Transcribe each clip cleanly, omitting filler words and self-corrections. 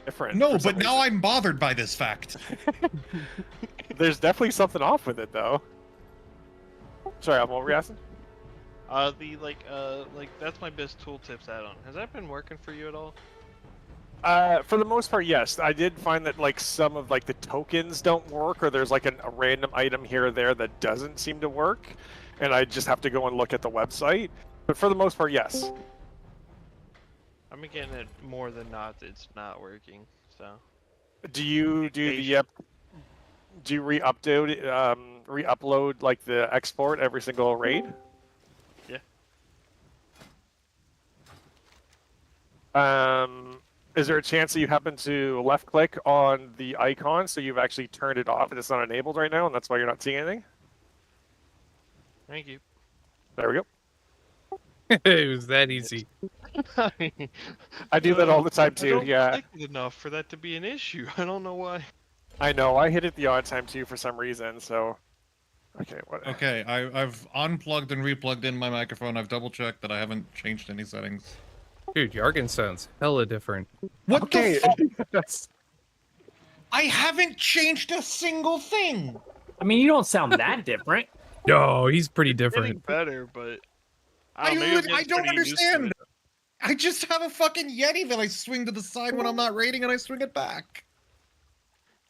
different. No, but now I'm bothered by this fact. There's definitely something off with it, though. Sorry, what were you asking? That's my best tooltips add-on. Has that been working for you at all? For the most part, yes. I did find that like some of like the tokens don't work, or there's like a random item here or there that doesn't seem to work, and I just have to go and look at the website. But for the most part, yes. I'm getting it more than not. It's not working. So. Do you do the do you re-upload like the export every single raid? Yeah. Is there a chance that you happen to left click on the icon so you've actually turned it off and it's not enabled right now, and that's why you're not seeing anything? Thank you. There we go. It was that easy. I do that all the time too. Yeah. I don't like it enough for that to be an issue. I don't know why. I know. I hit it the odd time too for some reason. So. Okay. What? Okay, I've unplugged and replugged in my microphone. I've double checked that I haven't changed any settings. Dude, Yargan sounds hella different. What the fuck? I haven't changed a single thing. I mean, you don't sound that different. No, he's pretty Getting different. better, but I don't understand. It. I just have a fucking Yeti that I swing to the side when I'm not raiding, and I swing it back.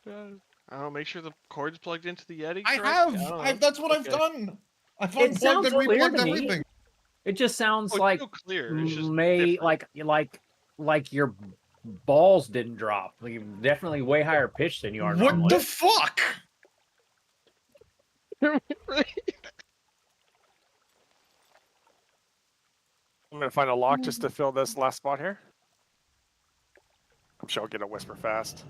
I don't know. Make sure the cord's plugged into the Yeti. I correct? have. That's what I've done. I've It unplugged sounds and clear replugged to me. everything. It just sounds Oh, like it's still clear. It's just like your balls didn't drop. Like, you're definitely way higher pitched than you are normally. What the fuck? I'm gonna find a lock just to fill this last spot here. I'm sure I'll get a whisper fast.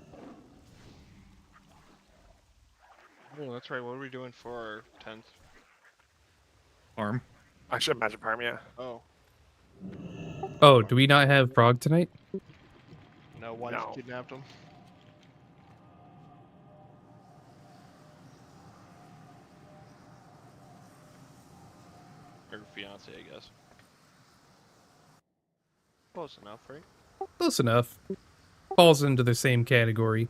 Oh, that's right. What are we doing for our 10th? Farm. I should imagine Parm, yeah. Oh. Oh, do we not have Prog tonight? No, one No. kidnapped him. Or fiance, I guess. Close enough, right? Close enough. Falls into the same category.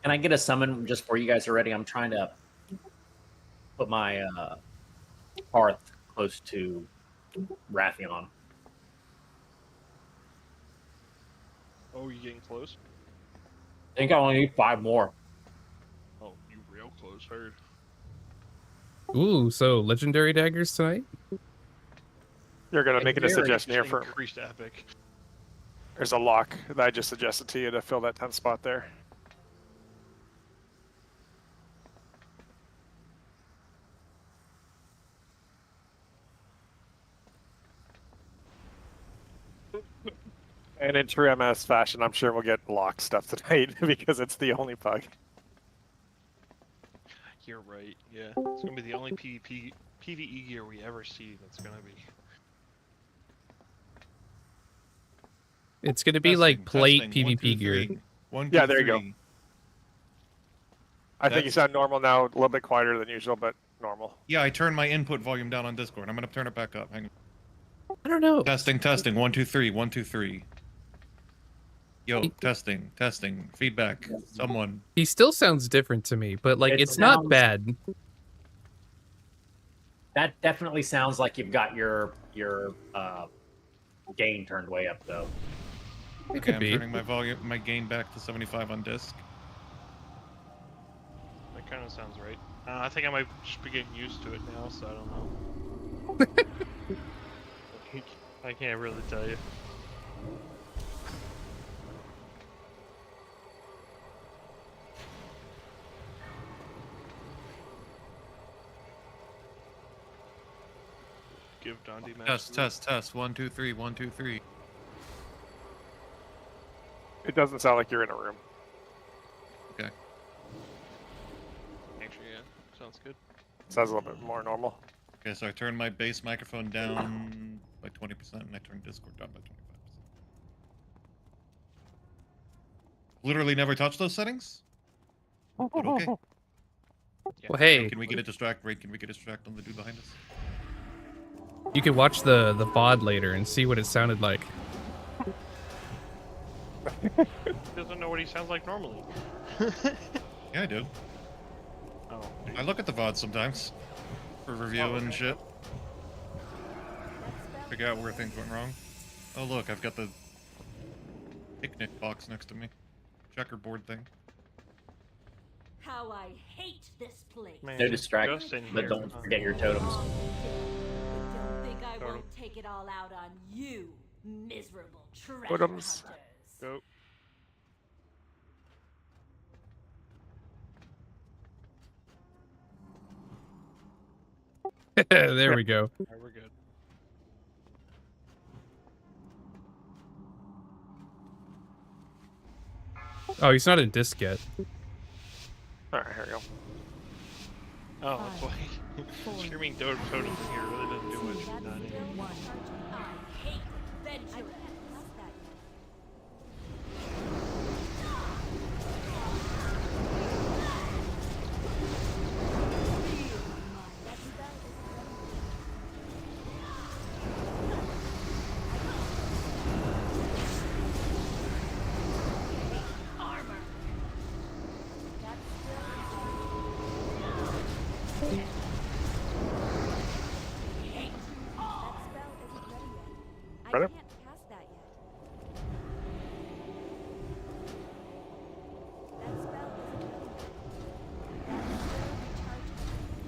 Can I get a summon just before you guys are ready? I'm trying to put my hearth close to Raffion. Oh, you getting close? I think I only need 5 more. Oh, you real close, heard. Ooh, so legendary daggers tonight? You're gonna make a suggestion here for. Increased epic. There's a lock that I just suggested to you to fill that 10th spot there. And in true MS fashion, I'm sure we'll get lock stuff tonight because it's the only bug. You're right. Yeah, it's gonna be the only PvE gear we ever see. That's gonna be. It's gonna be like plate Testing. 1, 2, PvP gear. 3. 1, 2, Yeah, there you go. 3. I think you sound normal now, a little bit quieter than usual, but normal. Yeah, I turned my input volume down on Discord. I'm gonna turn it back up. Hang on. I don't know. Testing. 1, 2, 3. 1, 2, 3. Yo, testing. Feedback. Someone. He still sounds different to me, but like It it's not sounds- bad. That definitely sounds like you've got your gain turned way up though. It Okay, could I'm be. turning my gain back to 75 on disc. That kind of sounds right. I think I might just be getting used to it now, so I don't know. I can't really tell you. Give Dondi Test. 1, 2, 3. 1, 2, 3. It doesn't sound like you're in a room. Okay. Actually, yeah, sounds good. It sounds a little bit more normal. Okay, so I turned my bass microphone down by 20%, and I turned Discord down by 25%. Literally never touched those settings? But okay. Well, hey, Can we get a distract? Raid, can we get a distract on the dude behind us? You could watch the VOD later and see what it sounded like. He doesn't know what he sounds like normally. Yeah, I do. Oh. I look at the VOD sometimes for review Oh, and okay. shit. Figure out where things went wrong. Oh look, I've got the picnic box next to me. Checkerboard thing. How I hate this place. Man, No distract, just in but here, don't huh? forget your totems. But don't think I Totem. won't take it all out on you, miserable treasure Totems. hunters. Go. There we go. Alright, we're good. Oh, he's not in disc yet. Alright, here we go. Oh, that's why. Streaming totems in here really doesn't do much. That's Not still any. one. I hate adventurers. Armor. That's I Ready? can't cast that yet. That spell isn't ready yet. That spell recharging.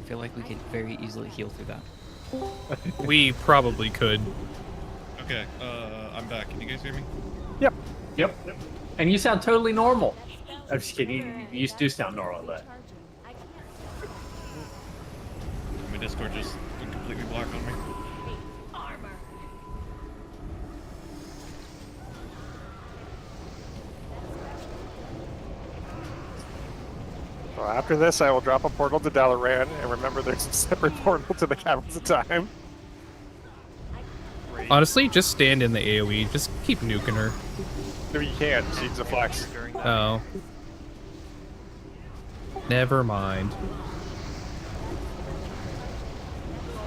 I feel like we could very easily heal through that. We probably could. Okay, I'm back. Can you guys hear me? Yep. Yep. And you sound totally normal. That spell I'm just kidding. You do sound normal, but recharging. I can't My Discord just went completely black on me. armor. So after this, I will drop a portal to Dalaran, and remember there's a separate portal to the Caverns of Time. Great. Honestly, just stand in the AoE. Just keep nuking her. No, you can't. She deflects. During that. Oh. Never mind.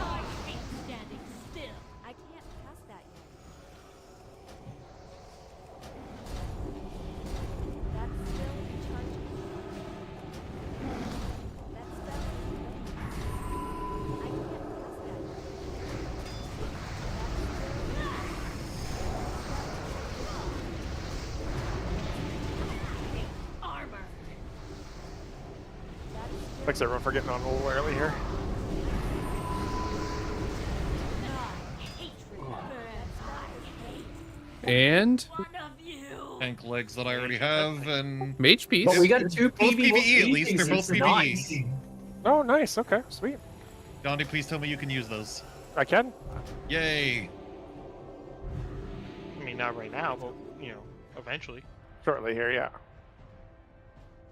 I hate standing still. I can't cast that yet. That's still recharging. That spell isn't ready yet. I can't cast that yet. Armor. Thanks everyone for getting on a little early here. And One of you. Tank legs that I already have, and mage piece. but we got two both PvE. PvE at least. They're both PvE. Nice. Oh, nice. Okay, sweet. Gandhi, please tell me you can use those. I can. Yay! I mean, not right now, but you know, eventually. Shortly here, yeah.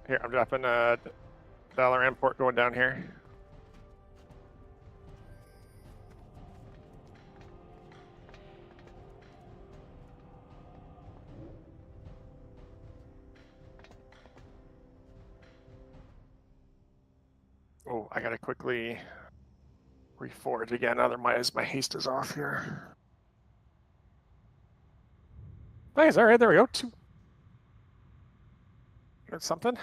Here, I'm dropping a Dalaran port going down here. Oh, I gotta quickly reforge again, otherwise my haste is off here. Nice, alright, there we go. Two. That's something.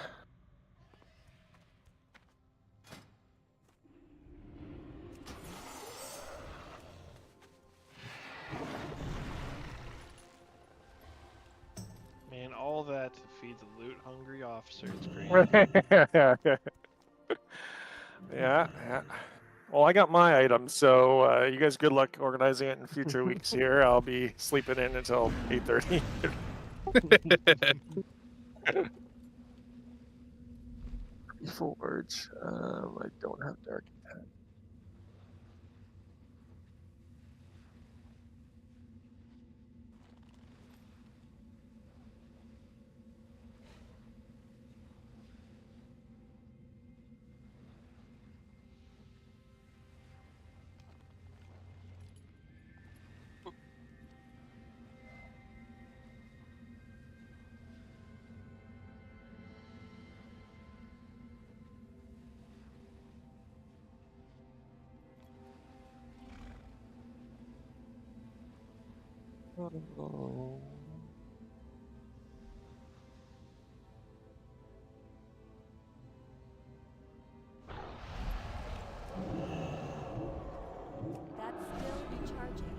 Man, all that to feed the loot-hungry officer. It's great. Yeah, yeah. Well, I got my item, so you guys good luck organizing it in future weeks here. I'll be sleeping in until 8:30. Forge. I don't have dark intent. That's still recharging.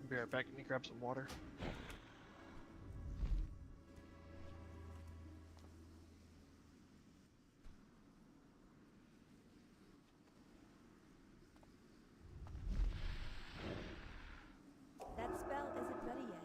Be right back. Let me grab some water. That spell isn't ready yet.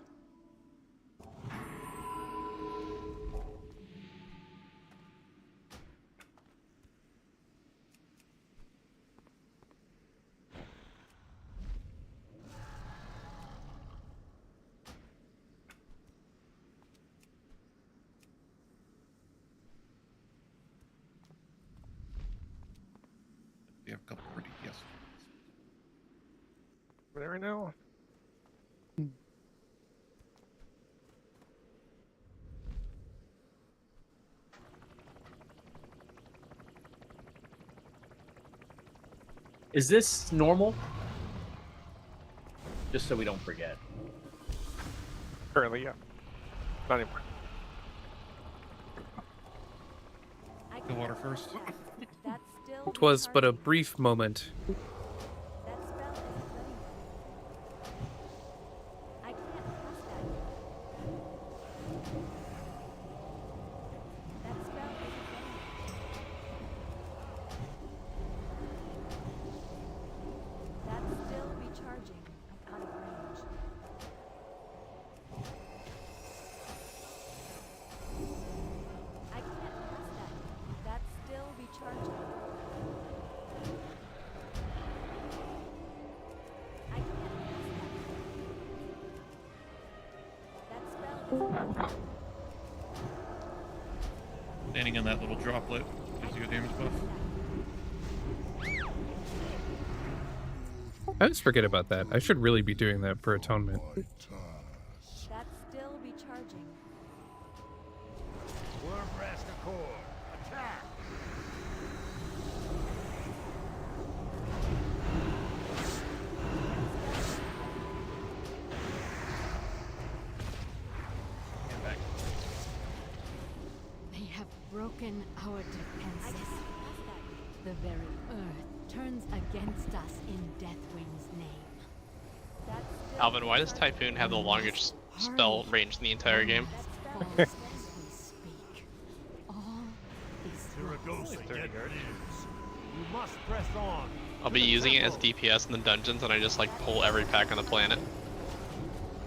You have a couple pretty yes. There right now. Is this normal? Just so we don't forget. Currently, yeah. Not anymore. I The can't water touch first. that. That's still It was but a recharging. brief moment. That spell isn't ready yet. I can't cast that yet. That spell isn't ready yet. That's still recharging. I'm out of range. I can't cast that yet. That's still recharging. I can't cast that yet. That spell isn't ready yet. Standing on that little droplet gives you a damage buff. I just forget about that. I should really be doing that for Atonement. That's still recharging. Worm-Rest Accord. Attack! They have broken our I defenses. can't cast that yet. The very earth turns against us in Deathwing's name. That's still Alvin, why does recharging. Typhoon have the longest spell range in the entire game? That Falls spell as we speak. All is Saragosa, 30 get yards. loose. You must press on. I'll be using it as DPS in the dungeons, and I just like pull every pack on the planet.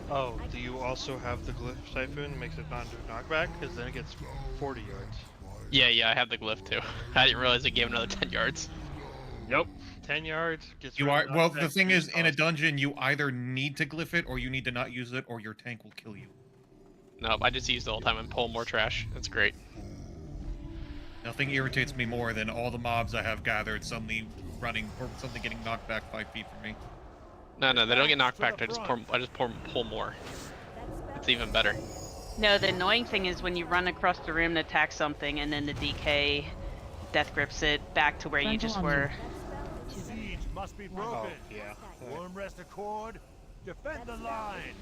Oh, do you also have the glyph Typhoon? Makes it not do knockback, because then it gets 40 yards. Yeah, I have the glyph too. I didn't realize it gave another 10 yards. Yep. 10 yards gets You rid are of well. The knockback, thing is, boost in a cost. dungeon, you either need to glyph it or you need to not use it, or your tank will kill you. No, I just use it all the time and pull more trash. That's great. Nothing irritates me more than all the mobs I have gathered suddenly running or suddenly getting knocked back 5 feet from me. No, they don't get knocked back. I just pull more. It's even better. No, the annoying thing is when you run across the room to attack something and then the DK death grips it back to where you just were. Siege must be Oh, broken. yeah. Worm-Rest Accord. Defend the line.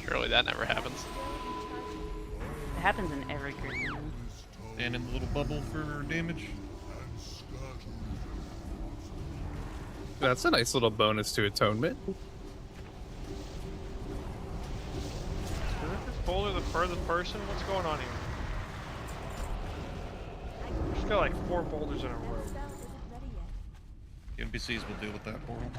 Surely that never happens. It happens in every group. And in the little bubble for damage. That's a nice little bonus to atonement. Isn't this boulder the furthest person? What's going on here? Just got like 4 boulders in a row. The NPCs will deal with that portal.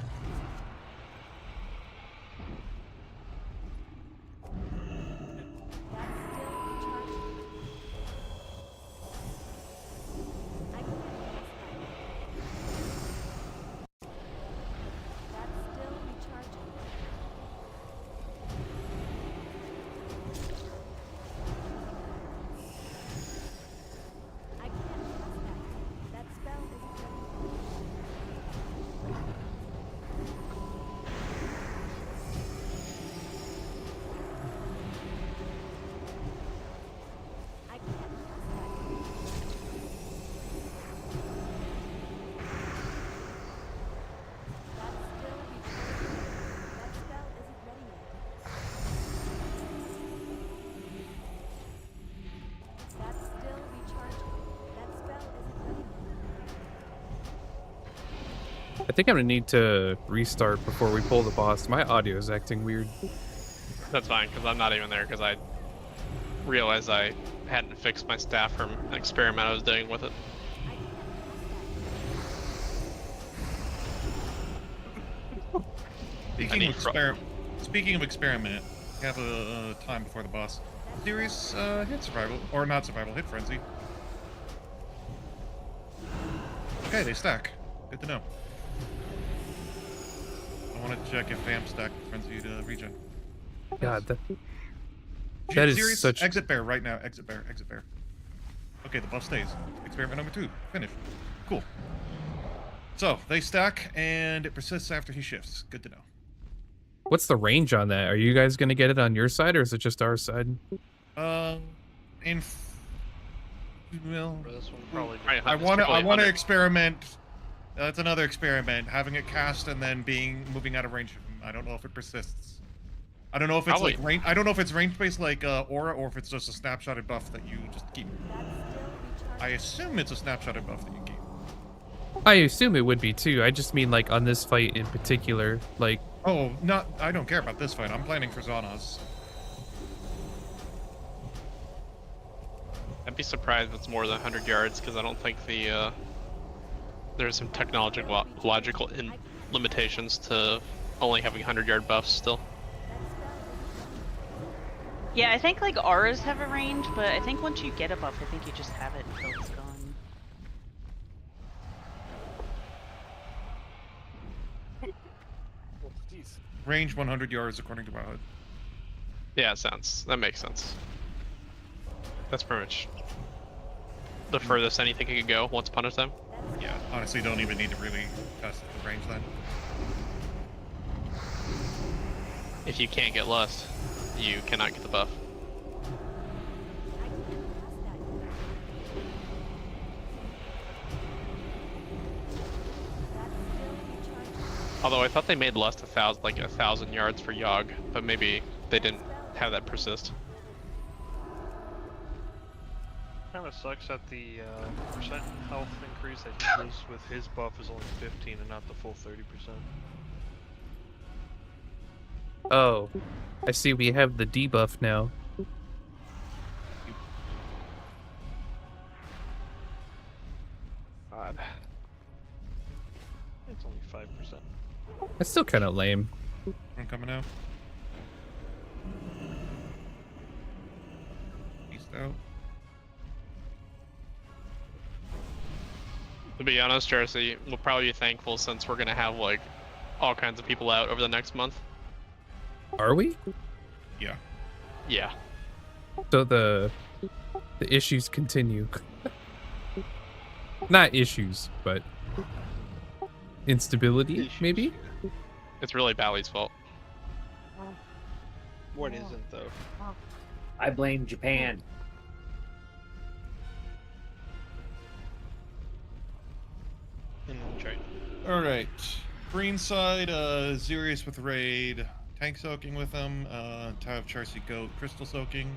I think I'm gonna need to restart before we pull the boss. My audio is acting weird. That's fine, because I'm not even there, because I realized I hadn't fixed my staff from an experiment I was doing with it. Speaking of experiment, we have a time before the boss. Serious hit survival, or not survival, hit frenzy. Okay, they stack. Good to know. I wanted to check if Vamp stacked frenzy to regen. God, that is Serious, such. exit bear right now. Exit bear. Exit bear. Okay, the buff stays. Experiment number 2 finished. Cool. So they stack, and it persists after he shifts. Good to know. What's the range on that? Are you guys gonna get it on your side, or is it just our side? Well, For this one, probably. I want to experiment. That's another experiment. Having it cast and then moving out of range. I don't know if it persists. I don't know if it's Probably. like range. I don't know if it's range based like aura, or if it's just a snapshotted buff that you just keep. I assume it's a snapshotted buff that you keep. I assume it would be too. I just mean like on this fight in particular, like. Oh, not. I don't care about this fight. I'm planning for Xana's. I'd be surprised if it's more than 100 yards, because I don't think there's some technological logical limitations to only having 100-yard buffs still. Yeah, I think like auras have a range, but I think once you get a buff, I think you just have it until it's gone. Range 100 yards according to Wild. Yeah, that makes sense. That's pretty much the furthest anything could go once upon a time. Yeah, honestly, don't even need to really test the range then. If you can't get lust, you cannot get the buff. Although I thought they made lust 1,000 yards for Yogg, but maybe they didn't have that persist. Kind of sucks that the percent health increase that he gives with his buff is only 15 and not the full 30%. Oh, I see. We have the debuff now. Odd. It's only 5%. That's still kind of lame. I'm coming out. East out. To be honest, Jersey, we'll probably be thankful since we're gonna have like all kinds of people out over the next month. Are we? Yeah. Yeah. So the issues continue. Not issues, but instability, maybe? It's really Bally's fault. What isn't though? I blame Japan. China. All right. Green side, Xerius with raid, tank soaking with him. Tav, Charcy, Goat, crystal soaking.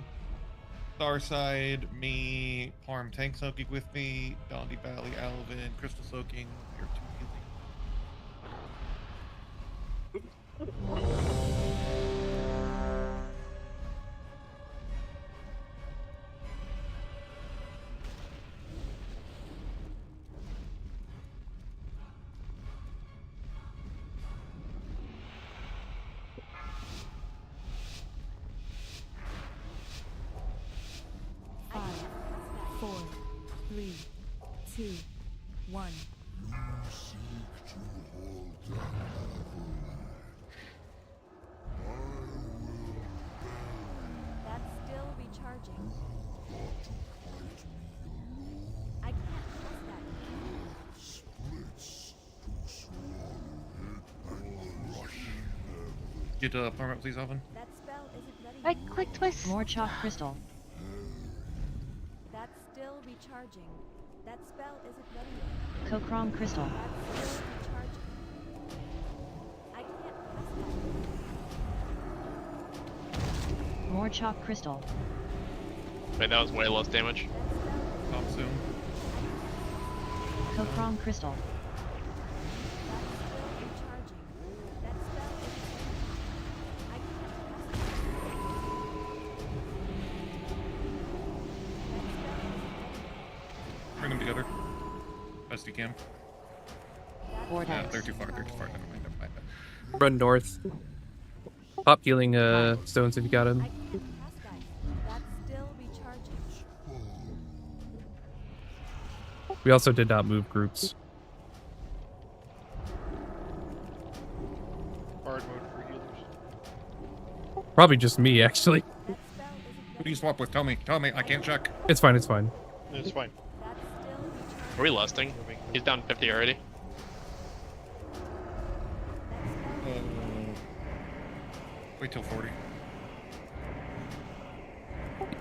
Starside, me, Parm tank soaking with me. Dondi Valley, Alvin, crystal soaking. You're 2 healing. Five, 4, 3, 2, 1. That's still recharging. I can't trust that. Get Parm up, please, Alvin. That spell isn't ready I yet. clicked twice. More chalk crystal. That's still recharging. That spell isn't ready yet. Kokrom crystal. That's still recharging. I can't trust that. More chalk crystal. Wait, that was way less damage. Pop soon. Kokrom crystal. That's still recharging. That spell isn't ready. I can't trust that. Bring them together. Best you can. Vortex. Yeah, they're too far. They're too far. Never mind. Never mind. Run north. Pop healing stones if you got I them. can't trust that. That's still recharging. We also did not move groups. Hard mode for healers. Probably just me, actually. That spell isn't Who do you swap with? Tell me. Tell me. I can't check. It's fine, it's fine. It's fine. That's still recharging. Are we lusting? He's down 50 already. Wait till 40.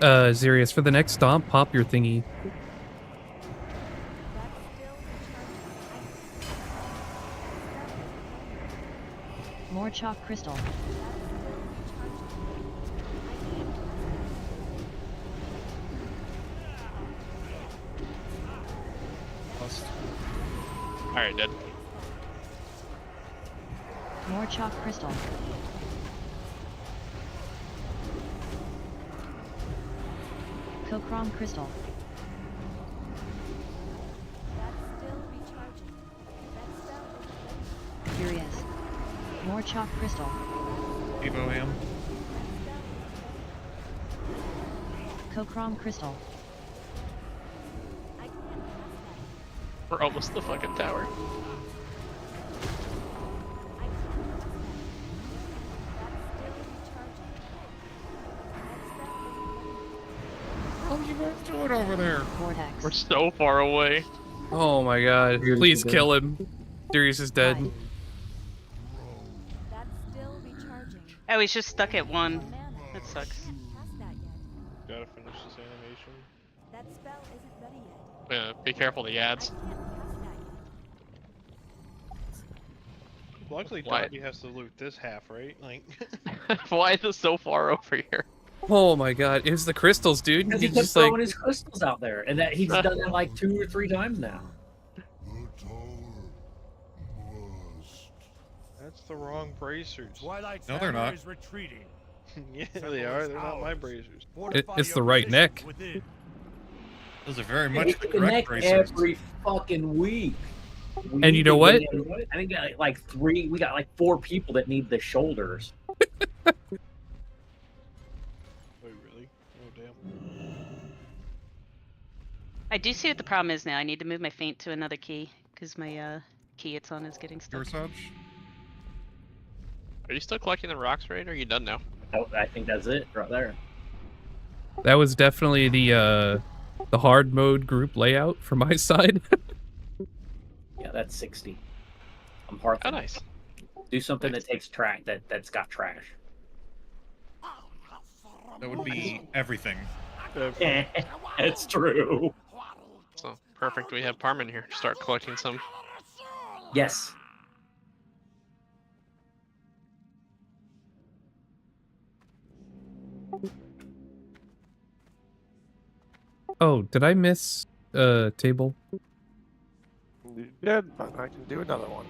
Zirius, for the next stomp, pop your thingy. That's still recharging. More chalk crystal. That's still recharging. I can't trust Lust. Alright, dead. More chalk crystal. Kokrom crystal. That's still recharging. That spell isn't ready. Furious. More chalk crystal. Evo him. Kokrom crystal. I can't trust that. We're almost the fucking tower. I can't trust that. That's still recharging. That spell isn't ready. Oh, you guys do it over there. Vortex. We're so far away. Oh my god. Please kill him. Darius is dead. That's still recharging. Oh, he's just stuck at 1. Mana. That sucks. I can't trust that yet. Gotta finish this animation. That spell isn't ready yet. Be careful the I ads. can't trust that yet. Luckily, Why? Doggy has to loot this half, right? Like, Why is this so far over here? Oh my god. It was the crystals, dude. Because You he kept just like. throwing his crystals out there, and that he's done that like 2 or 3 times now. that's the wrong bracers. Twilight's No, they're hammer not. is retreating. Yeah, they are. They're not my bracers. It's the right neck. Within. Those are very He much the took the correct neck bracers. every fucking week. And you know what? I think like 3. We got like 4 people that need the shoulders. Wait, really? Oh, damn. I do see what the problem is now. I need to move my feint to another key because my key it's on is getting Your stuck. subs? Are you still collecting the rocks, right? Or are you done now? I think that's it right there. That was definitely the hard mode group layout from my side. Yeah, that's 60. I'm hard. Oh, nice. Do something that takes track that's got trash. That would be everything. It's true. So perfect. We have Parman here. Start collecting some. Yes. Oh, did I miss table? You did, but I can do another one.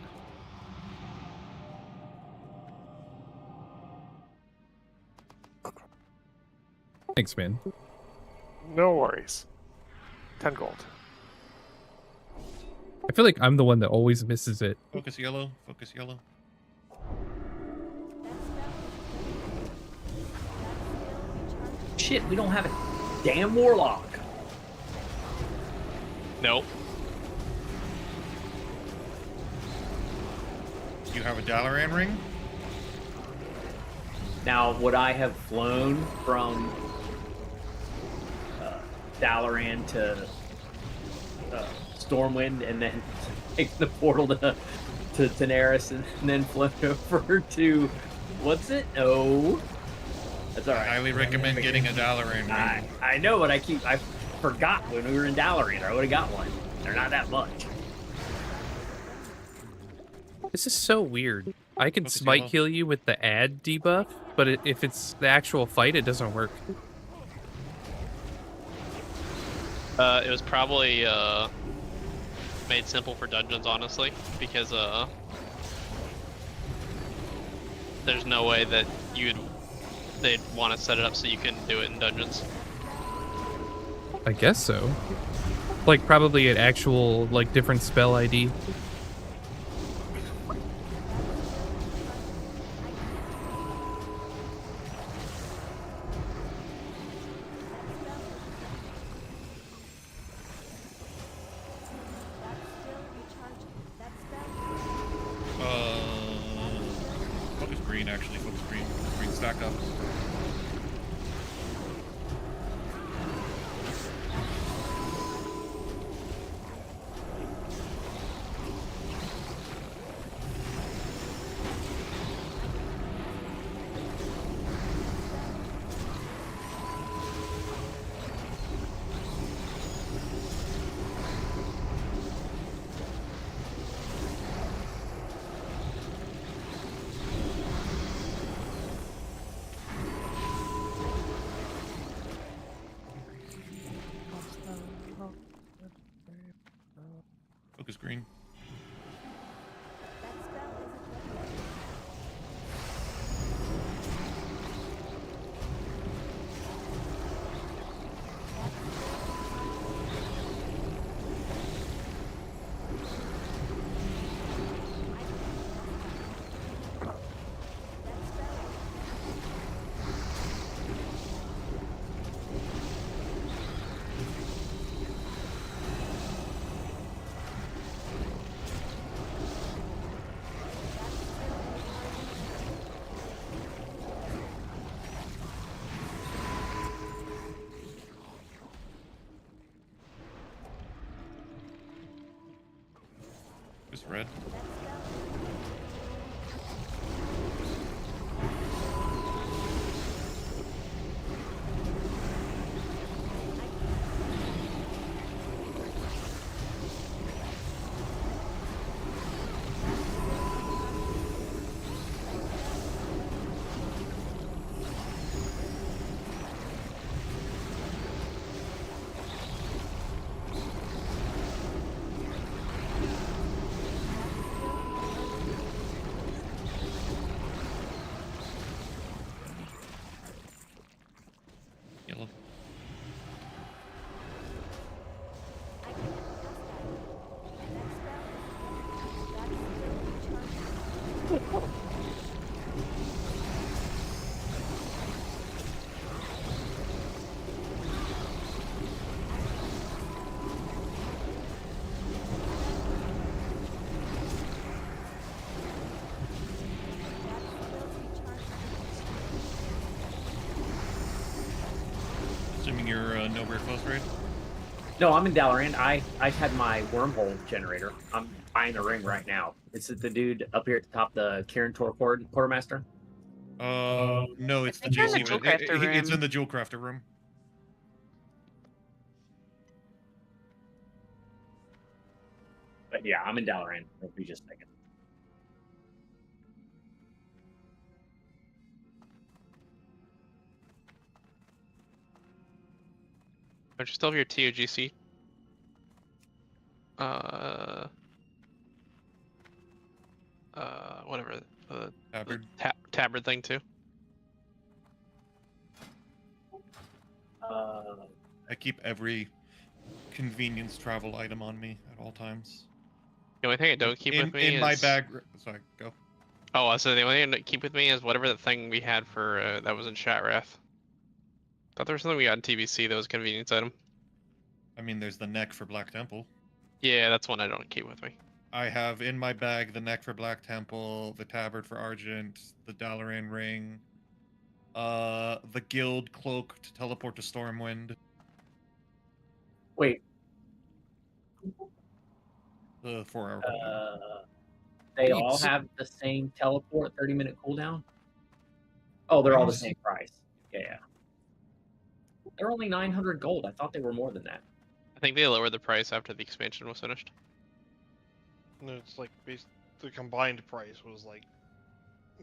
Thanks, man. No worries. 10 gold. I feel like I'm the one that always misses it. Focus yellow. Focus yellow. Shit, we don't have a damn warlock. Nope. You have a Dalaran ring? Now, would I have flown from Dalaran to Stormwind and then take the portal to Daenerys and then flown over to what's it? No, that's all right. I highly recommend getting a Dalaran ring. I know, but I forgot when we were in Dalaran. I would have got one. They're not that much. This is so weird. I can Focus smite yellow. heal you with the add debuff, but if it's the actual fight, it doesn't work. It was probably made simple for dungeons, honestly, because there's no way that they'd want to set it up so you couldn't do it in dungeons. I guess so. Like probably an actual like different spell ID. Focus green, actually. Focus green. Green, stack up. Focus green. Just red. Yellow. Assuming you're nowhere close, right? No, I'm in Dalaran. I had my wormhole generator. I'm buying the ring right now. It's the dude up here at the top, the Kieran Quartermaster. No, it's the think you're in the JC. Jewel Crafter It's room. in the Jewel Crafter room. But yeah, I'm in Dalaran. If we just a second. Don't you still have your TOGC? Uh, whatever. The Tabard. tabard thing too. I keep every convenience travel item on me at all times. The only thing I don't keep with me in is my bag. Sorry, go. Oh, so the only thing I don't keep with me is whatever the thing we had for that was in Shatrath. Thought there was something we got in TBC that was a convenience item. I mean, there's the neck for Black Temple. Yeah, that's one I don't keep with me. I have in my bag the neck for Black Temple, the tabard for Argent, the Dalaran ring, the guild cloak to teleport to Stormwind. Wait. The 4-hour cooldown. They all have the same teleport 30-minute cooldown? Oh, they're all the same price. Yeah. They're only 900 gold. I thought they were more than that. I think they lowered the price after the expansion was finished. No, it's like the combined price was like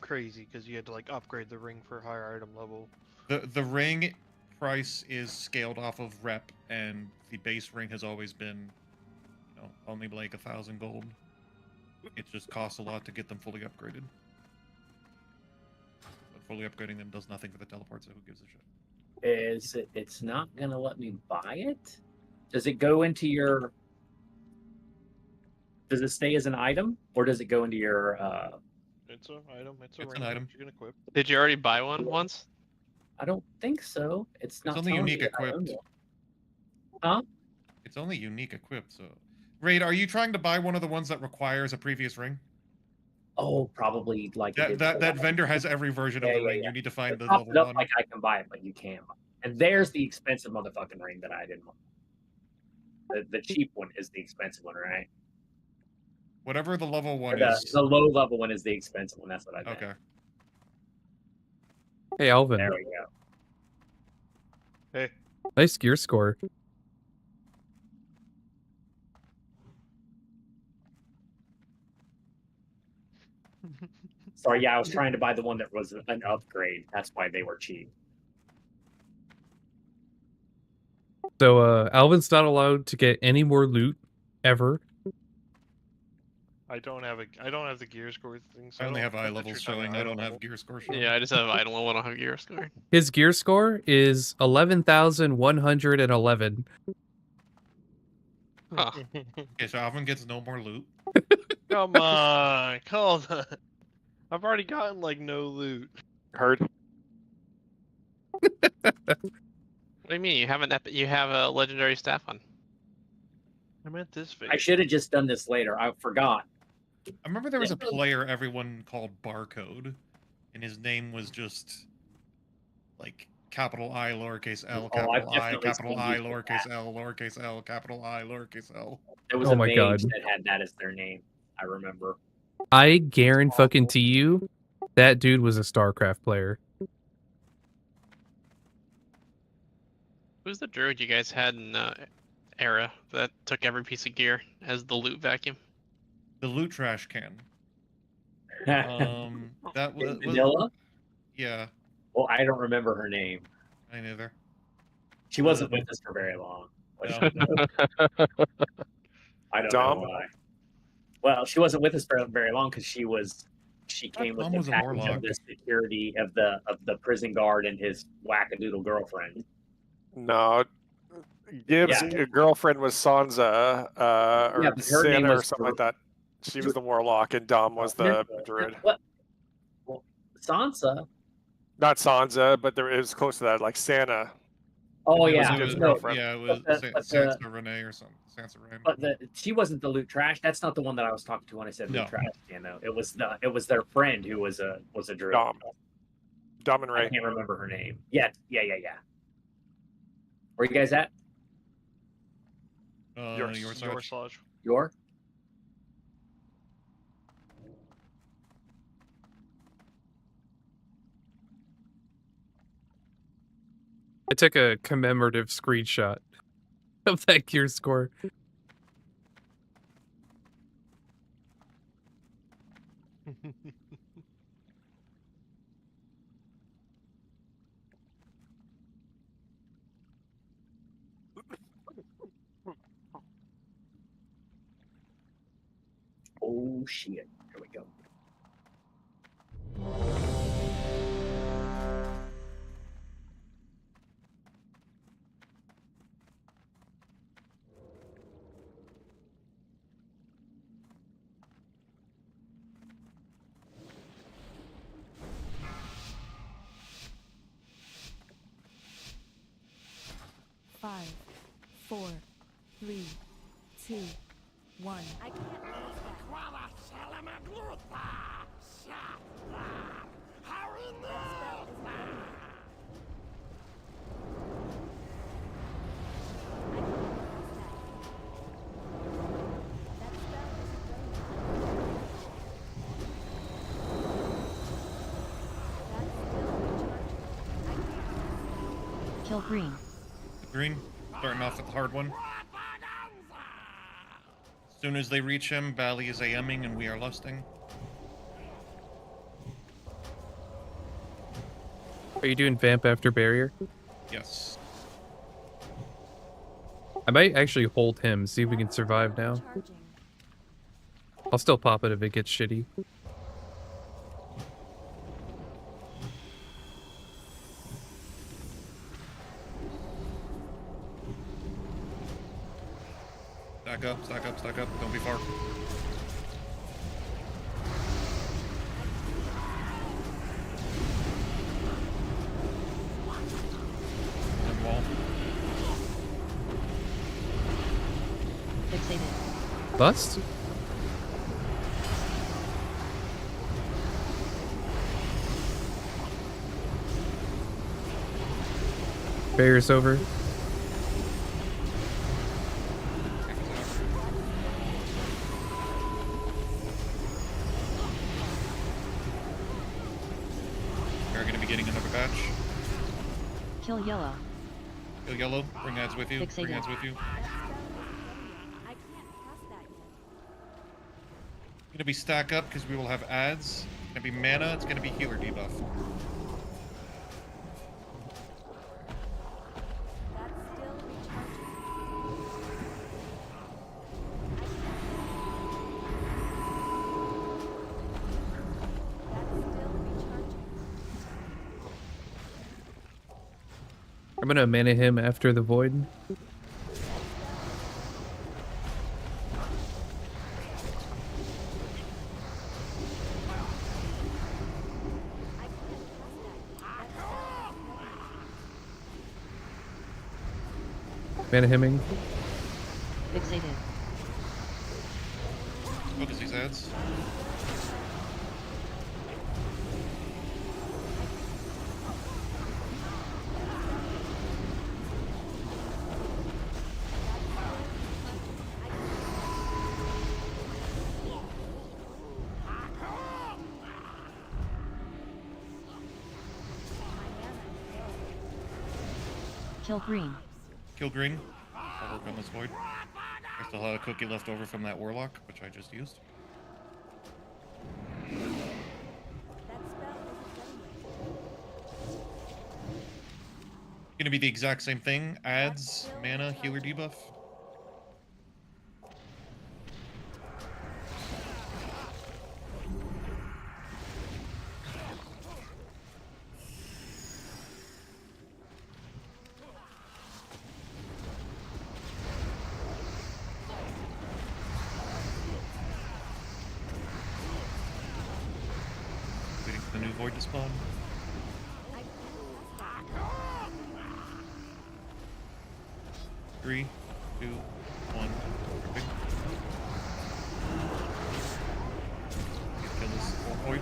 crazy because you had to like upgrade the ring for higher item level. The ring price is scaled off of rep, and the base ring has always been, only like 1,000 gold. It just costs a lot to get them fully upgraded. But fully upgrading them does nothing for the teleport, so who gives a shit? It's not gonna let me buy it? Does it go into your? Does it stay as an item, or does it go into your? It's an item. It's an ring item. that you can equip. Did you already buy one once? I don't think so. It's not only telling unique me that I own equipped. one. Huh? It's only unique equipped, so. Raid, are you trying to buy one of the ones that requires a previous ring? Oh, probably like that vendor has every version of the ring. You need to find the level one. Like I can buy it, but you can't. And there's the expensive motherfucking ring that I didn't want. The cheap one is the expensive one, right? Whatever the level one The is. low level one is the expensive one. That's what I meant. Okay. Hey, Alvin. There we go. Hey. Nice gear score. Sorry, yeah, I was trying to buy the one that was an upgrade. That's why they were cheap. So, Alvin's not allowed to get any more loot ever. I don't have the gear score thing. So I only have eye think that levels you're talking showing. I item don't have level. gear score showing. Yeah, I just have I don't have gear score. His gear score is 11,111. Huh. Okay, so Alvin gets no more loot. Come on, call that. I've already gotten like no loot. Heard. What do you mean? You have a legendary staff on. I meant this phase. I should have just done this later. I forgot. I remember there was a player everyone called Barcode, and his name was just like capital I, lowercase l, capital I, capital I, lowercase l, lowercase l, capital I, lowercase l. There was Oh a my mage God. that had that as their name. I remember. I guarantee you that dude was a StarCraft player. Who's the druid you guys had in Era that took every piece of gear as the loot vacuum? The loot trash can. That was Vanilla? Yeah. Well, I don't remember her name. I neither. She wasn't with us for very long. No. I don't Dom? know why. Well, she wasn't with us for very long because she came with Dom the was a package warlock. of the security of the prison guard and his wackadoodle girlfriend. No. Gibbs' girlfriend was Sansa, or Yeah, but her name Santa, or was something like that. She was the warlock, and Dom was the druid. What? Well, Sansa. Not Sansa, but it was close to that, like Santa. Oh It was yeah, Gibbs' no, girlfriend. Yeah, it was Sansa Renee or something. Sansa Renee. But she wasn't the loot trash. That's not the one that I was talking to when I said loot trash. You know, it was their friend who was a druid. Dom and Ray. I can't remember her name. Yeah. Where you guys at? Your Sludge. Your? I took a commemorative screenshot of that gear score. Oh shit! Here we go. Five, 4, 3, 2, 1. I can't trust that. Kill green. Green, starting off with the hard one. As soon as they reach him, Bally is AMing and we are lusting. Are you doing vamp after barrier? Yes. I might actually hold him, see if we can survive now. I'll still pop it if it gets shitty. Stack up, stack up, stack up. Don't be far. One wall. Fixated. Bust? Barrier's over. We're going to be getting another batch. Kill yellow. Go yellow. Bring ads with you. Bring Fixated. ads with you. I can't trust that yet. Going to be stack up because we will have ads. It's going to be mana. It's going to be healer debuff. That's still recharging. That's still recharging. I'm gonna mana him after the void. Mana hemming. Fixated. Focus these ads. Kill green. Kill green. I'll work on this void. I still had a cookie left over from that warlock, which I just used. That spell isn't done yet. Gonna be the exact same thing. Ads, mana, healer debuff. Waiting for the new void to spawn. I can't trust that. 3, 2, 1. Perfect. Kill this void.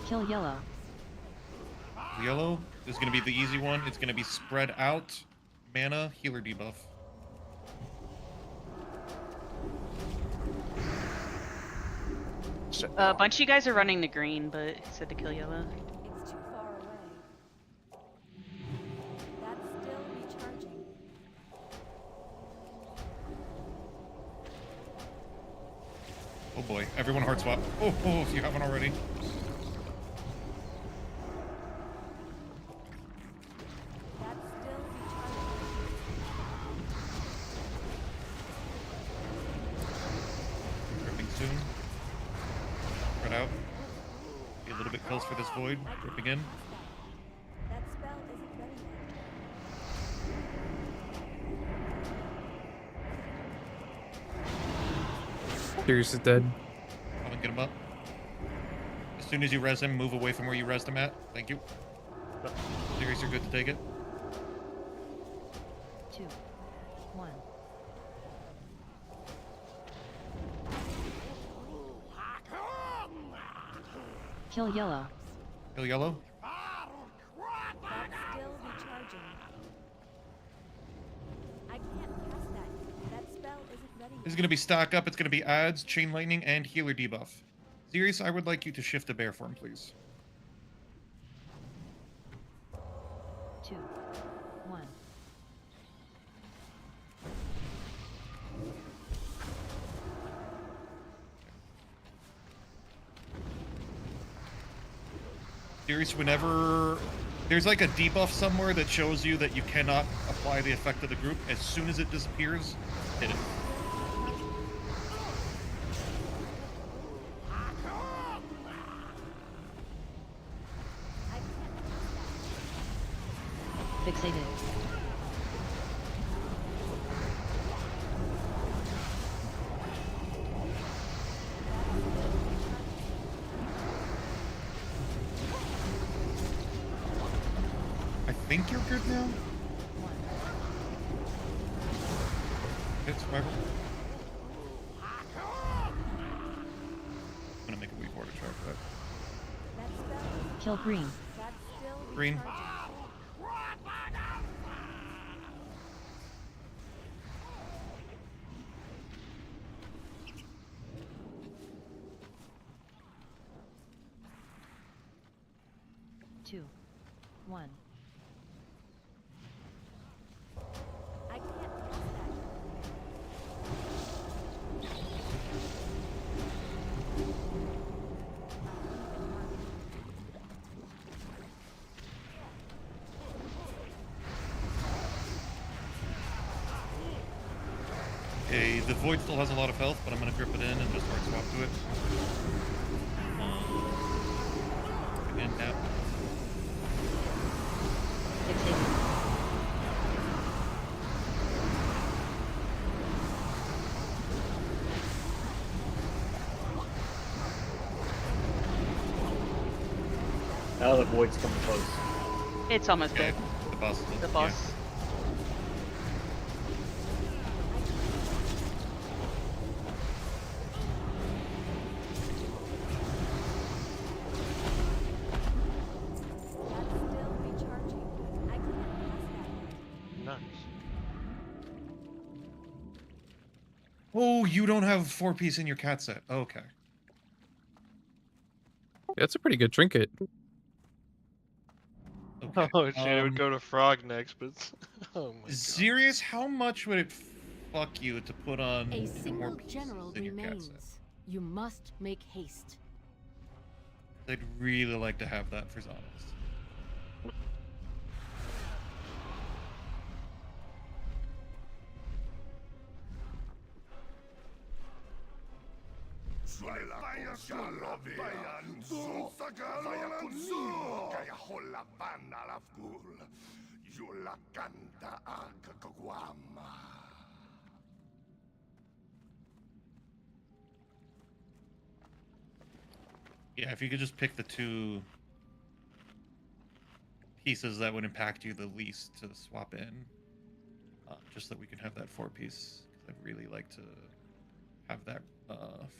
Kill yellow. Yellow is going to be the easy one. It's going to be spread out, mana, healer debuff. A bunch of you guys are running the green, but it said to kill yellow. It's too far away. That Oh boy, everyone hard swap. Oh, if you haven't already. That's still recharging. Gripping soon. Spread out. Be a little bit close for this void. Gripping in. That spell isn't ready yet. Sirius is dead. Come and get him up. As soon as you res him, move away from where you resed him at. Thank you. Sirius, you're good to take it. 2, 1. Kill yellow. Kill yellow. That's still recharging. I can't cast that. That spell isn't ready This yet. is going to be stock up. It's going to be adds, chain lightning, and healer debuff. Sirius, I would like you to shift to bear form, please. 2, 1. Sirius, whenever there's like a debuff somewhere that shows you that you cannot apply the effect of the group, as soon as it disappears, hit it. Fixated. I think you're good now. Hit survival. I'm gonna make a weak order track for that. That spell, Kill green. that's still Green. recharging. Two, 1. I can't cast that. Okay, the void still has a lot of health, but I'm gonna grip it in and just hard swap to it. Again, tap. Fixated. Oh, the void's coming close. It's almost Okay, dead. the boss. Is The yeah. boss. That's still recharging. I can't cast that. Nice. Oh, you don't have 4-piece in your cat set. Okay. That's a pretty good trinket. Okay. Oh shit, it would go to Frog next, but it's... Oh my god. Sirius, how much would it fuck you to put on A 2 more single pieces general in your cat set? remains. You must make haste. I'd really like to have that for Xanas. Yeah, if you could just pick the 2 pieces that would impact you the least to swap in, just so that we can have that 4-piece. I'd really like to have that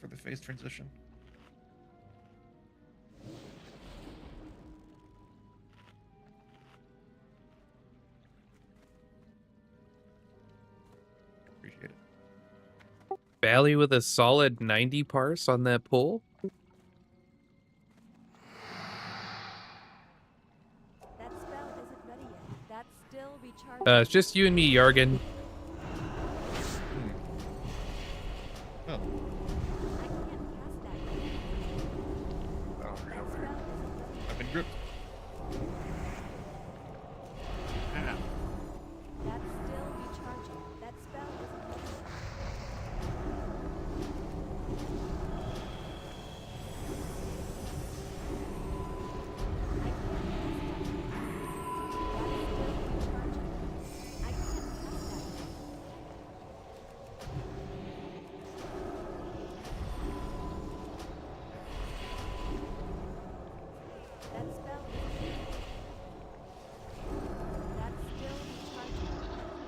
for the phase transition. Appreciate it. Valley with a solid 90 parse on that pull. That spell isn't ready yet. That's still recharging. It's just you and me, Yargan. Oh, I can't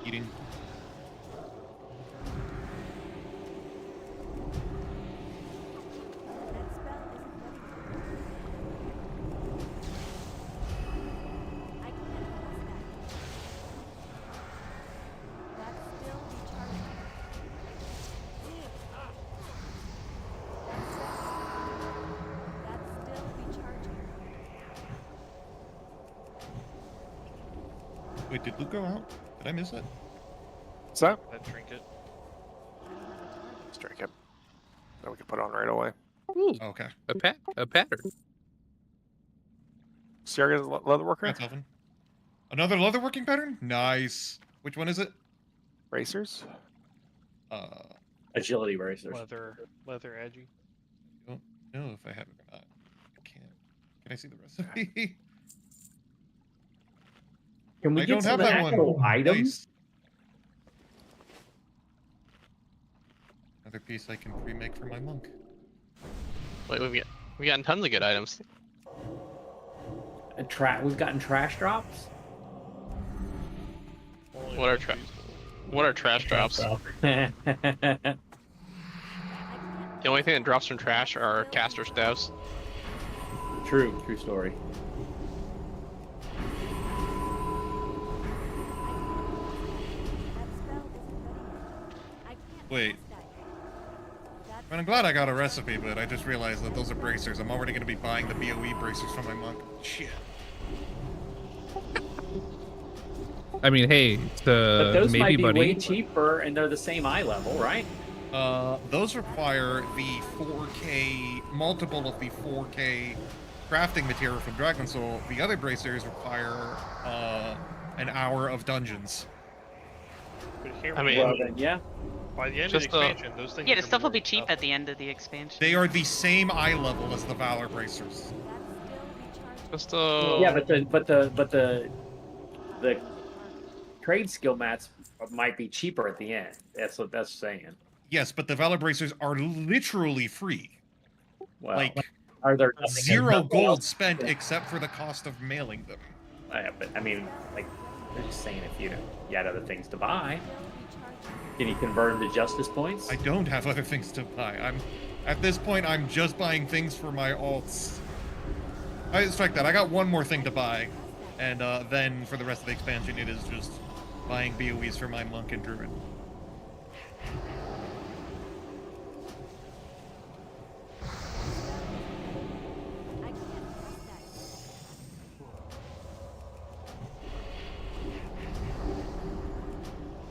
Eating. That spell isn't letting me. I can't cast that. That's still recharging. That's still recharging. Wait, did Luke go out? Did I miss it? What's that? That trinket. Let's drink it. Then we can put on right away. Ooh, Okay. a pattern. Sierra's leather worker? That's Elvin. Another leatherworking pattern? Nice. Which one is it? Racers? Agility racers. Leather edgy. Don't know if I have it or not. I can't. Can I see the recipe? Can we I get don't some have that actual one. items? Nice. Another piece I can pre-make for my monk. Wait, we've gotten tons of good items. We've gotten trash drops. What are trash drops? The only thing that drops from trash are caster staves. True story. Wait. I mean, I'm glad I got a recipe, but I just realized that those are bracers. I'm already going to be buying the BOE bracers from my monk. Shit. I mean, hey, But those maybe might be buddy. way cheaper, and they're the same eye level, right? Those require the 4K, multiple of the 4K crafting material from Dragon Soul. The other bracers require an hour of dungeons. But here, I mean, Well, then, yeah. by the end of the just the- expansion, those things. Yeah, are the gonna stuff will worth be cheap nothing. at the end of the expansion. They are the same eye level as the Valor bracers. Just Yeah, but the trade skill mats might be cheaper at the end. That's what that's saying. Yes, but the Valor bracers are literally free. Well, Like, are there nothing- 0 nothing gold else? spent except for the cost of mailing them. Yeah, but I mean, like, they're just saying if you had other things to buy, can you convert them to justice points? I don't have other things to buy. At this point, I'm just buying things for my alts. I strike that. I got one more thing to buy, and then for the rest of the expansion, it is just buying BOEs for my monk and druid.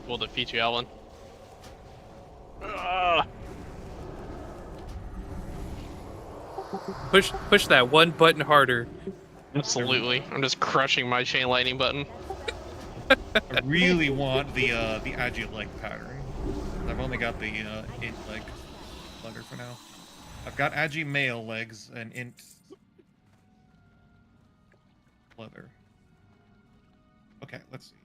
We'll defeat you, Alvin. Push that one button harder. Absolutely. I'm just crushing my chain lightning button. I really want the Agile leg pattern. I've only got the int leg letter for now. I've got Agi male legs and int leather. Okay, let's see.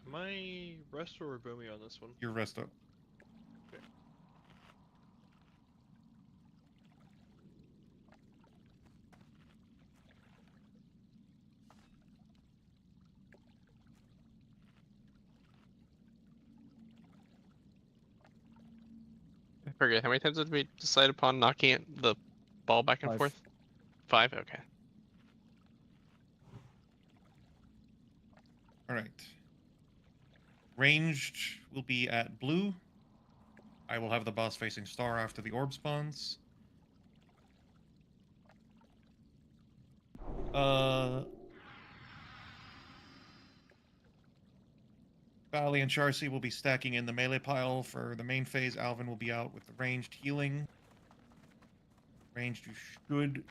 Am I rest or Boomy on this one? Your rest up. I forget, how many times did we decide upon knocking the ball back and 5. forth? 5? Okay. Alright. Ranged will be at blue. I will have the boss facing star after the orb spawns. Bally and Charcy will be stacking in the melee pile for the main phase. Alvin will be out with the ranged healing. Ranged, you should,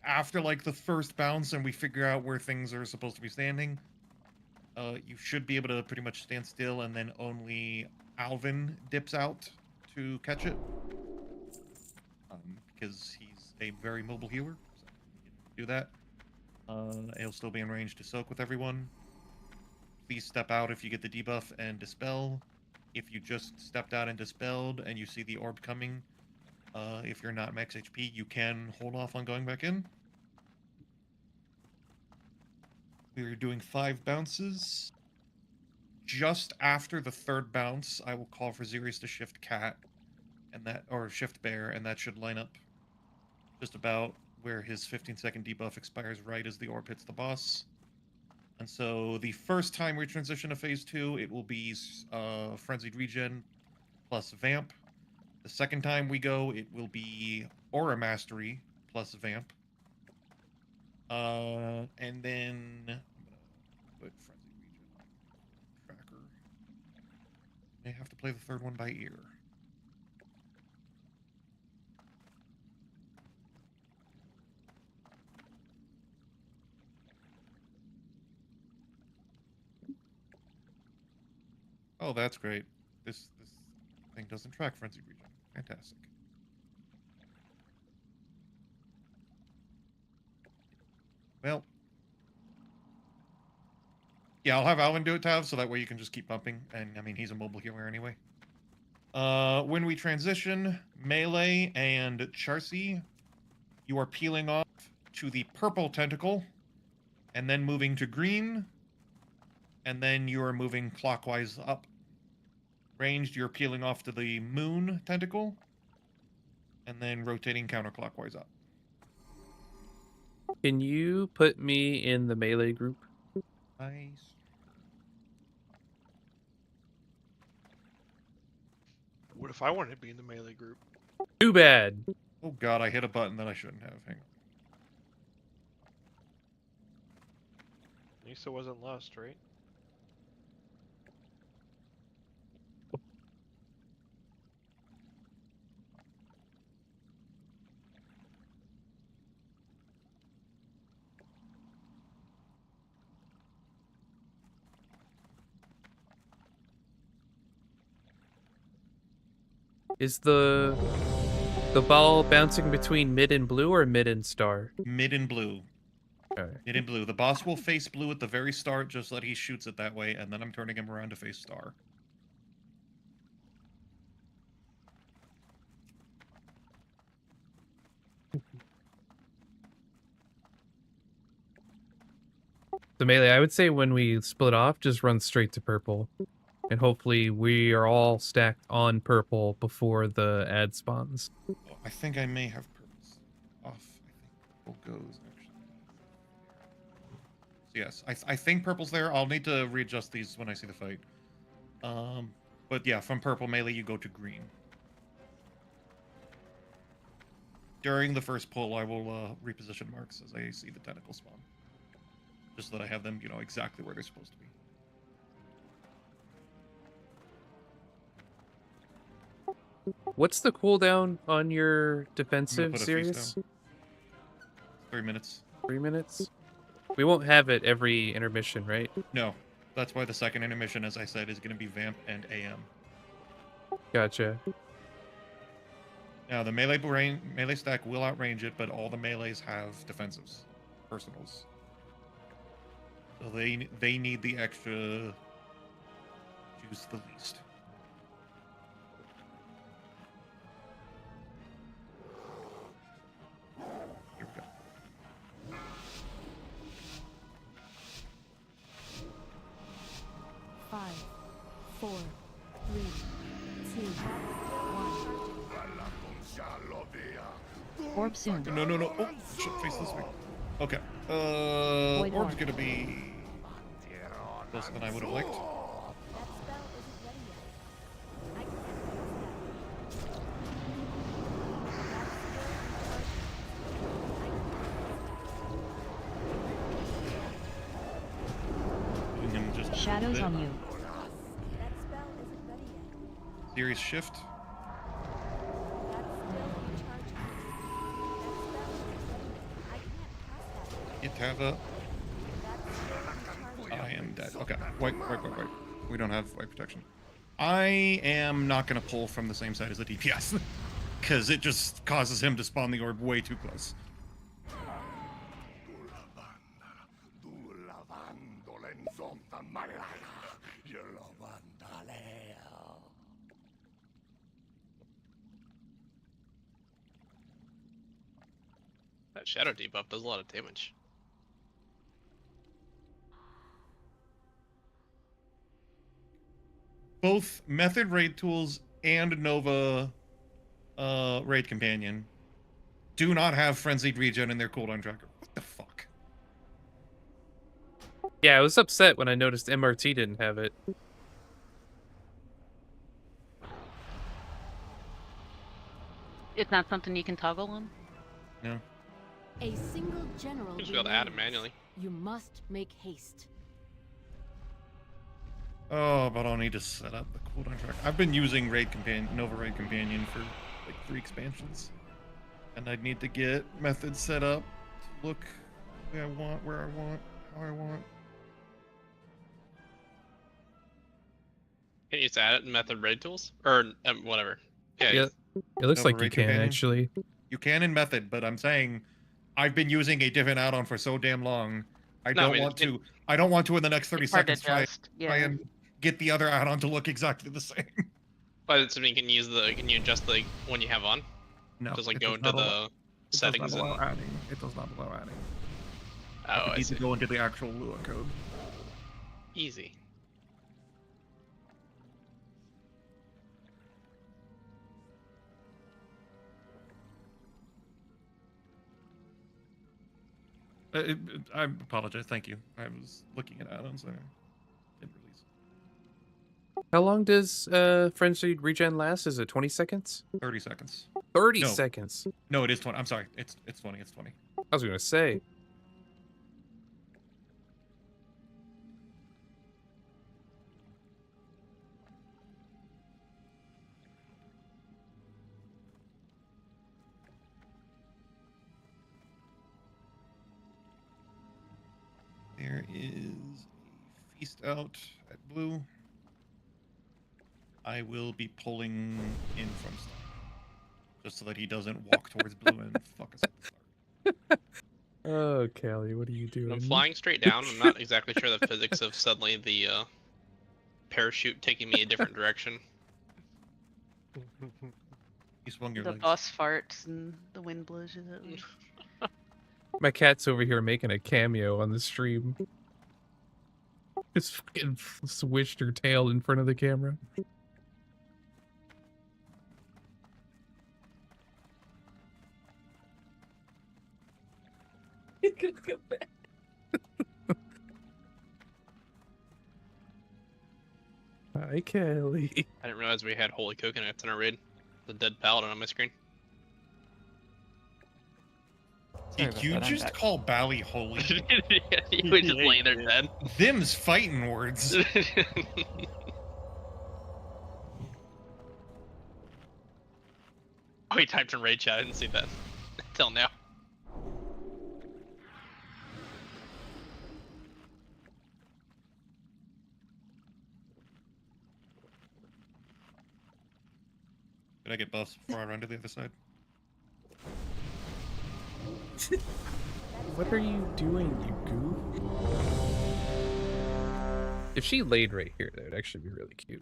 after like the first bounce and we figure out where things are supposed to be standing, you should be able to pretty much stand still, and then only Alvin dips out to catch it. Because he's a very mobile healer, so do that. He'll still be in range to soak with everyone. Please step out if you get the debuff and dispel. If you just stepped out and dispelled and you see the orb coming, if you're not max HP, you can hold off on going back in. We're doing 5 bounces. Just after the 3rd bounce, I will call for Xerius to shift cat, and that, or shift bear, and that should line up just about where his 15-second debuff expires right as the orb hits the boss. And so the first time we transition to phase 2, it will be frenzied regen plus vamp. The second time we go, it will be aura mastery plus vamp. And then I'm gonna put frenzied regen on tracker. May have to play the 3rd one by ear. Oh, that's great. This thing doesn't track frenzied regen. Fantastic. Well, yeah, I'll have Alvin do it, Tav, so that way you can just keep bumping. And I mean, he's a mobile healer anyway. When we transition melee and Charcy, you are peeling off to the purple tentacle, and then moving to green, and then you are moving clockwise up. Ranged, you're peeling off to the moon tentacle, and then rotating counterclockwise up. Can you put me in the melee group? Nice. What if I wanted to be in the melee group? Too bad. Oh god, I hit a button that I shouldn't have. Hang on. Nisa wasn't lost, right? Is the ball bouncing between mid and blue or mid and star? Mid and blue. Okay. Mid and blue. The boss will face blue at the very start, just that he shoots it that way, and then I'm turning him around to face star. The melee, I would say when we split off, just run straight to purple. And hopefully we are all stacked on purple before the ad spawns. Oh, I think I may have purples off. I think purple goes, actually. So yes, I think purple's there. I'll need to readjust these when I see the fight. But yeah, from purple melee, you go to green. During the first pull, I will reposition marks as I see the tentacle spawn. Just so that I have them, you know, exactly where they're supposed to be. What's the cooldown on your defensive put a feast series? down. 3 minutes. 3 minutes? We won't have it every intermission, right? No. That's why the second intermission, as I said, is going to be Vamp and AM. Gotcha. Now, the melee stack will outrange it, but all the melees have defensives. Personals. So they need the extra juice the least. Here we go. Five, 4, 3, 2, 1. Orb soon. No. Oh, shit, face this way. Okay. Void Orb's one. gonna be closer than I would have liked. Doing him just a Shadows bit. on you. That spell isn't ready yet. Serious shift. That's still in charge. That spell isn't ready yet. I can't cast that. Itava. That's still in charge. I am dead. Okay. Wait. We don't have white protection. I am not going to pull from the same side as the DPS. because it just causes him to spawn the orb way too close. That shadow debuff does a lot of damage. Both Method Raid Tools and Nova Raid Companion do not have Frenzied Regen in their cooldown tracker. What the fuck? Yeah, I was upset when I noticed MRT didn't have it. It's not something you can toggle on? No. A single general. You should be able to add it remains. manually. You must make haste. Oh, but I'll need to set up the cooldown tracker. I've been using Nova Raid Companion for like 3 expansions. And I'd need to get methods set up to look where I want, how I want. Can you just add it in Method Raid Tools? Or whatever. Yeah. It looks Nova like you Raid can, Companion? actually. You can in Method, but I'm saying I've been using a different add-on for so damn long. I don't want to in the next 30 It's hard to seconds try adjust, yeah. and get the other add-on to look exactly the same. But it's, I mean, can you adjust the one you have on? No. Just like it go does into not allow- the settings It does not and. allow adding. It does not allow adding. Oh, You I need see. to go into the actual Lua code. Easy. I apologize. Thank you. I was looking at add-ons there. Didn't release. How long does Frenzied Regen last? Is it 20 seconds? 30 seconds. 30 No. seconds? No, it is 20. I'm sorry. It's 20. It's 20. I was going to say. There is a feast out at blue. I will be pulling in from Star, just so that he doesn't walk towards blue and fuck us up. Oh, Callie, what are you doing? I'm flying straight down. I'm not exactly sure the physics of suddenly the parachute taking me a different direction. You swung your The legs. bus farts and the wind blows you that way. My cat's over here making a cameo on the stream. Just fucking swished her tail in front of the camera. It's gonna go back. Hi, Callie. I didn't realize we had holy coconuts in our raid. The dead paladin on my screen. Did you just call Bally holy? Yeah, he was just laying there dead. Them's fighting words. Oh, he typed in raid chat. I didn't see that until now. Did I get buffs before I run to the other side? What are you doing, you goof? If she laid right here, that would actually be really cute.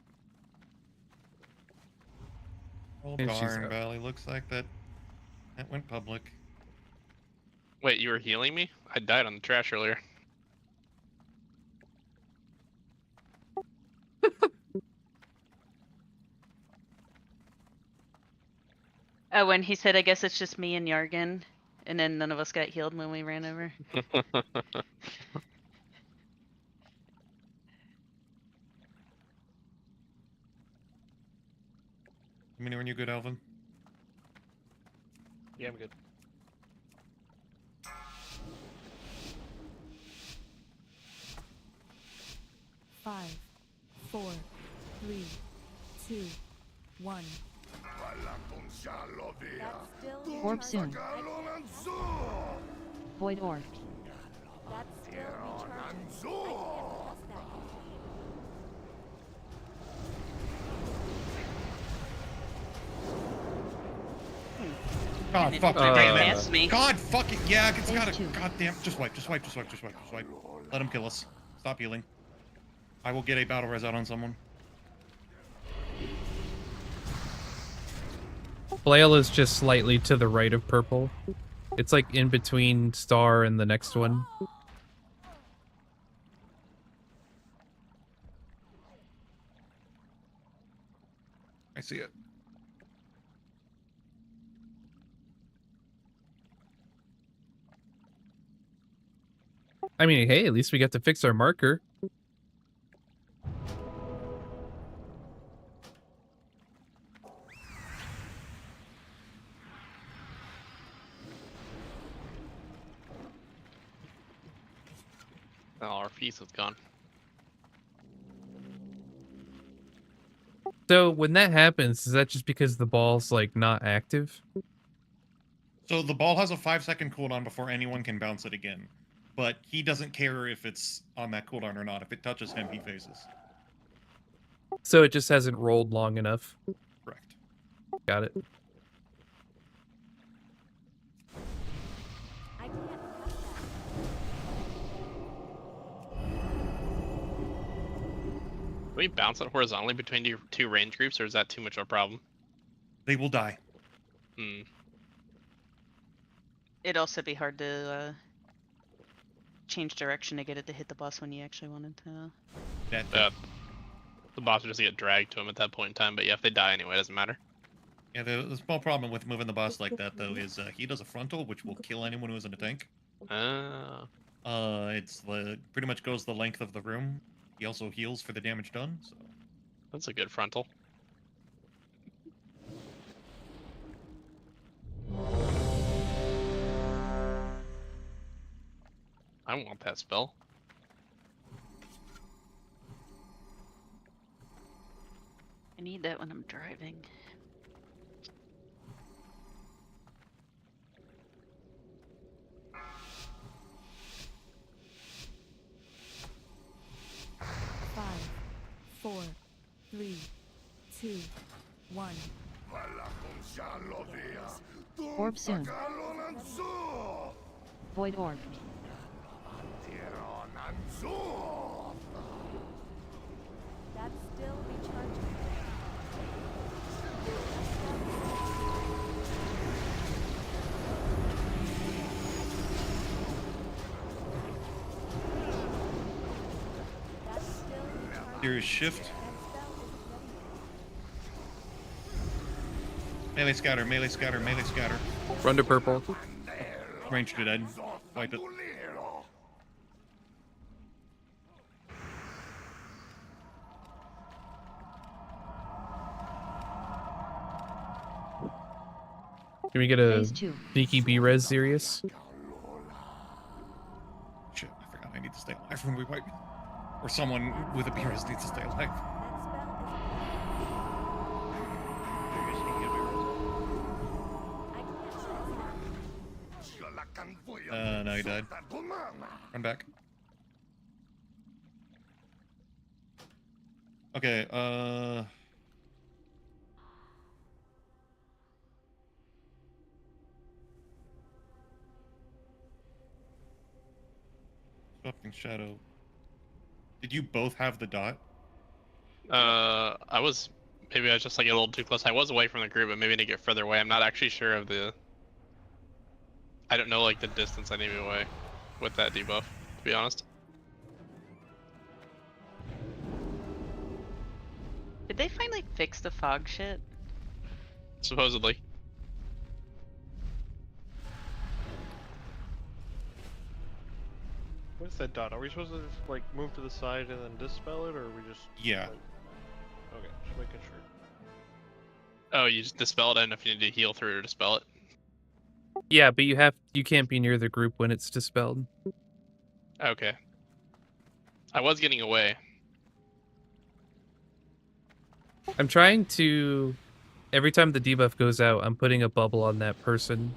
Oh And she's darn, up. Bally. Looks like that went public. Wait, you were healing me? I died on the trash earlier. Oh, when he said, I guess it's just me and Yargan, and then none of us got healed when we ran over. Let me know when you're good, Alvin. Yeah, I'm good. Five, 4, 3, 2, 1. Warp soon. Void orb. God And it fucking went right damn it. past me. God fucking yeah, it's Phase gotta. two. God damn. Just wipe. Let him kill us. Stop healing. I will get a battle res out on someone. Flail is just slightly to the right of purple. It's like in between Star and the next one. I see it. I mean, hey, at least we got to fix our marker. Oh, our piece is gone. So when that happens, is that just because the ball's like not active? So the ball has a 5-second cooldown before anyone can bounce it again. But he doesn't care if it's on that cooldown or not. If it touches him, he phases. So it just hasn't rolled long enough. Correct. Got it. I can't pass Can we bounce it horizontally between two range groups, or is that too much of a problem? They will die. Hmm. It'd also be hard to change direction to get it to hit the boss when you actually wanted to. The boss would just get dragged to him at that point in time, but yeah, if they die anyway, it doesn't matter. Yeah, the small problem with moving the boss like that, though, is he does a frontal, which will kill anyone who is in a tank. It's pretty much goes the length of the room. He also heals for the damage done, so... That's a good frontal. I want that spell. I need that when I'm driving. Five, 4, 3, 2, 1. Orb soon. Void orb. That's still recharging. That's still recharging. Here is shift. That spell isn't ready yet. Melee scatter, melee scatter, melee scatter. Run to purple. Range to dead. Wipe it. Can we get a Phase two. sneaky B-res Sirius? Shit, I forgot I need to stay alive when we wipe. Or someone with a BRS needs to stay alive. That spell isn't ready. No, he died. Run back. Okay, Sweeping Shadow. Did you both have the dot? Maybe I was just like a little too close. I was away from the group, but maybe to get further away. I'm not actually sure of I don't know like the distance I need to be away with that debuff, to be honest. Did they finally fix the fog shit? Supposedly. What's that dot? Are we supposed to just, like move to the side and then dispel it, or are we just? Yeah. Like... Okay, just making sure. Oh, you just dispel it. I don't know if you need to heal through to dispel it. Yeah, but you can't be near the group when it's dispelled. Okay. I was getting away. I'm trying to... Every time the debuff goes out, I'm putting a bubble on that person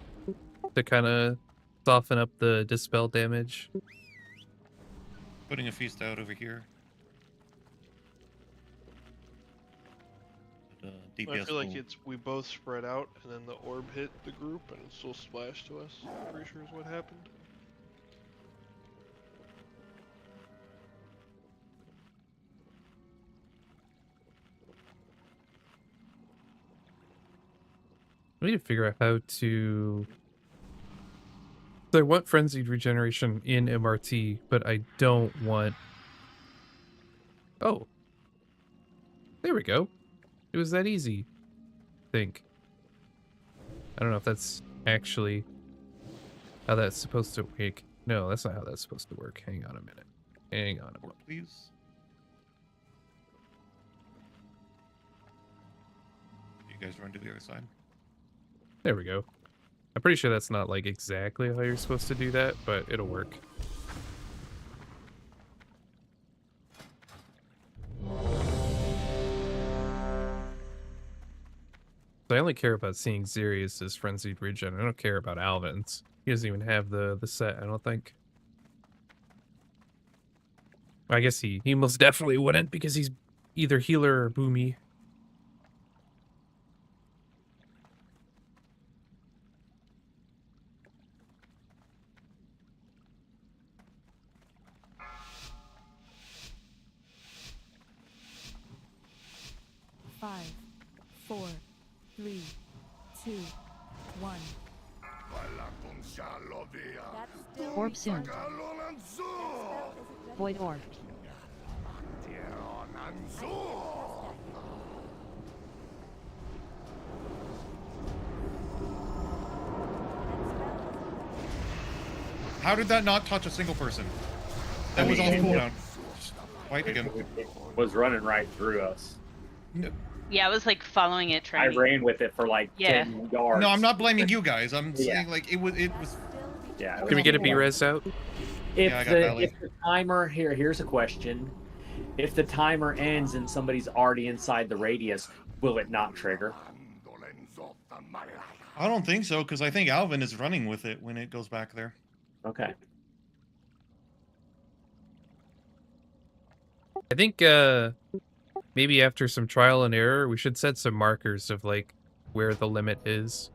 to kind of soften up the dispel damage. Putting a feast out over here. DPS. I feel like will- we both spread out, and then the orb hit the group, and it still splashed to us. I'm pretty sure is what happened. We need to figure out how to. So I want frenzied regeneration in MRT, but I don't want. Oh, there we go. It was that easy. I think. I don't know if that's actually how that's supposed to work. No, that's not how that's supposed to work. Hang on a minute. Hang on a Or minute. please. You guys run to the other side. There we go. I'm pretty sure that's not like exactly how you're supposed to do that, but it'll work. I only care about seeing Xerius's frenzied regen. I don't care about Alvin's. He doesn't even have the set, I don't think. I guess he most definitely wouldn't because he's either healer or boomy. Five, 4, 3, 2, 1. Orb soon. Void orb. How did that not touch a single person? That was off cooldown. Wipe again. It was running right through us. Yeah, I was like following it, I trying. ran with it for like Yeah. 10 yards. No, I'm not blaming you guys. I'm Yeah. saying like it was. Yeah. Can we get a B-res out? If Yeah, I got the Valley. if the timer here's a question. If the timer ends and somebody's already inside the radius, will it not trigger? I don't think so because I think Alvin is running with it when it goes back there. Okay. I think maybe after some trial and error, we should set some markers of like where the limit is.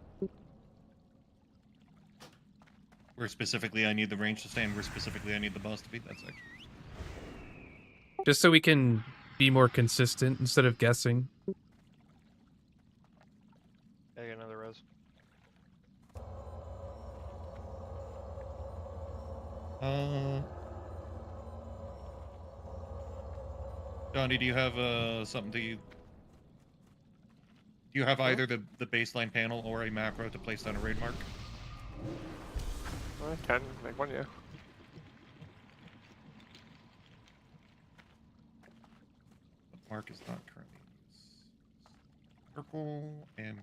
Where specifically I need the range to stand, where specifically I need the boss to beat that section. Just so we can be more consistent instead of guessing. I got another res. Johnny, do you have something do you have either the baseline panel or a macro to place down a raid mark? I can make one, yeah. The mark is not currently purple and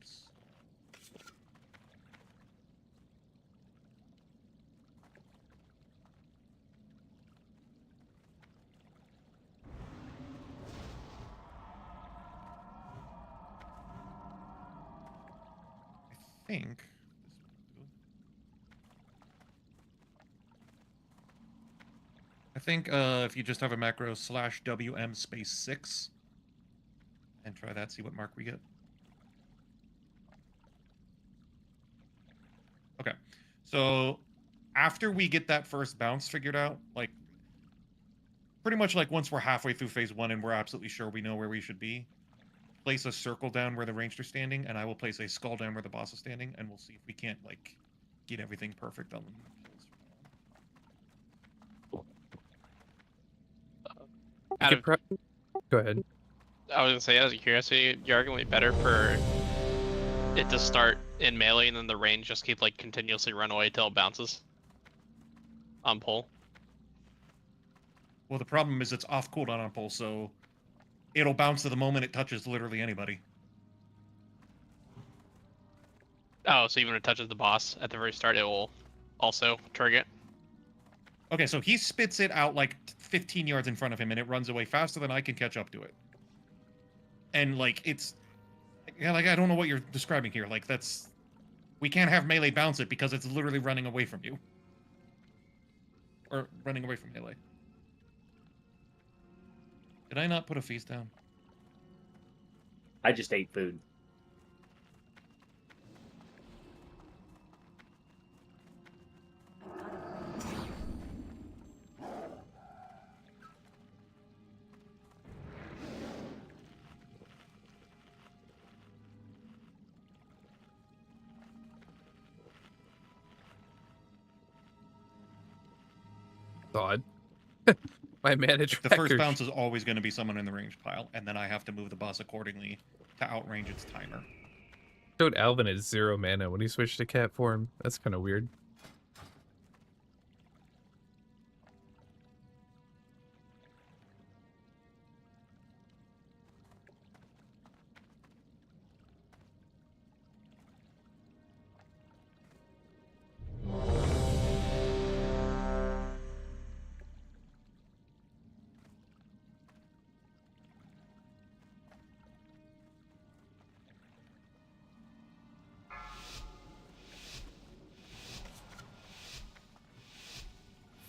I think if you just have a macro /WM space 6 and try that, see what mark we get. Okay, so after we get that first bounce figured out, like pretty much like once we're halfway through phase 1 and we're absolutely sure we know where we should be, place a circle down where the ranged are standing, and I will place a skull down where the boss is standing, and we'll see if we can't like get everything perfect on the pulls. Go ahead. I was gonna say, out of curiosity, you're arguably better for it to start in melee and then the range just keep like continuously run away till it bounces on pull. Well, the problem is it's off cooldown on pull, so it'll bounce to the moment it touches literally anybody. Oh, so even when it touches the boss at the very start, it will also trigger it. Okay, so he spits it out like 15 yards in front of him, and it runs away faster than I can catch up to it. And like it's, yeah, like I don't know what you're describing here. Like that's, we can't have melee bounce it because it's literally running away from you, or running away from melee. Did I not put a feast down? I just ate food. Odd. My mana The first tracker. bounce is always going to be someone in the range pile, and then I have to move the boss accordingly to outrange its timer. Showed Alvin at 0 mana when he switched to cat form. That's kind of weird.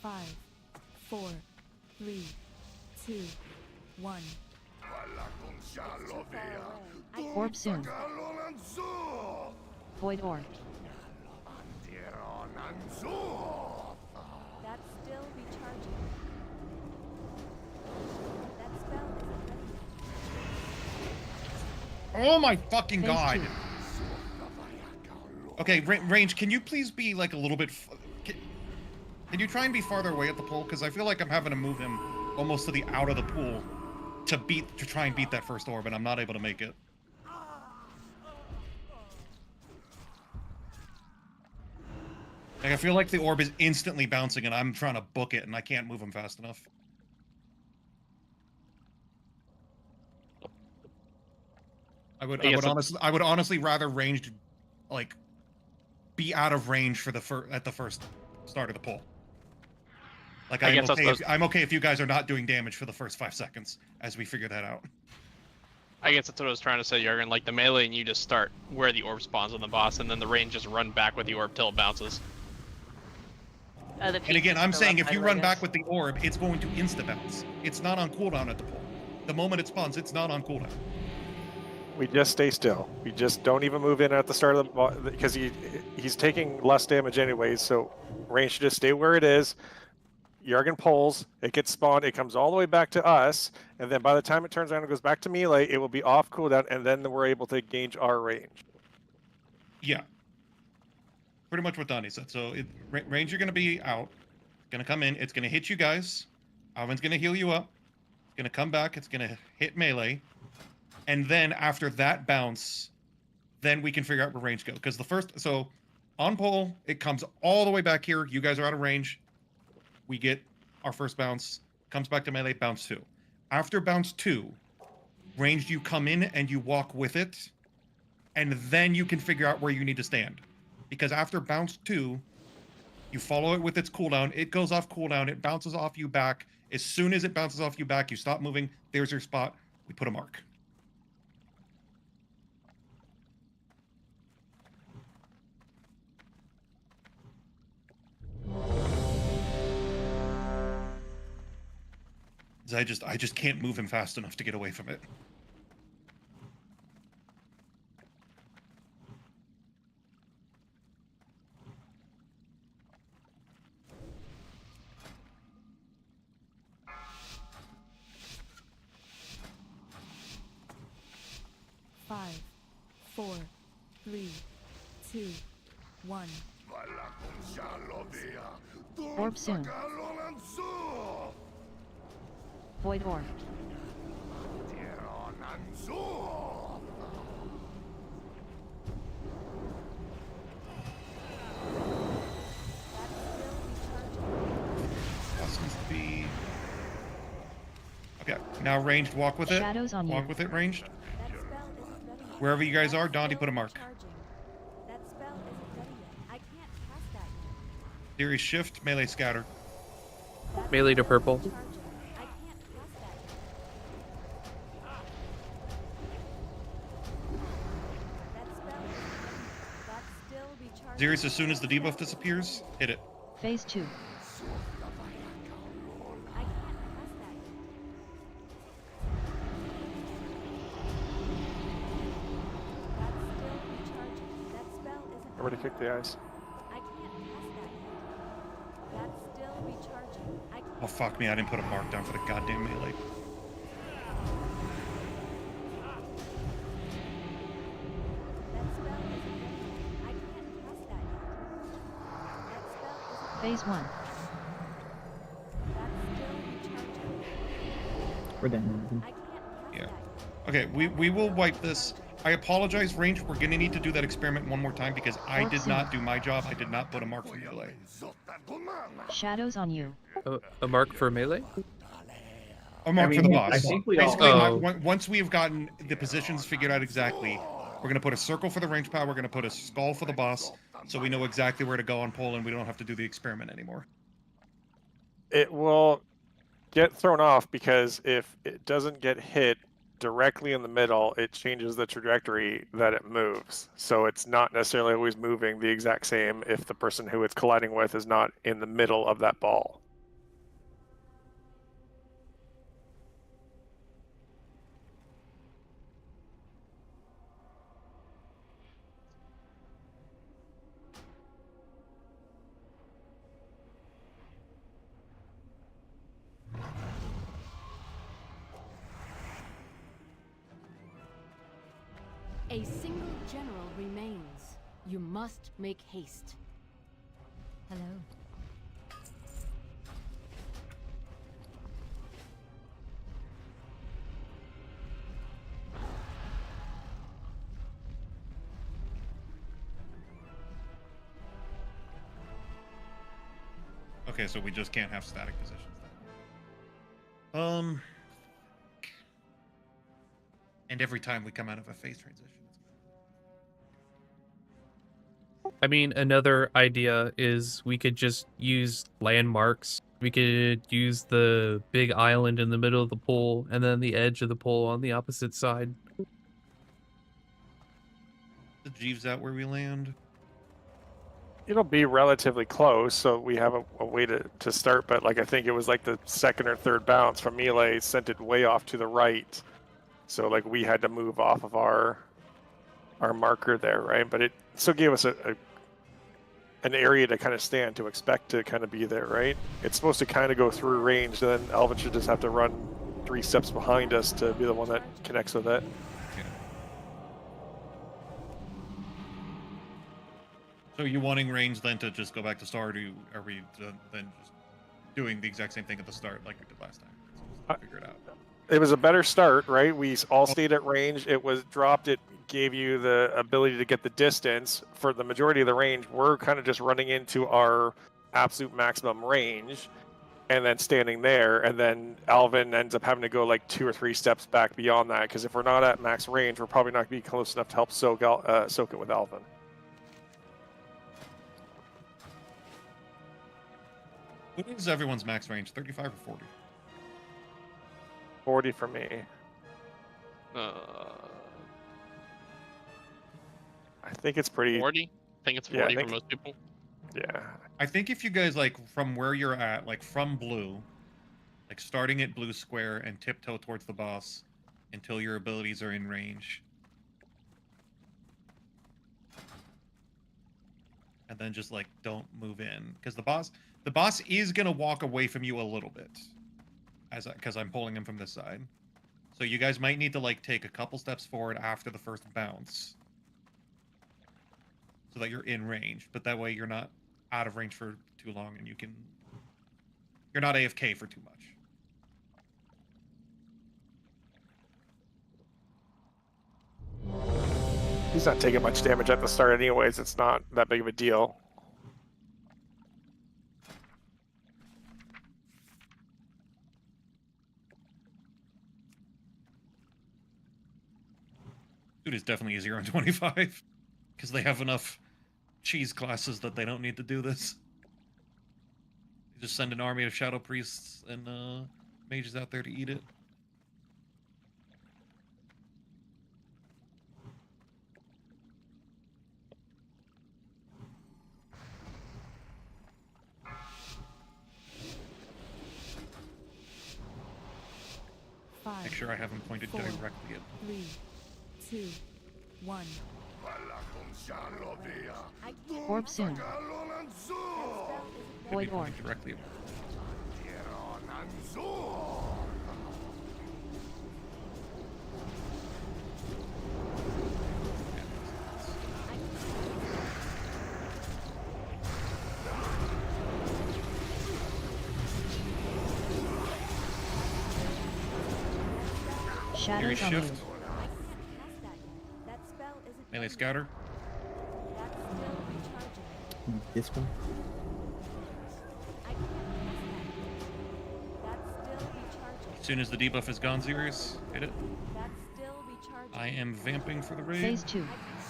Five, 4, 3, 2, 1. Orb soon. Void orb. That's still recharging. That spell isn't ready. Oh my fucking Phase god! 2. Okay, range, can you please be like a little bit... Can you try and be farther away at the pool? Because I feel like I'm having to move him almost to the out of the pool to try and beat that first orb, and I'm not able to make it. Like, I feel like the orb is instantly bouncing, and I'm trying to book it, and I can't move him fast enough. I would honestly rather ranged, like, be out of range for at the first start of the pull. Like, I'm okay if you guys are not doing damage for the first 5 seconds as we figure that out. I guess that's what I was trying to say, Jurgen. Like the melee, and you just start where the orb spawns on the boss, and then the range just run back with the orb till it bounces. And again, I'm saying if you run back with the orb, it's going to insta-bounce. It's not on cooldown at the pull. The moment it spawns, it's not on cooldown. We just stay still. We just don't even move in at the start of the because he's taking less damage anyways. So range should just stay where it is. Jurgen pulls, it gets spawned, it comes all the way back to us, and then by the time it turns around and goes back to melee, it will be off cooldown, and then we're able to gauge our range. Yeah. Pretty much what Donnie said. So range, you're going to be out. Going to come in. It's going to hit you guys. Alvin's going to heal you up. It's going to come back. It's going to hit melee. And then after that bounce, then we can figure out where range go. Because the first... So on pull, it comes all the way back here. You guys are out of range. We get our first bounce, comes back to melee, bounce 2. After bounce 2, ranged, you come in and you walk with it, and then you can figure out where you need to stand. Because after bounce 2, you follow it with its cooldown, it goes off cooldown, it bounces off you back. As soon as it bounces off you back, you stop moving, there's your spot, we put a mark. I just can't move him fast enough to get away from it. Five, 4, 3, 2, 1. Orb soon. Void orb. That seems to be... Okay, now ranged, walk with it. Shadows on walk you. with it, ranged. That spell isn't ready yet. Wherever you guys are, That's Dondy, still put a mark. recharging. That spell isn't ready yet. I can't cast that yet. Theory shift, melee scatter. That Melee to spell purple. isn't recharging. I can't cast that yet. That spell isn't ready yet. That's still recharging. Xerius, as soon as the debuff disappears, hit it. Phase 2. I can't cast that yet. where to kick the ice. I can't pass that yet. That's still recharging. I can't Oh, fuck me, I didn't put a mark down for the goddamn melee. That spell isn't ready. I can't pass that yet. That spell isn't ready. Phase 1. That's still recharging. We're done. I can't pass Yeah. that yet. Okay, we will wipe this. I apologize, Range. We're gonna need to do that experiment one more time because I Orc did soon. not do my job. I did not put a mark for melee. Shadows on you. A mark for melee? A mark I for the mean, boss. I think we all- Basically, Oh. once we have gotten the positions figured out exactly, we're gonna put a circle for the range power. We're gonna put a skull for the boss, so we know exactly where to go on pole, and we don't have to do the experiment anymore. It will get thrown off because if it doesn't get hit directly in the middle, it changes the trajectory that it moves. So it's not necessarily always moving the exact same if the person who it's colliding with is not in the middle of that ball. A single general remains. You must make haste. Hello. Okay, so we just can't have static positions then. And every time we come out of a phase transition. I mean, another idea is we could just use landmarks. We could use the big island in the middle of the pool and then the edge of the pool on the opposite side. The Jeeves out where we land. It'll be relatively close, so we have a way to start, but like I think it was like the second or third bounce from melee sent it way off to the right. So like we had to move off of our marker there, right? But it still gave us an area to kind of stand to expect to kind of be there, right? It's supposed to kind of go through range, and then Alvin should just have to run 3 steps behind us to be the one that connects with it. So you wanting range then to just go back to start, or are we then just doing the exact same thing at the start like we did last time? So figure it out. It was a better start, right? We all stayed at range. It was dropped. It gave you the ability to get the distance. For the majority of the range, we're kind of just running into our absolute maximum range and then standing there. And then Alvin ends up having to go like 2 or 3 steps back beyond that. Because if we're not at max range, we're probably not going to be close enough to help soak it with Alvin. What is everyone's max range? 35 or 40? 40 for me. I think it's pretty. 40? I think it's 40 for most people. Yeah. I think if you guys, like, from where you're at, like, from blue, like, starting at blue square and tiptoe towards the boss until your abilities are in range. And then just, like, don't move in. Because the boss is going to walk away from you a little bit. Because I'm pulling him from this side. So you guys might need to, like, take a couple steps forward after the first bounce. So that you're in range. But that way you're not out of range for too long and you're not AFK for too much. He's not taking much damage at the start anyways. It's not that big of a deal. Dude, it's definitely easier on 25. Because they have enough cheese classes that they don't need to do this. They just send an army of shadow priests and mages out there to eat it. Make sure I haven't pointed 4, directly at 3, 2, 1. I can't Orb cast soon. that. That spell isn't Void ready. orb. Directly. Shadows on shift. you. I can't cast that yet. That spell isn't Melee ready. scatter. That's still recharging. This one. I can't cast that yet. That's still recharging. As soon as the debuff is gone, Xerius, hit it. That's still recharging. I am vamping for the raid. Phase 2. I can't cast that.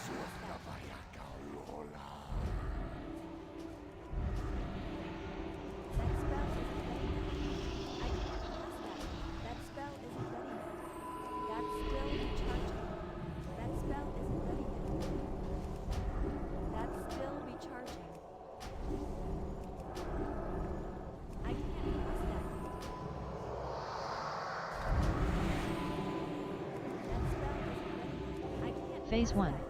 That spell isn't ready yet. I can't cast that. That spell isn't ready yet. That's still recharging. That spell isn't ready yet. That's still recharging. I can't cast that yet. That spell isn't ready yet. I can't Phase cast 1. that yet.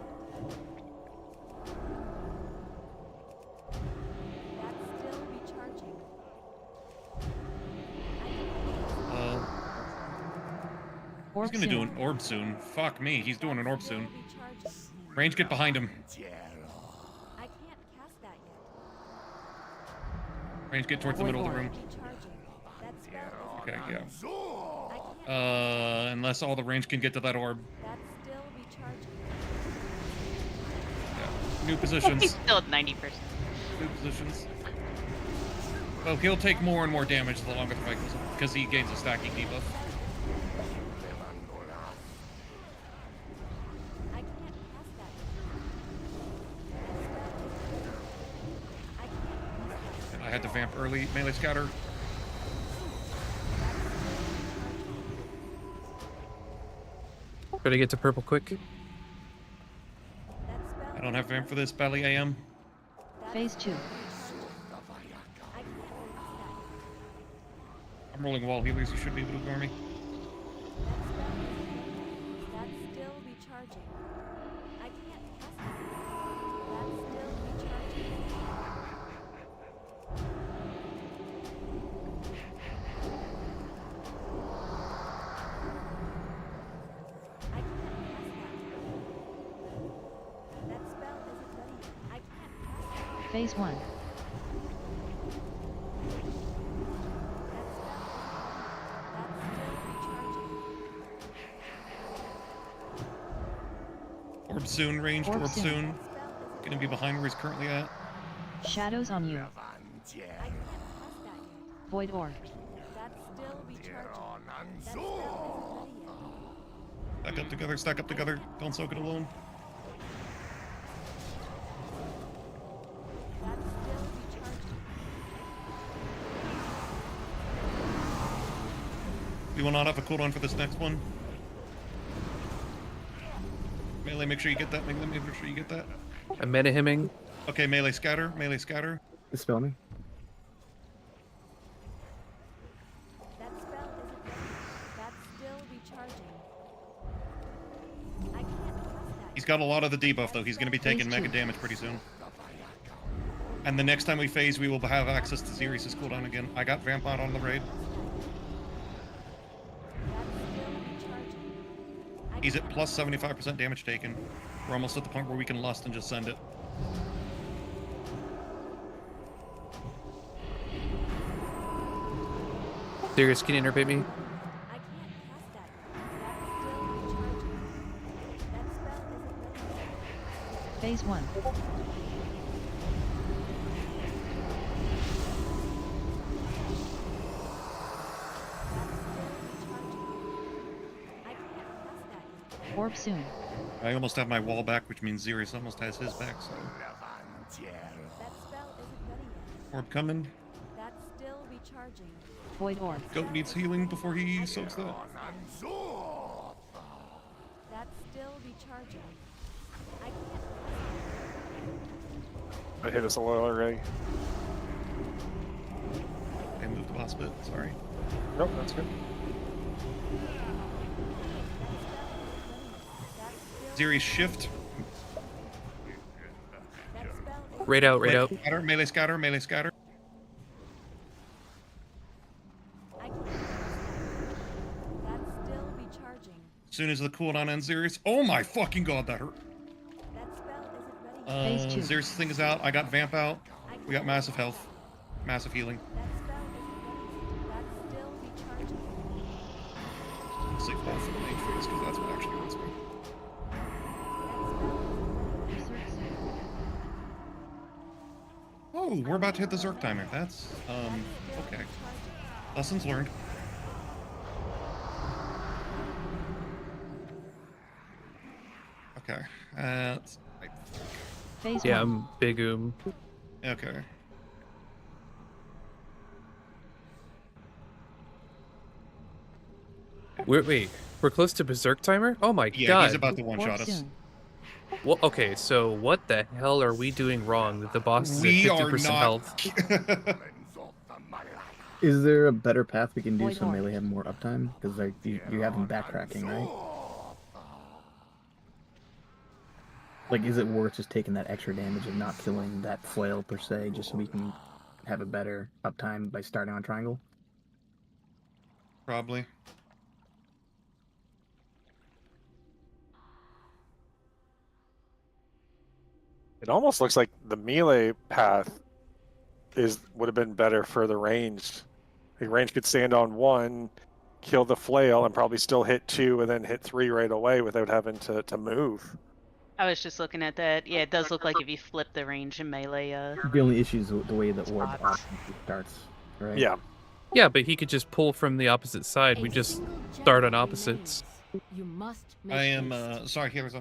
That's still recharging. I can't He's Orb gonna do soon. an orb soon. Fuck me, he's doing an orb still soon. recharging. Range, get behind him. I can't cast that yet. Range, get towards the Void middle of the orb. room. Recharging. That spell isn't Okay, yeah. I can't Unless all the range can get to that orb. That's still recharging. Yeah. New He's positions. still at 90%. New positions. Well, he'll take more and more damage the longer the fight goes on, because he gains a stacking debuff. I can't cast that yet. I can't cast that. I had to vamp early. Melee scatter. Try to get to purple quick. That spell I don't have vamp for this. Belly AM. Phase 2. I can't cast that. I'm rolling wall healers. You should be able to ignore me. That's still recharging. I can't cast that. That's still recharging. I can't cast that. That spell isn't ready yet. I can't cast that. Phase 1. That spell isn't ready. That's still recharging. Orb soon. Ranged Orb orb soon. soon. That spell isn't Gonna be behind where he's currently at. Shadows on you. I can't cast that yet. Void orb. That's still recharging. That spell isn't ready yet. Stack up together. Stack up together. Don't soak it alone. That's still recharging. We will not have a cooldown for this next one. Melee, make sure you get that. Melee, make sure you get that. I'm meta hemming. Okay, melee scatter. Melee scatter. Dispel me. That spell isn't ready. That's still recharging. I can't cast that. He's got a lot of the debuff though. He's gonna be taking mega damage pretty soon. And the next time we phase, we will have access to Xerius' cooldown again. I got vamp out on the raid. That's still recharging. I He's at plus 75% damage taken. We're almost at the point where we can lust and just send it. Darius, can you interpret me? I can't cast that. That's still recharging. That spell isn't ready yet. Phase 1. I can't cast that yet. Orb soon. I almost have my wall back, which means Xerius almost has his back, so... That spell isn't ready yet. Orb coming. That's still recharging. Void orb. Goat needs healing before he soaks that. That's still recharging. I can't I hit us a little already. I moved the boss bit, sorry. Nope, that's good. Xerius shift. Raid out, raid out. Scatter, melee scatter, melee scatter. I can That's still recharging. As soon as the cooldown ends, Xeris. Oh my fucking god, that hurt. That spell isn't ready. Phase 2. Xeris' thing is out. I got vamp out. We got massive health. Massive healing. That spell isn't ready. That's still recharging. I'll save that for the main phase because that's what actually hurts me. Oh, we're about to hit the Zerk timer. That's, okay. Lessons learned. Okay. That's right. Phase Yeah, 1. I'm big Okay. Wait, we're close to Berserk timer? Oh my Yeah, god. he's about to one-shot Warp us. soon. Well, okay, so what the hell are we doing wrong that the boss is We at are 50% not... health? Is there a better path we can do Void so Orb. melee have more uptime? Because like you have him backtracking, right? Like, is it worth just taking that extra damage and not killing that flail per se, just so we can have a better uptime by starting on triangle? Probably. It almost looks like the melee path would have been better for the range. The range could stand on 1, kill the flail, and probably still hit 2 and then hit 3 right away without having to move. I was just looking at that. Yeah, it does look like if you flip the range in melee, The only issue is the way the orb Spots. automatically starts, right? Yeah. Yeah, but he could just pull from the opposite side. We A just single start on general opposites. remains. You must make I am, haste. sorry, healers,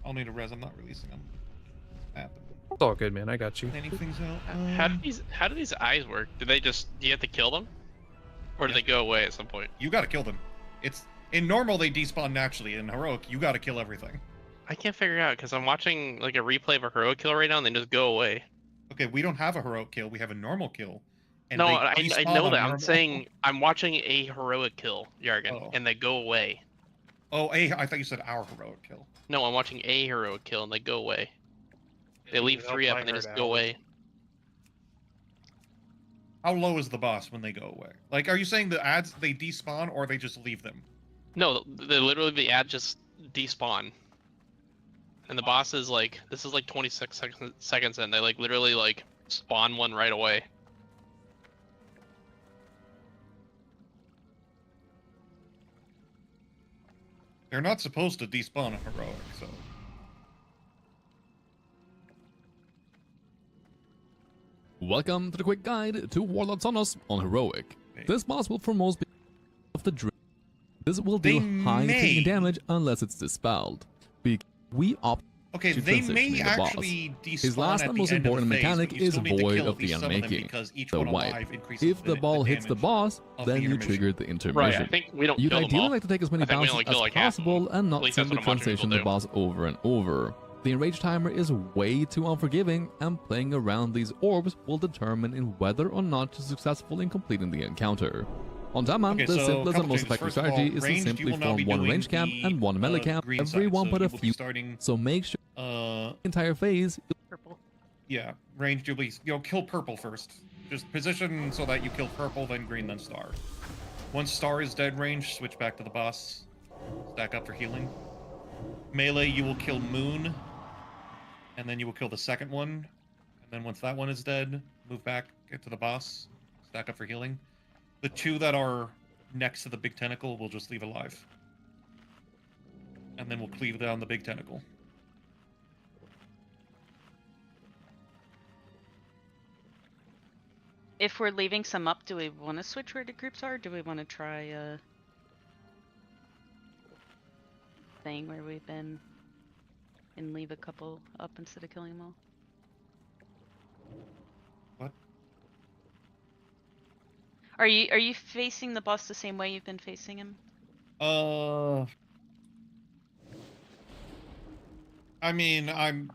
I'll need a res. I'm not releasing them. It's all good, man. I got you. Anything's out. How do these eyes work? Do you have to kill them? Or do they go away at some point? You gotta kill them. In normal, they despawn naturally. In heroic, you gotta kill everything. I can't figure out because I'm watching like a replay of a heroic kill right now and they just go away. Okay, we don't have a heroic kill. We have a normal kill. And No, they I despawn know on that. I'm normal. saying I'm watching a heroic kill, Yargan, Oh. and they go away. Oh, I thought you said our heroic kill. No, I'm watching a heroic kill and they go away. They leave That's 3 up what I and they heard just out. go away. How low is the boss when they go away? Like, are you saying the ads, they despawn or they just leave them? No, they literally the ad just despawn. And the boss is like, this is like 26 seconds in. They like literally like spawn one right away. They're not supposed to despawn in heroic, so. Welcome to the quick guide to Warlords on Us on Heroic. This boss will for most be of the dream. This will They deal high may- taking damage unless it's dispelled. We opt Okay, to they transition may the boss. actually despawn His last at and the most end of the important phase, mechanic but you is still need to void kill of at the least some of them unmaking, because each the one wipe. alive increases If the ball hits the damage boss, of then the you intermission. triggered the Right, intermission. I think we don't You'd kill them ideally all. like to take as many I think we bounces only as kill like half of them. possible and At not least that's simply what I'm watching transition people the do. boss over and over. The enrage timer is way too unforgiving, and playing around these orbs will determine in whether or not you're successful in completing the encounter. On Tama, Okay, the so simplest and couple most changes. effective First of all, strategy is to ranged, you simply will now form be one doing range camp the, and one melee camp. green side, Everyone so put you a will be few. starting, So make sure entire phase. Purple. yeah, ranged, you'll kill purple first. Just position so that you kill purple, then green, then star. Once star is dead range, switch back to the boss. Stack up for healing. Melee, you will kill moon, and then you will kill the second one. And then once that one is dead, move back, get to the boss, stack up for healing. The 2 that are next to the big tentacle will just leave alive. And then we'll cleave down the big tentacle. If we're leaving some up, do we want to switch where the groups are? Or do we want to try thing where we've been and leave a couple up instead of killing them all? What? Are you facing the boss the same way you've been facing him? I mean, I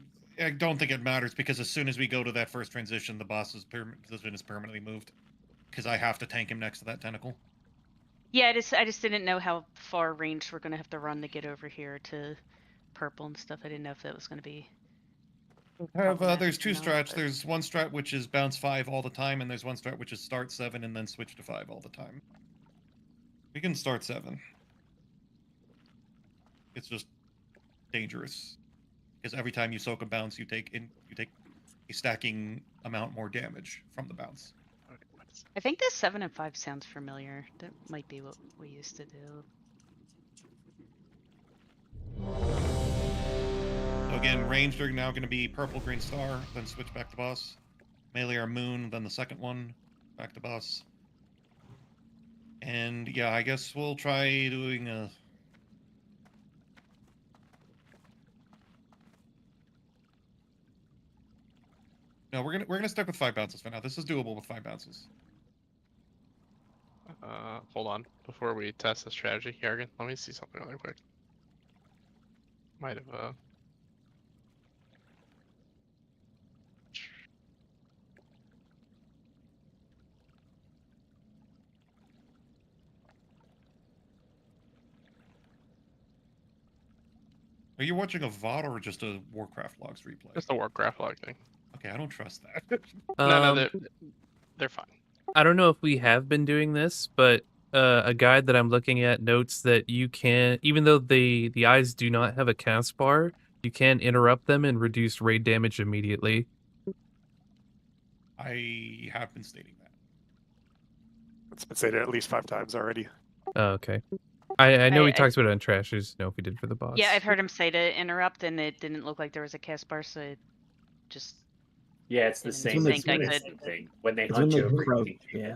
don't think it matters because as soon as we go to that first transition, the boss's position is permanently moved. Because I have to tank him next to that tentacle. Yeah, I just didn't know how far ranged we're gonna have to run to get over here to purple and stuff. I didn't know if that was gonna be There's two strats. There's one strat which is bounce 5 all the time, and there's one strat which is start 7 and then switch to 5 all the time. We can start 7. It's just dangerous because every time you soak a bounce, you take a stacking amount more damage from the bounce. I think this 7 and 5 sounds familiar. That might be what we used to do. So again, ranged are now going to be purple, green star, then switch back to boss. Melee are moon, then the second one, back to boss. And yeah, I guess we'll try doing a... No, we're gonna stick with 5 bounces for now. This is doable with 5 bounces. Hold on. Before we test the strategy, Jargon, let me see something really quick. Might have, Are you watching a VOD or just a Warcraft Logs replay? Just a Warcraft log thing. Okay, I don't trust that. No, they're fine. I don't know if we have been doing this, but a guide that I'm looking at notes that you can, even though the eyes do not have a cast bar, you can interrupt them and reduce raid damage immediately. I have been stating that. It's been stated at least 5 times already. Oh, okay. I know we talked about it on Trash. I just know if we did for the boss. Yeah, I've heard him say to interrupt, and it didn't look like there was a cast bar, so it just... Yeah, it's the same thing. When they hunt you, yeah.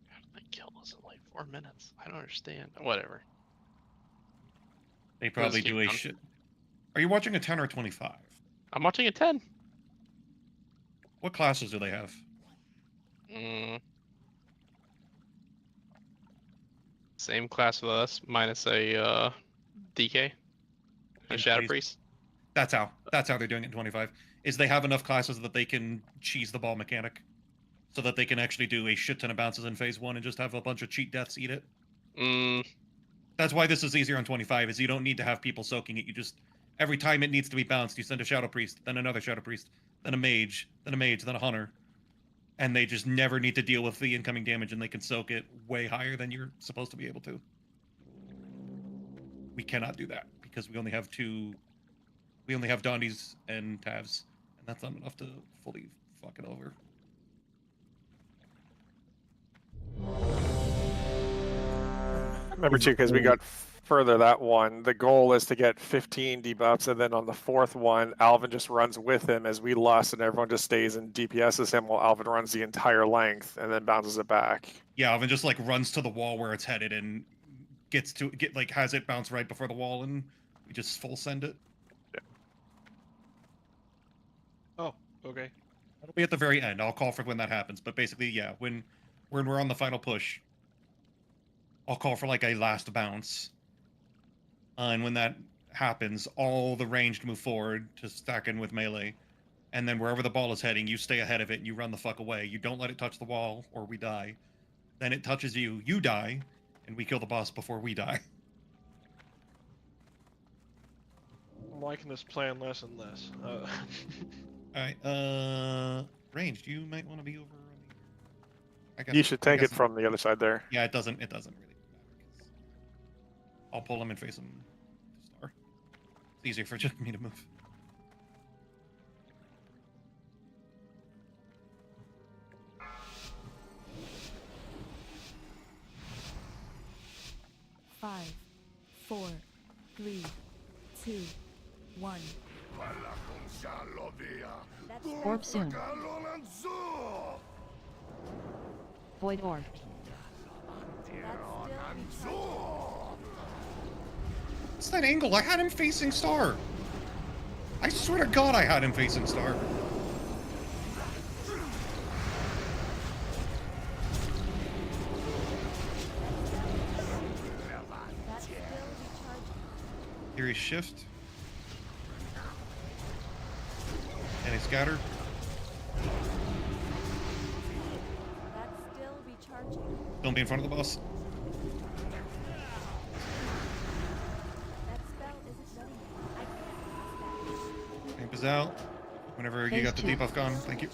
How did they kill us in like 4 minutes? I don't understand. Whatever. They probably do a shit. Are you watching a 10 or 25? I'm watching a 10. What classes do they have? Same class with us, minus a DK. A Shadow Priest. That's how they're doing it in 25. Is they have enough classes that they can cheese the ball mechanic, so that they can actually do a shit ton of bounces in phase 1 and just have a bunch of cheat deaths eat it. That's why this is easier on 25. Is you don't need to have people soaking it. You just every time it needs to be bounced, you send a Shadow Priest, then another Shadow Priest, then a mage, then a hunter, and they just never need to deal with the incoming damage, and they can soak it way higher than you're supposed to be able to. We cannot do that because we only have two. We only have Dondies and Tavs, and that's not enough to fully fuck it over. Remember too, because we got further that one, the goal is to get 15 debuffs, and then on the 4th one, Alvin just runs with him as we lost, and everyone just stays and DPSs him while Alvin runs the entire length and then bounces it back. Yeah, Alvin just like runs to the wall where it's headed and has it bounce right before the wall, and we just full send it. Yeah. Oh, okay. That'll be at the very end. I'll call for when that happens. But basically, yeah, when we're on the final push, I'll call for like a last bounce. And when that happens, all the ranged move forward to stack in with melee. And then wherever the ball is heading, you stay ahead of it and you run the fuck away. You don't let it touch the wall or we die. Then it touches you, you die, and we kill the boss before we die. I'm liking this plan less and less. Alright, ranged, you might want to be over on the... I guess, You should take it from the other side there. Yeah, it doesn't really matter. I'll pull him and face him to star. It's easier for just me to move. Five, 4, 3, 2, 1. Orb soon. Void orb. What's that angle? I had him facing star. I swear to God I had him facing star. Here shift. And he scatter. That's still recharging. Don't be in front of the boss. That spell isn't ready yet. I can't cast that. is out. Whenever you got the debuff gone, thank you.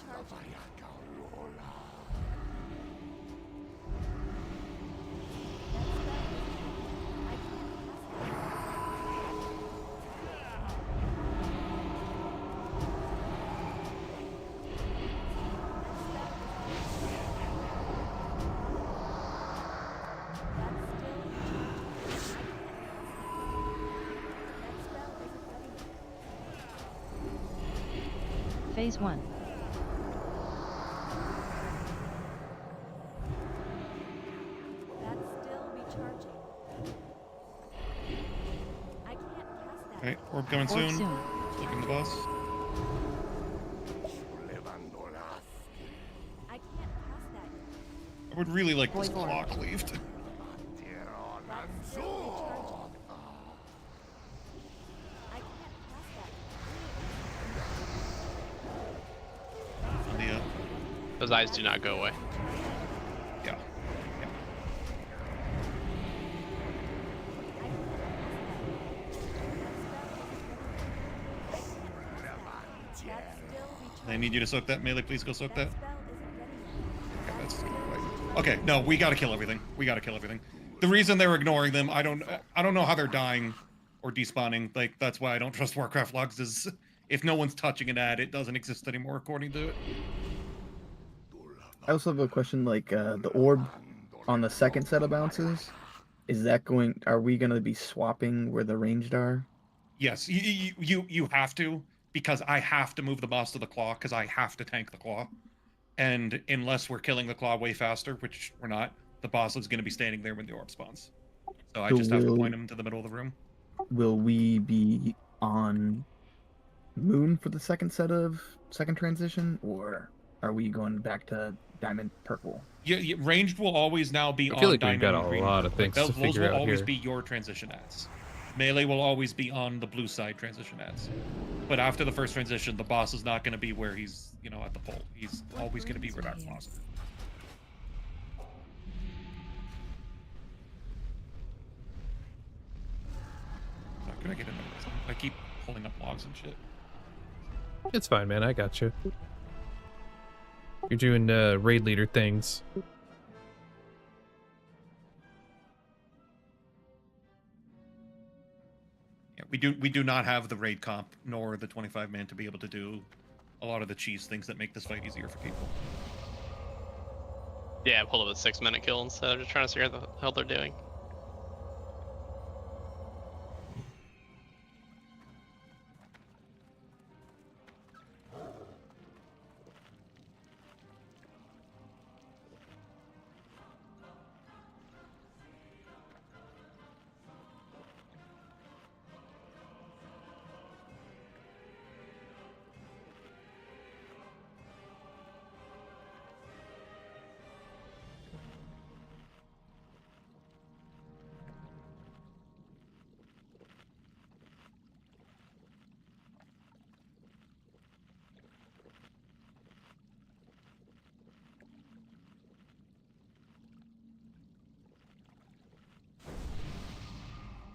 Phase 1. That's still recharging. I can't cast that. Alright, orb coming Orb soon. soon. Looking the boss. I can't cast that. I would really like this Void orb. clock cleaved. That's still recharging. I can't cast that. On the Those eyes do not go away. yeah. I need you to soak that. Melee, please go soak that. Okay, that's right. Okay, no, we gotta kill everything. We gotta kill everything. The reason they're ignoring them, I don't know how they're dying or despawning. Like, that's why I don't trust Warcraft logs, is if no one's touching an ad, it doesn't exist anymore according to it. I also have a question, like the orb on the second set of bounces. Is that going? Are we going to be swapping where the ranged are? Yes, you have to, because I have to move the boss to the claw, because I have to tank the claw. And unless we're killing the claw way faster, which we're not, the boss is going to be standing there when the orb spawns. So I just have to point him to the middle of the room. Will we be on Moon for the second transition, or are we going back to Diamond Purple? Yeah, ranged will always now be I on feel like Diamond we've got and a Green. lot of things Those to figure will out always here. be your transition ads. Melee will always be on the blue side transition ads. But after the first transition, the boss is not going to be where he's, at the pole. He's always going to be where that claw's. Can I get in there? I keep pulling up logs and shit. It's fine, man. I got you. You're doing raid leader things. Yeah, we do not have the raid comp nor the 25 man to be able to do a lot of the cheese things that make this fight easier for people. Yeah, pull up a 6-minute kill instead of just trying to see what the hell they're doing.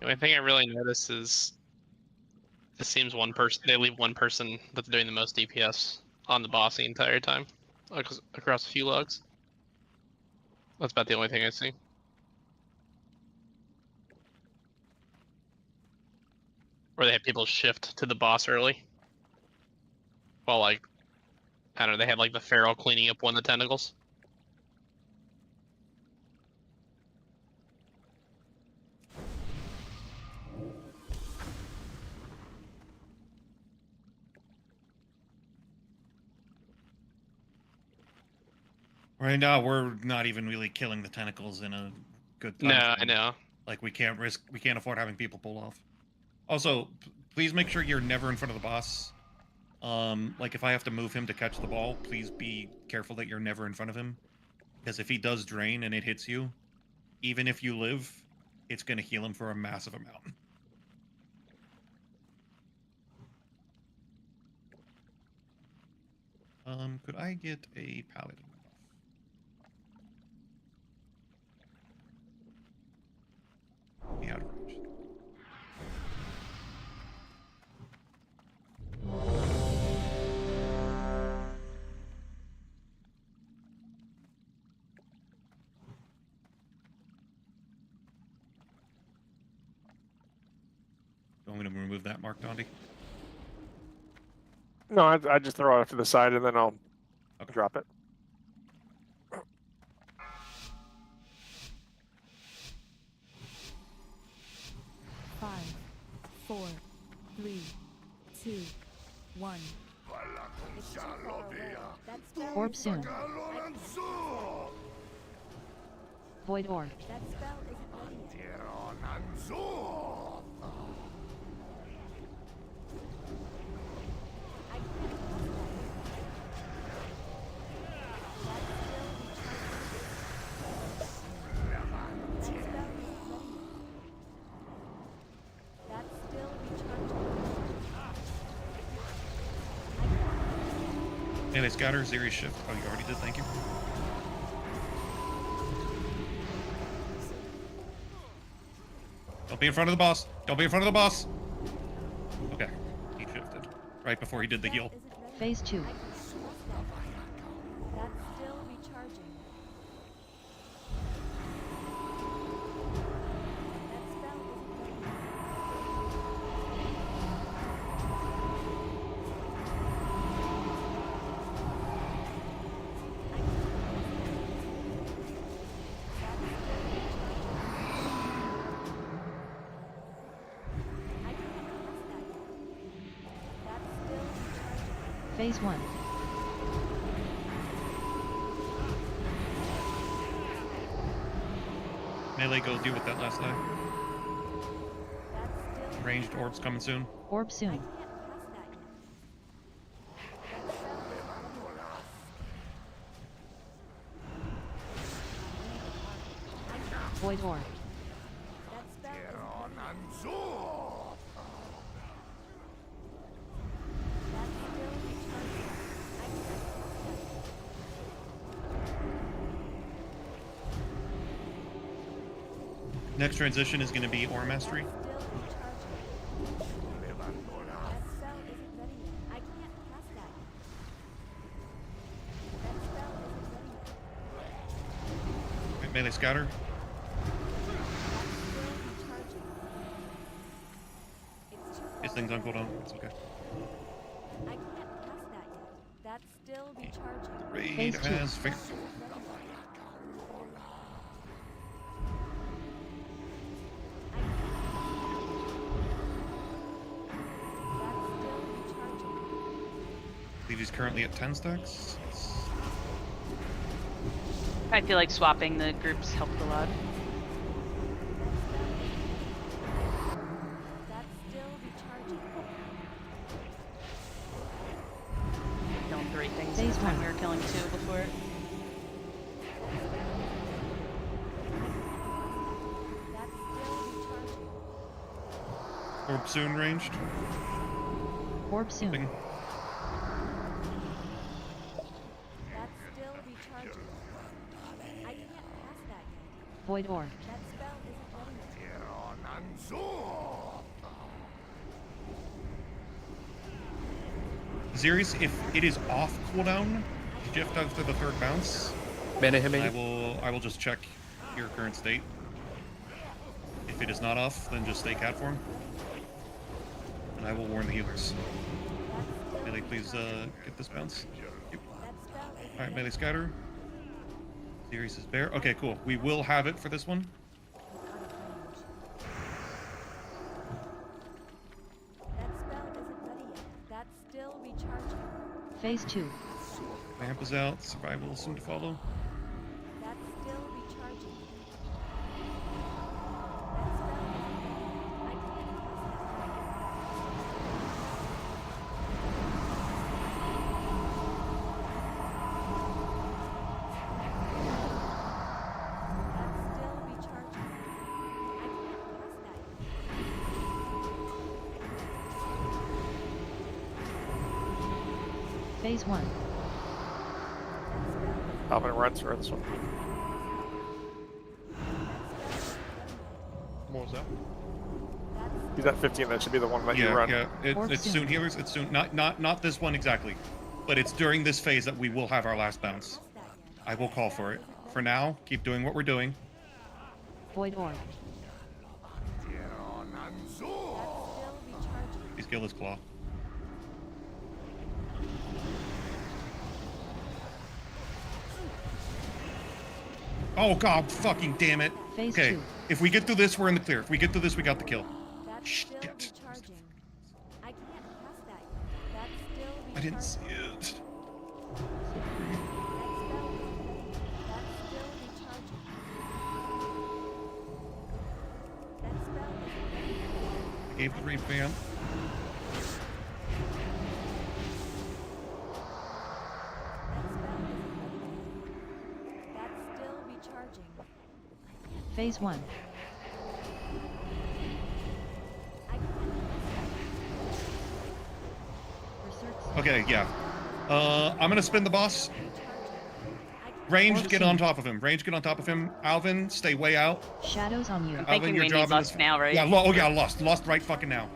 The only thing I really notice is it seems they leave one person that's doing the most DPS on the boss the entire time, across a few logs. That's about the only thing I see. Or they have people shift to the boss early. Well, I don't know, they have like the feral cleaning up one of the tentacles. Right now, we're not even really killing the tentacles in a good time. No, frame. I know. Like, we can't afford having people pull off. Also, please make sure you're never in front of the boss. Like, if I have to move him to catch the ball, please be careful that you're never in front of him. Because if he does drain and it hits you, even if you live, it's going to heal him for a massive amount. Could I get a paladin? Out of range. want me to remove that mark, Dondi? No, I just throw it off to the side and then I'll drop it. Five, 4, 3, 2, 1. It's too far away. That spell Orb is soon. Void orb. That spell isn't ready yet. I can't cast that. That's still recharging. Melee scatter, Zeri shift. Oh, you already did, thank you. Don't be in front of the boss. Don't be in front of the boss. Okay, he shifted right before he did the heal. Phase 2. That's still recharging. That spell isn't ready yet. Phase 1. Melee, go deal with that last guy. Ranged orbs coming soon. Orb soon. Void orb. Next transition is going to be Aura Mastery. Melee Scatter. His thing's on cooldown. It's okay. I can't cast that yet. That's still recharging. Raid has failed. I believe he's currently at 10 stacks. I feel like swapping the groups helped a lot. That's still recharging. Killing 3 things Phase when 1. we were killing 2 before. That's still recharging. Orb soon ranged. Orb soon. Thing. That's still recharging. I can't cast that yet. Void orb. That spell isn't ready yet. Zeris, if it is off cooldown, shift after the third bounce. I will just check your current state. If it is not off, then just stay cat form. And I will warn the healers. Melee, please get this bounce. Yep. Alright, melee scatter. Zeris is bare. Okay, cool. We will have it for this one. That spell isn't ready yet. That's still recharging. Phase 2. Vamp is out. Survival is soon to follow. That's still recharging. That spell isn't ready. I can't That's still recharging. I can't cast that yet. Phase 1. I'm gonna run through this one. What was that? He's at 15. That should be the one that you run. Yeah. It's soon healers. It's soon. Not this one exactly, but it's during this phase that we will have our last bounce. I will call for it. For now, keep doing what we're doing. Void orb. That's still Please kill this claw. Oh god, fucking damn it. Phase Okay, 2. if we get through this, we're in the clear. If we get through this, we got the kill. That's still Shit. recharging. I can't pass that yet. That's still recharging. I didn't see it. That spell isn't ready. I gave the raid ban. That's still recharging. Phase 1. Okay, yeah. I'm gonna spin the boss. Range, get on top of him. Range, get on top of him. Alvin, stay way out. Shadows on you. I'm Alvin, thinking your we job need in Lust this- now, right? Yeah, oh yeah, Lost. Lost right fucking now.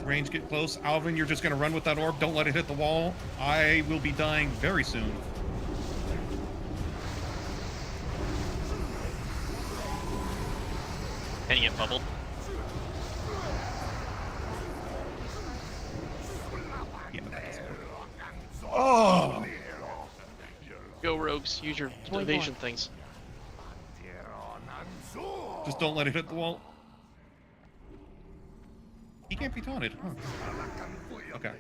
Range, get close. Alvin, you're just gonna run with that orb. Don't let it hit the wall. I will be dying very soon. Can you get bubbled? Oh! Go rogues, use your Void evasion Orb. things. Just don't let it hit the wall. He can't be taunted. Huh. Okay.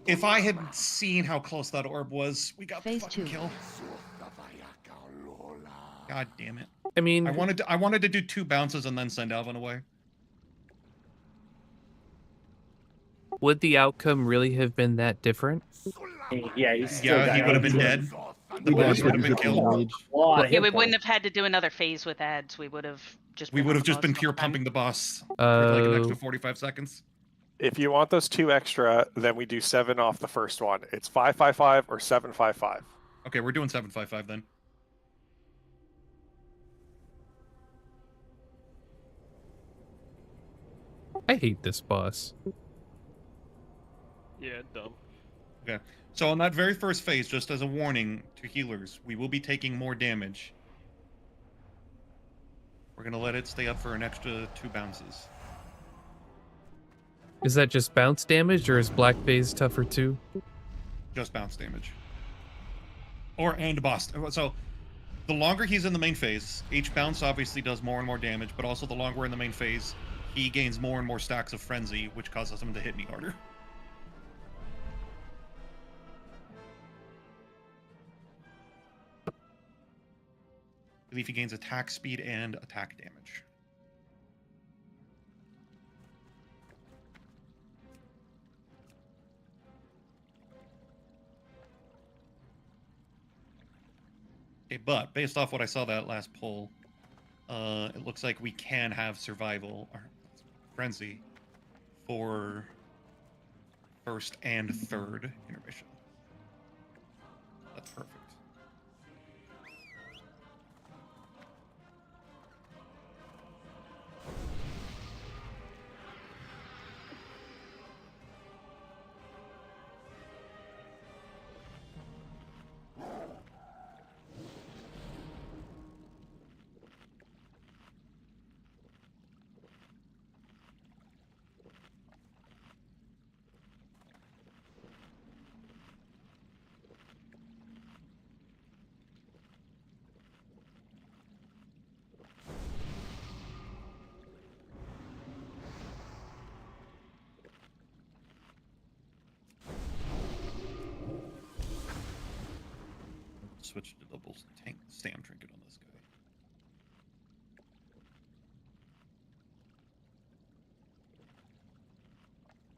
If I had seen how close that orb was, we got the Phase fucking 2. kill. God damn it. I mean, I wanted to do 2 bounces and then send Alvin away. would the outcome really have been that different? Yeah, he's still Yeah, he would have been dead. The boss would have been killed. Yeah, we wouldn't have had to do another phase with ads. We would have just. We been would on have the just boss been the pure whole time. pumping the boss for like an extra 45 seconds. If you want those 2 extra, then we do 7 off the first one. It's 555 or 755. Okay, we're doing 755 then. I hate this boss. Yeah, dumb. Okay. So on that very first phase, just as a warning to healers, we will be taking more damage. We're gonna let it stay up for an extra 2 bounces. Is that just bounce damage, or is Black Phase tougher too? Just bounce damage. And boss. So the longer he's in the main phase, each bounce obviously does more and more damage, but also the longer we're in the main phase, he gains more and more stacks of frenzy, which causes him to hit me harder. I believe he gains attack speed and attack damage. Okay, but based off what I saw that last poll, it looks like we can have survival or frenzy for first and third intermission. That's perfect. Switch to double tank stam trinket on this guy.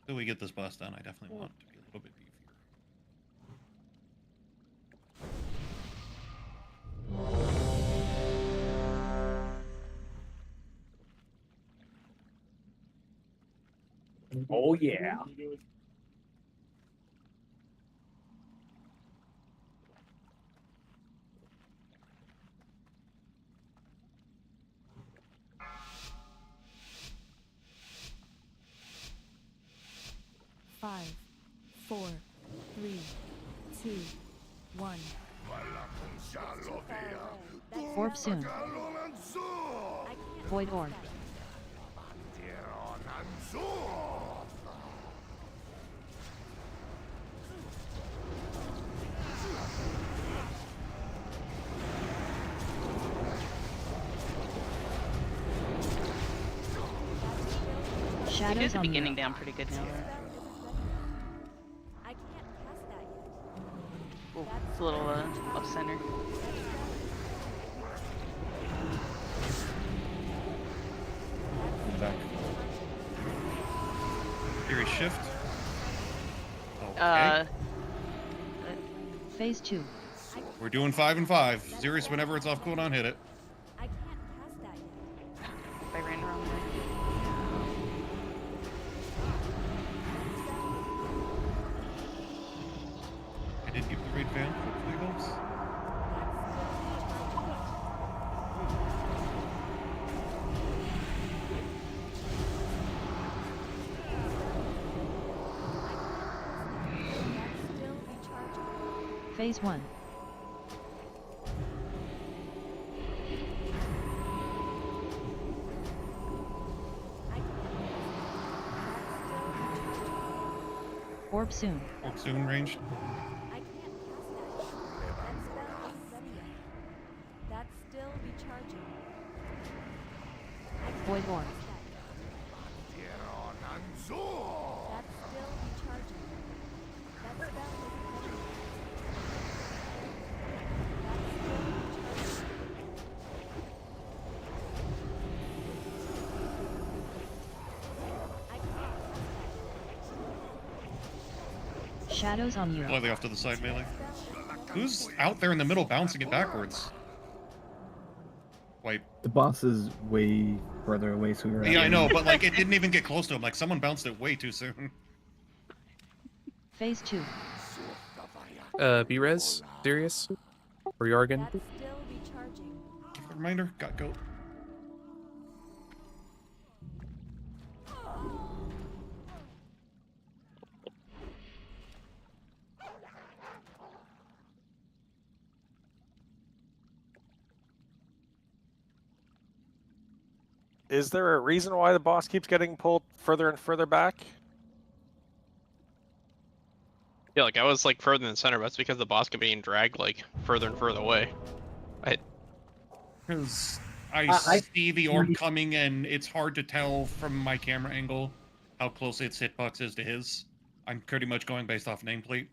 Till we get this boss done, I definitely want to be a little bit beefier. Oh yeah. Five, 4, 3, 2, 1. Orb soon. Void Orb. We did Shadows the on beginning you. down pretty good now. I can't cast that yet. Ooh, it's a little off center. Back. Theory shift. Okay. Phase 2. We're doing 5 and 5. Xerius, whenever it's off cooldown, hit it. I can't cast that yet. If I ran the wrong way. I did keep the raid fan. Hopefully it helps. Phase 1. Orb soon. Orb soon ranged. I can't cast that yet. That spell isn't ready yet. That's still recharging. Void orb. That's still recharging. That spell isn't ready yet. Shadows on you. Slightly off to the side melee. Who's out there in the middle bouncing it backwards? Wipe. The boss is way further away, so we were. Yeah, I know, but like it didn't even get close to him. Like someone bounced it way too soon. Phase 2. B-Res? Serious? Or Yargan? That's still recharging. Reminder, got goat. Is there a reason why the boss keeps getting pulled further and further back? Yeah, like I was like further in the center, but that's because the boss kept being dragged like further and further away. Because I see the orb coming, and it's hard to tell from my camera angle how close its hitbox is to his. I'm pretty much going based off nameplate.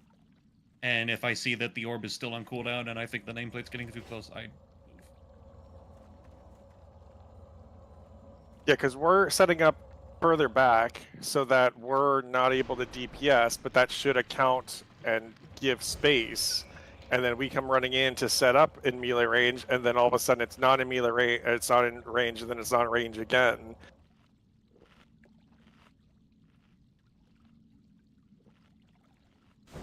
And if I see that the orb is still on cooldown and I think the nameplate's getting too close, I... Yeah, because we're setting up further back so that we're not able to DPS, but that should account and give space. And then we come running in to set up in melee range, and then all of a sudden it's not in melee range, it's not in range, and then it's not in range again.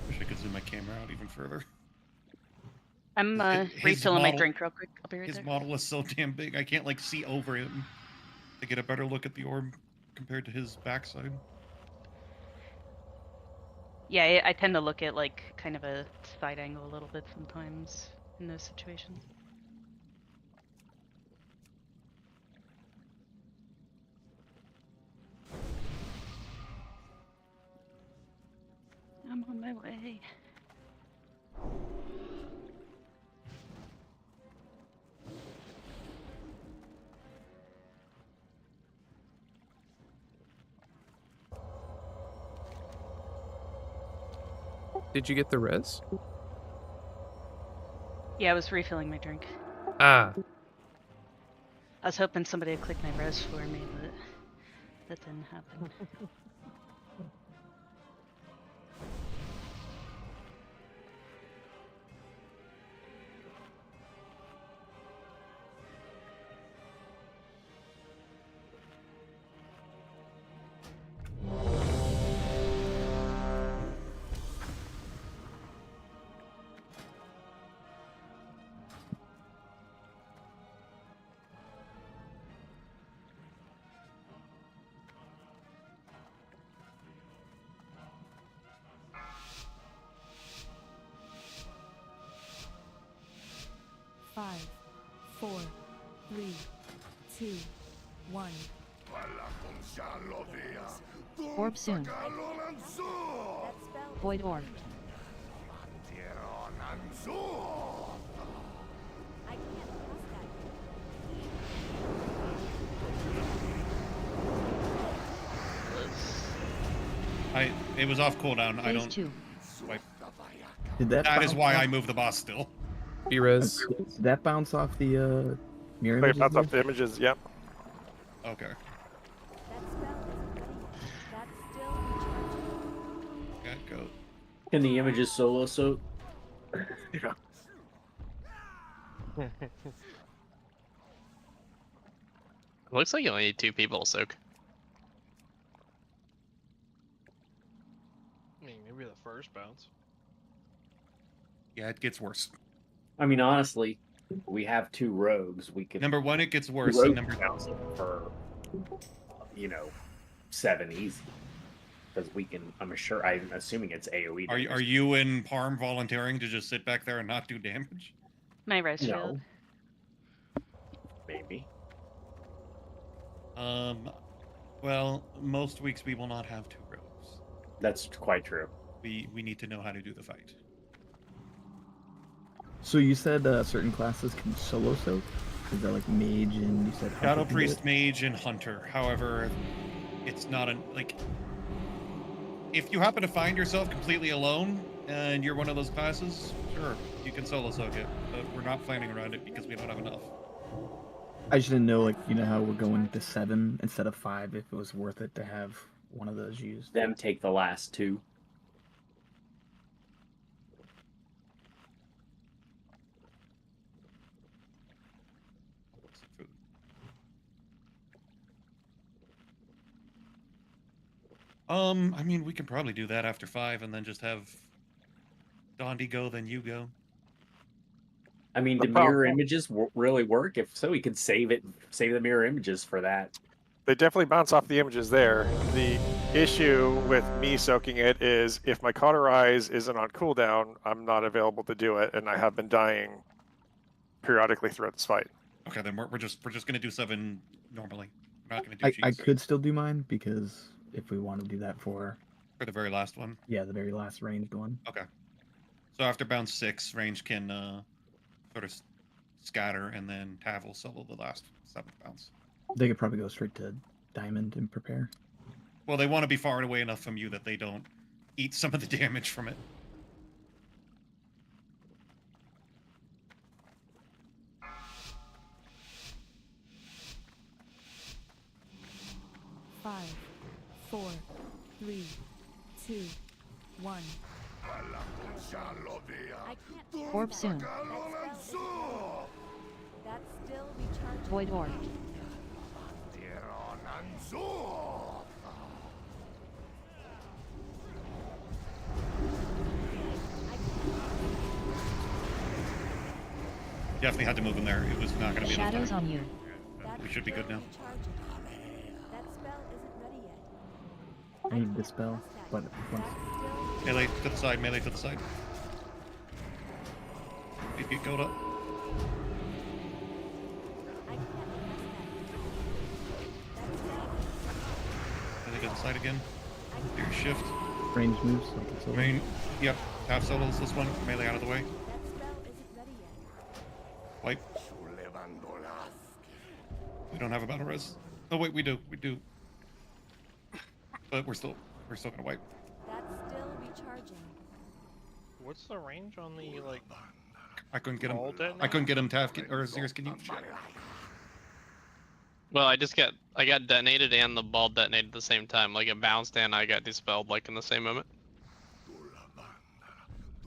Wish I could zoom my camera out even further. I'm His refilling my model- drink real quick. I'll be right His there. model is so damn big, I can't like see over him to get a better look at the orb compared to his backside. Yeah, I tend to look at like kind of a side angle a little bit sometimes in those situations. I'm on my way. Did you get the res? Yeah, I was refilling my drink. Ah. I was hoping somebody would click my res for me, but that didn't happen. Five, 4, 3, 2, 1. Orb soon. That spell Void orb. I can't cast that yet. It was off cooldown. I Phase don't. 2. Wipe. Did that? That is bounce why off- I move the boss still. B-res. Did that bounce off the mirror Wait, images? bounce there? off the images. Yep. Okay. That spell isn't ready yet. That's still recharging. Yeah, go. Can the images solo soak? Yeah. It looks like you only need 2 people to soak. I mean, maybe the first bounce. Yeah, it gets worse. I mean, honestly, we have 2 rogues. We could Number 1, it gets worse. rogue And number bounce it for 7 easy. Because we can. I'm assuming it's AOE. Are damage. you and Parm volunteering to just sit back there and not do damage? My res No. shield. Maybe. Well, most weeks we will not have 2 rogues. That's quite true. We need to know how to do the fight. So you said certain classes can solo soak? Is that like mage and you said hunter Shadow can do Priest, it? Mage, and Hunter. However, it's not if you happen to find yourself completely alone and you're one of those classes, sure, you can solo soak it. But we're not planning around it because we don't have enough. I just didn't know, like, you know how we're going to 7 instead of 5, if it was worth it to have one of those used. Them take the last 2. I mean, we can probably do that after 5 and then just have Dondi go, then you go. I mean, The the mirror problem- images really work. If so, we could save the mirror images for that. They definitely bounce off the images there. The issue with me soaking it is if my cauterize isn't on cooldown, I'm not available to do it, and I have been dying periodically throughout this fight. Okay, then we're just gonna do 7 normally. We're not gonna do I cheats could still do mine, because if we want to do that for, for the very last one. yeah, the very last ranged one. Okay. So after bounce 6, range can sort of scatter, and then Tav will solo the last 7th bounce. They could probably go straight to diamond and prepare. Well, they want to be far away enough from you that they don't eat some of the damage from it. Five, 4, 3, 2, 1. I can't. Orb soon. That's still recharging. Void orb. Definitely had to move him there. It was not going to be enough Shadows time. on you. That's We should be good still now. recharging. That spell isn't ready yet. I need dispel, but once That's still. Melee to the side, melee to the side. Please get gold up. I can't press that. Melee to the side again. Do your shift. range moves, like it's over. Main, yep. Tav solos this one. Melee out of the way. That spell isn't ready yet. Wipe. We don't have a battle res. Oh wait, we do. We do. But we're still gonna wipe. That's still recharging. What's the range on the like? I couldn't get him. Ball detonate? I couldn't get him. Tav or Xeris, can you? Well, I got detonated and the ball detonated at the same time. Like it bounced and I got dispelled like in the same moment.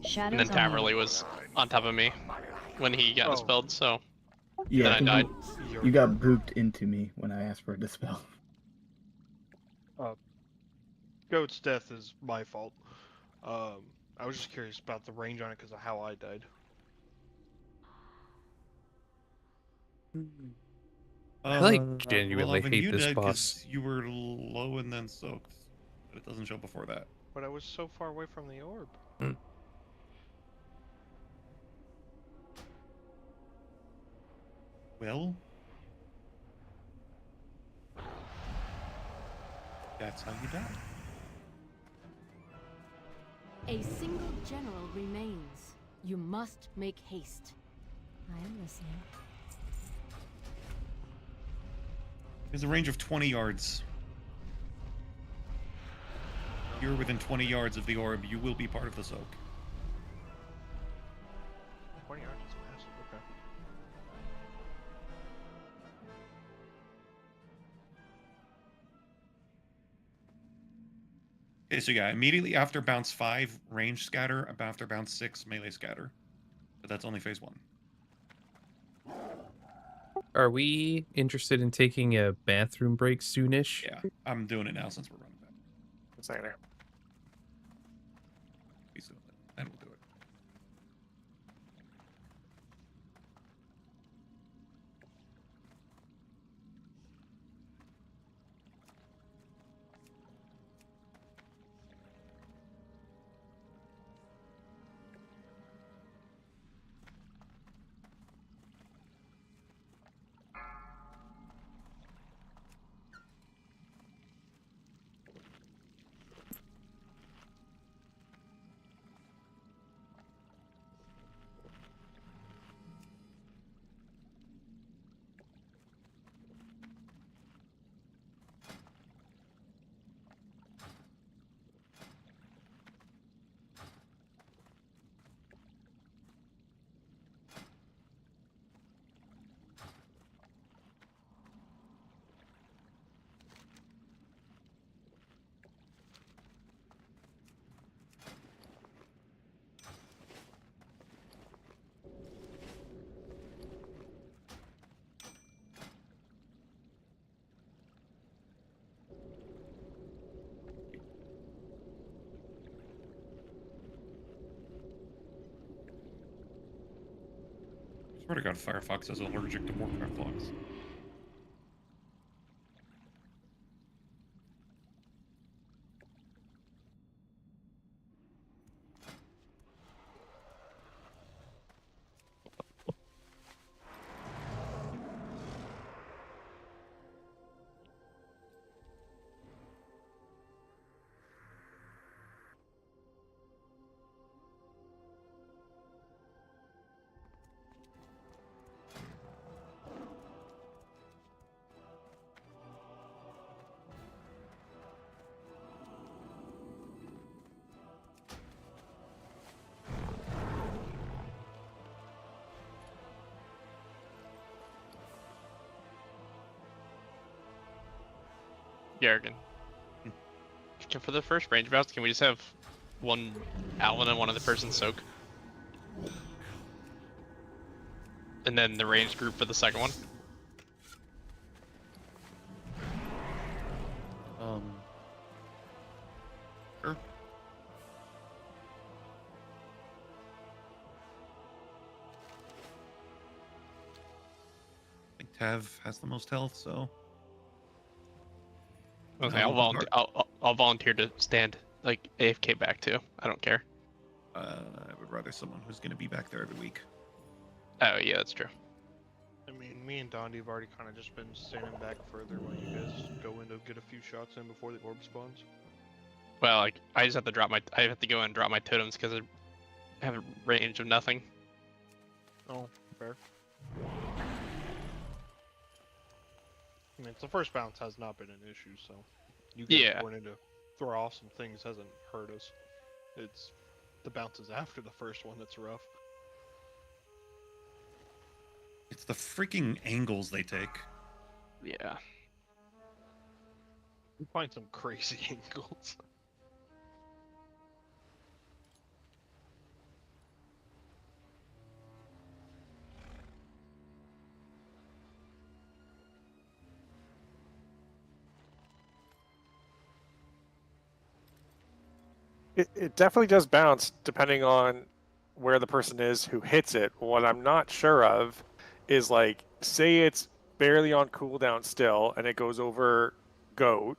Shadows And then on you. Taverly was on top of me when he got Oh. dispelled, so Yeah, then I died. you got booped into me when I asked for a dispel. Goat's death is my fault. I was just curious about the range on it because of how I died. I, like, well, genuinely Alvin, hate you this died 'cause boss. You were low and then soaked, but it doesn't show before that. But I was so far away from the orb. Well, that's how you die. A single general remains. You must make haste. I am listening. There's a range of 20 yards. You're you're within 20 yards of the orb, you will be part of the soak. 20 yards is massive. Okay. Okay, so yeah, immediately after bounce 5, range scatter. After bounce 6, melee scatter. But that's only phase 1. Are we interested in taking a bathroom break soonish? Yeah, I'm doing it now since we're running back. One second there. He's doing it, and we'll do it. Swear to God, Firefox is allergic to Warcraft logs. Garrigan. For the first range bounce, can we just have one Alvin and one other person soak? And then the range group for the second one? Sure. I think Tav has the most health, so... Okay, I'll volunteer to stand like AFK back too. I don't care. I would rather someone who's going to be back there every week. Oh yeah, that's true. I mean, me and Dondi have already kind of just been standing back further while you guys go in to get a few shots in before the orb spawns. Well, like I just have to I have to go and drop my totems because I have a range of nothing. Oh, fair. I mean, the first bounce has not been an issue, so you guys wanting to throw off some things hasn't hurt us. It's the bounces after the first one that's rough. It's the freaking angles they take. Yeah. We find some crazy angles. It definitely does bounce depending on where the person is who hits it. What I'm not sure of is like, say it's barely on cooldown still and it goes over goat.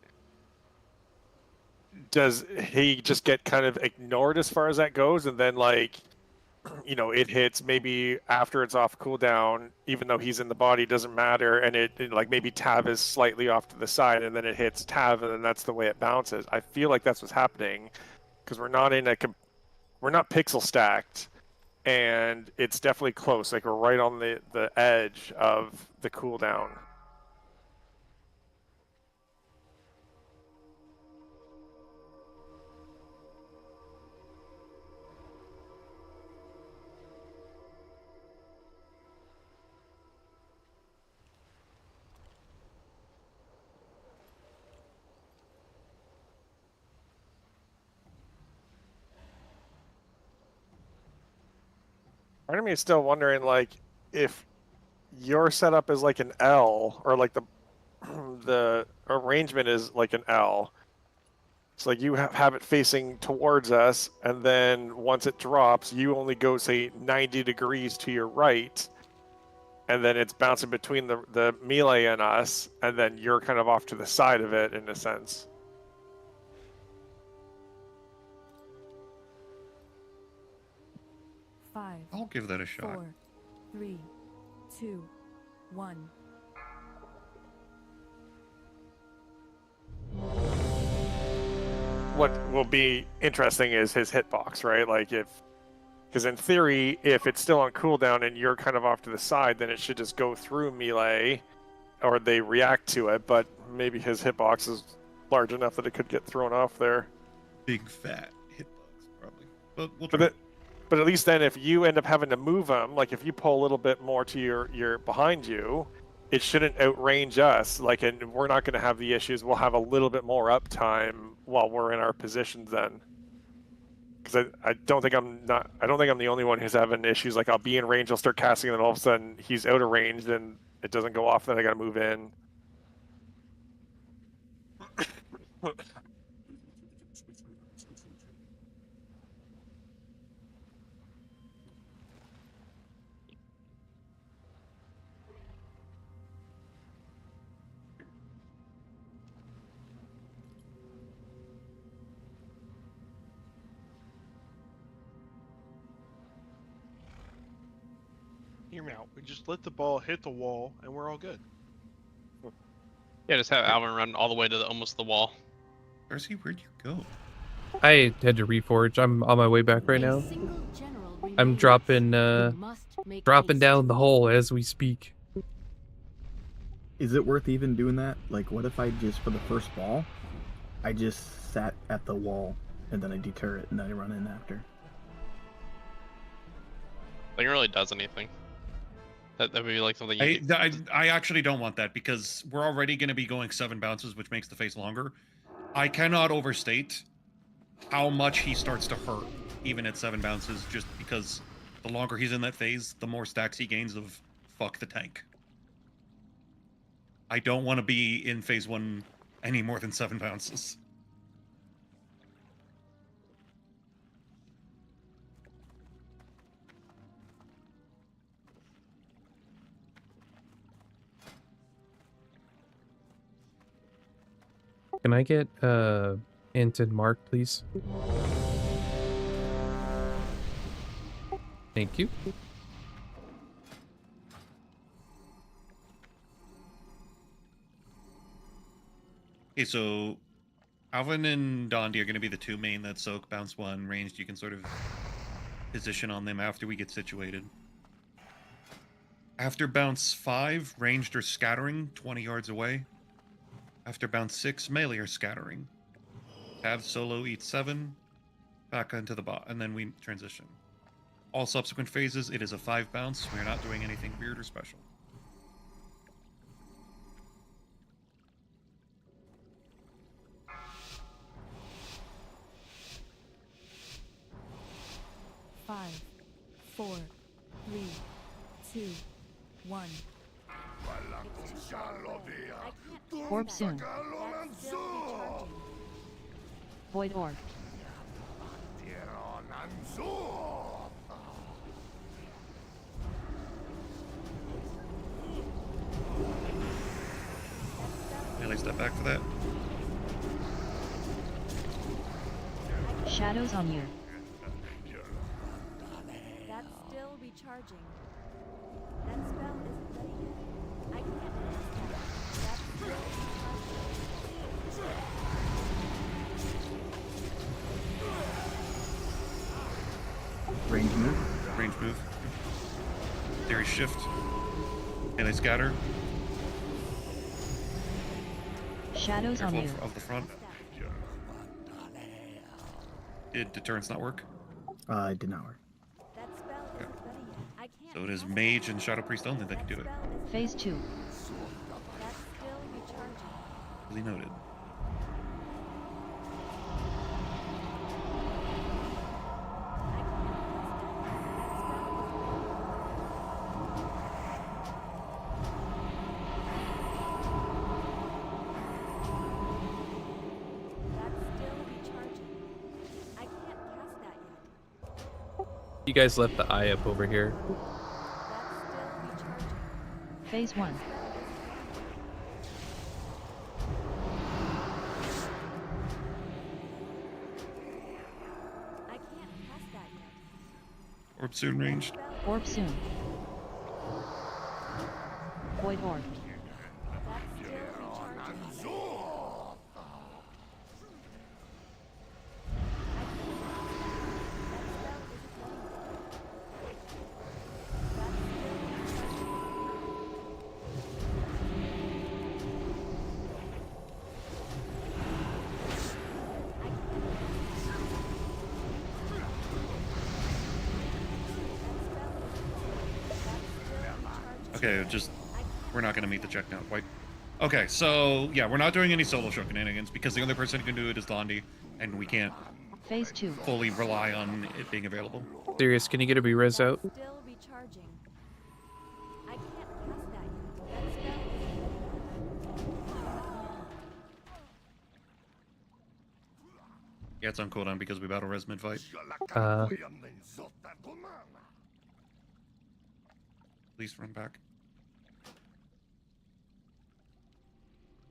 Does he just get kind of ignored as far as that goes, and then like, you know, it hits maybe after it's off cooldown, even though he's in the body, doesn't matter, and it like maybe Tav is slightly off to the side, and then it hits Tav, and then that's the way it bounces. I feel like that's what's happening because we're not pixel stacked, and it's definitely close. Like we're right on the edge of the cooldown. Part of me is still wondering, like, if your setup is like an L, or like the arrangement is like an L. It's like you have it facing towards us, and then once it drops, you only go, say, 90 degrees to your right, and then it's bouncing between the melee and us, and then you're kind of off to the side of it, in a sense. Five. I'll give that a shot. 4, 3, 2, 1. What will be interesting is his hitbox, right? Like, because in theory, if it's still on cooldown and you're kind of off to the side, then it should just go through melee, or they react to it, but maybe his hitbox is large enough that it could get thrown off there. Big fat hitbox, probably. But we'll try. But at least then, if you end up having to move him, like if you pull a little bit more to your behind you, it shouldn't outrange us. Like, and we're not going to have the issues. We'll have a little bit more uptime while we're in our positions then. Because I don't think I'm the only one who's having issues. Like, I'll be in range, I'll start casting, and then all of a sudden he's out of range, and it doesn't go off. Then I got to move in. Hear me out. We just let the ball hit the wall, and we're all good. Yeah, just have Alvin run all the way to almost the wall. Darcy, where'd you go? I had to reforge. I'm on my way back right now. I'm dropping down the hole as we speak. Is it worth even doing that? Like, what if I just, for the first ball, I just sat at the wall, and then I deter it, and then I run in after? I think it really does anything. That would be like something I actually don't want that, because we're already going to be going 7 bounces, which makes the phase longer. I cannot overstate how much he starts to hurt, even at 7 bounces, just because the longer he's in that phase, the more stacks he gains of fuck the tank. I don't want to be in phase 1 any more than 7 bounces. Can I get Int and Mark, please? Thank you. Okay, so Alvin and Dondi are going to be the 2 main that soak. Bounce 1, ranged, you can sort of position on them after we get situated. After bounce 5, ranged or scattering 20 yards away. After bounce 6, melee or scattering. Have solo eat 7, back into the bot, and then we transition. All subsequent phases, it is a 5 bounce. We are not doing anything weird or special. Five, 4, 3, 2, 1. Orb soon. Void orb. Melee step back for that. Shadows on you. That's still recharging. That spell isn't ready yet. I can't understand. That's still recharging. Range move. Range move. Theory shift. Melee scatter. Shadows on you. Of the front. Did deterrence not work? It did not work. That spell isn't ready yet. I can't. So it is Mage and Shadow Priest only that can do it. Phase 2. That's still recharging. Really noted. You guys left the eye up over here. Phase 1. I can't cast that yet. Orb soon ranged. Orb soon. Void orb. That's still recharging. Okay, we're not gonna meet the check now. Quite. Okay, so yeah, we're not doing any solo show shenanigans because the only person who can do it is Dondi, and we can't Phase 2. fully rely on it being available. Sirius, can you get a B-res out? Still recharging. I can't cast that yet. That spell Yeah, it's on cooldown because we battle res mid-fight. Please run back.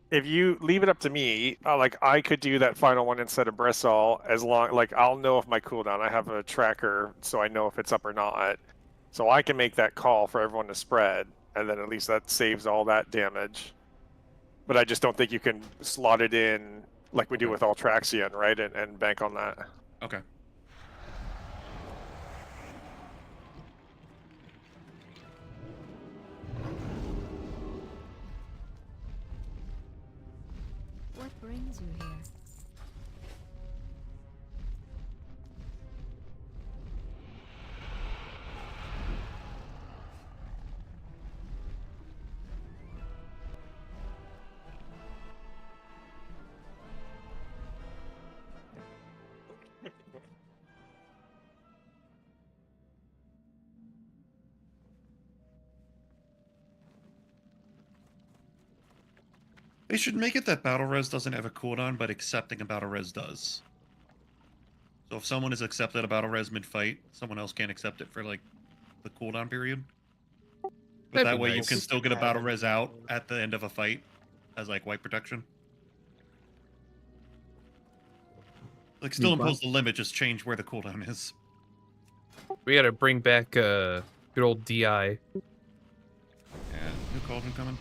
If you leave it up to me, like I could do that final one instead of Bressol as long, like I'll know if my cooldown. I have a tracker, so I know if it's up or not. So I can make that call for everyone to spread, and then at least that saves all that damage. But I just don't think you can slot it in like we do with Altraxian, right? And bank on that. Okay. What brings you here? They should make it that battle res doesn't have a cooldown, but accepting a battle res does. So if someone is accepted a battle res mid-fight, someone else can't accept it for like the cooldown period. But that way you can still get a battle res out at the end of a fight as like white protection. Like still impose the limit, just change where the cooldown is. We gotta bring back good old DI. Yeah, new cauldron coming.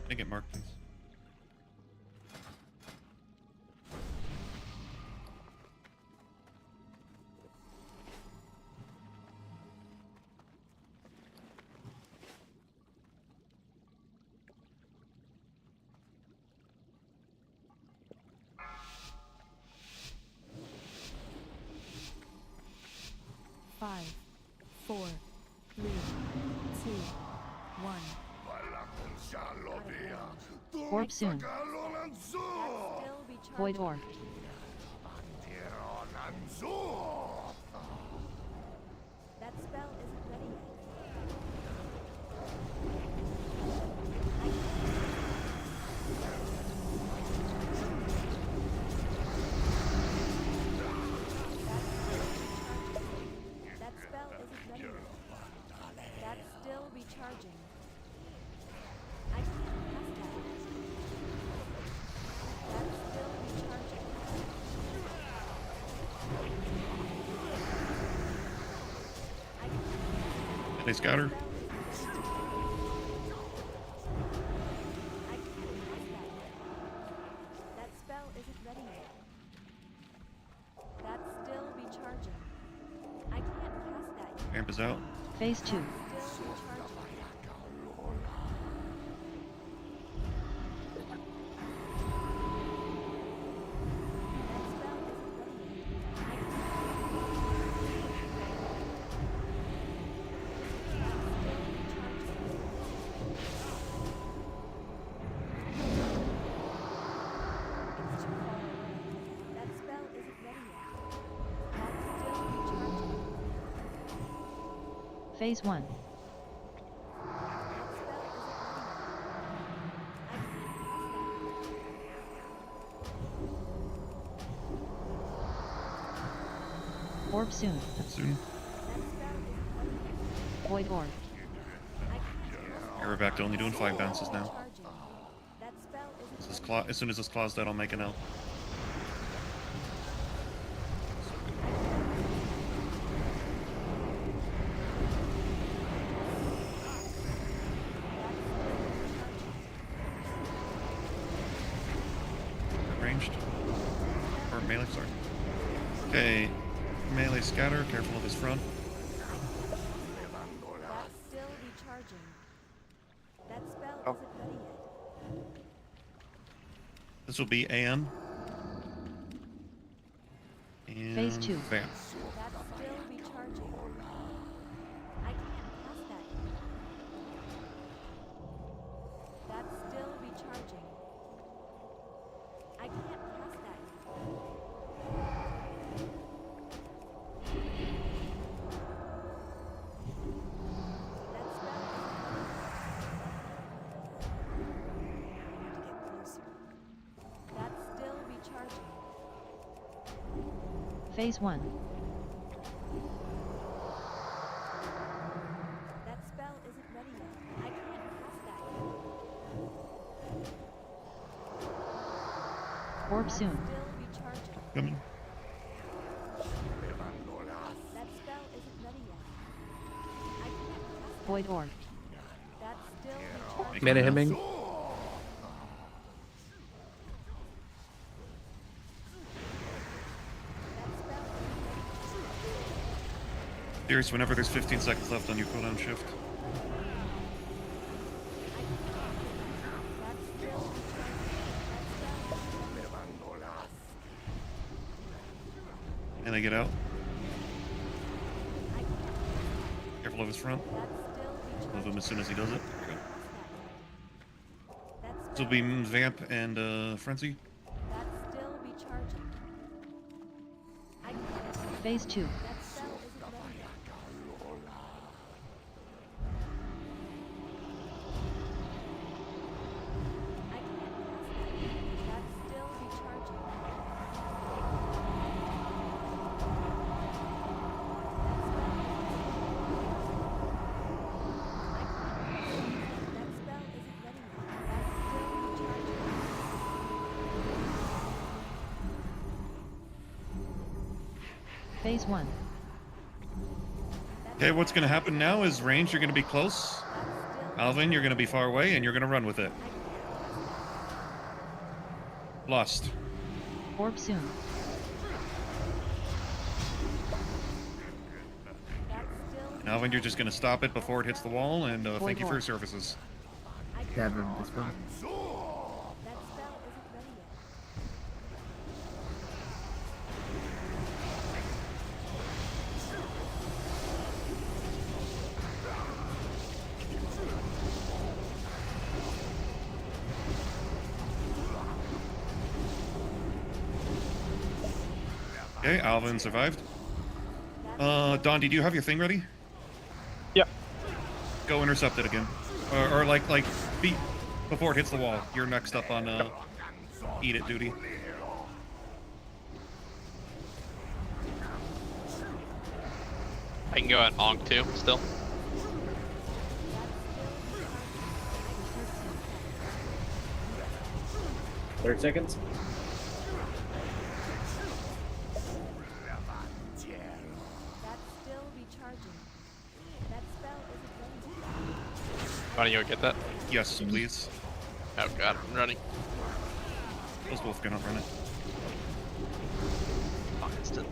Can I get marked, please? Five, 4, 3, 2, 1. Orb soon. Void orb. That spell isn't ready yet. That spell isn't ready yet. That's still recharging. I can't cast that yet. That's still recharging. They scout her. That spell isn't ready yet. That's still recharging. I can't cast that yet. Amp is out. Phase 2. Still recharging. That spell isn't ready yet. Phase 1. Orb soon. Soon. Void orb. Yeah, we're back to only doing 5 bounces now. As soon as this claw's dead, I'll make an L. Ranged. Or melee, sorry. Okay. Melee scatter, careful of his front. That's still recharging. That spell Oh. isn't ready yet. This will be AN. And Phase 2. Vamp. That's still recharging. I can't cast that yet. That's still recharging. I can't cast that yet. That spell isn't ready yet. I have to get closer. That's still recharging. Phase 1. That spell isn't ready yet. I can't cast that yet. Orb soon. Still recharging. Coming. That spell isn't ready yet. I can't cast Void orb. That's still recharging. Mana hemming. Furious whenever there's 15 seconds left on your cooldown shift. And I get out. Careful of his front. Move him as soon as he does it. There you go. This will be Vamp and Frenzy. That's still recharging. I can't. Phase 2. That spell isn't ready yet. I can't cast that yet. That's still recharging. Phase 1. Okay, what's going to happen now is range, you're going to be close. Alvin, you're going to be far away, and you're going to run with it. Lost. Orb soon. And Alvin, you're just going to stop it before it hits the wall, and thank you for your services. Dab him this way. That spell isn't ready yet. Okay, Alvin survived. Dondi, do you have your thing ready? Yep. Go intercept it again. Or like beat before it hits the wall. You're next up on eat it duty. I can go at Onk too, still. Thirty seconds. That's still recharging. That spell isn't ready yet. Why don't you go get that? Yes, please. Oh god, I'm running. Those wolf cannot run it. Oh, instant.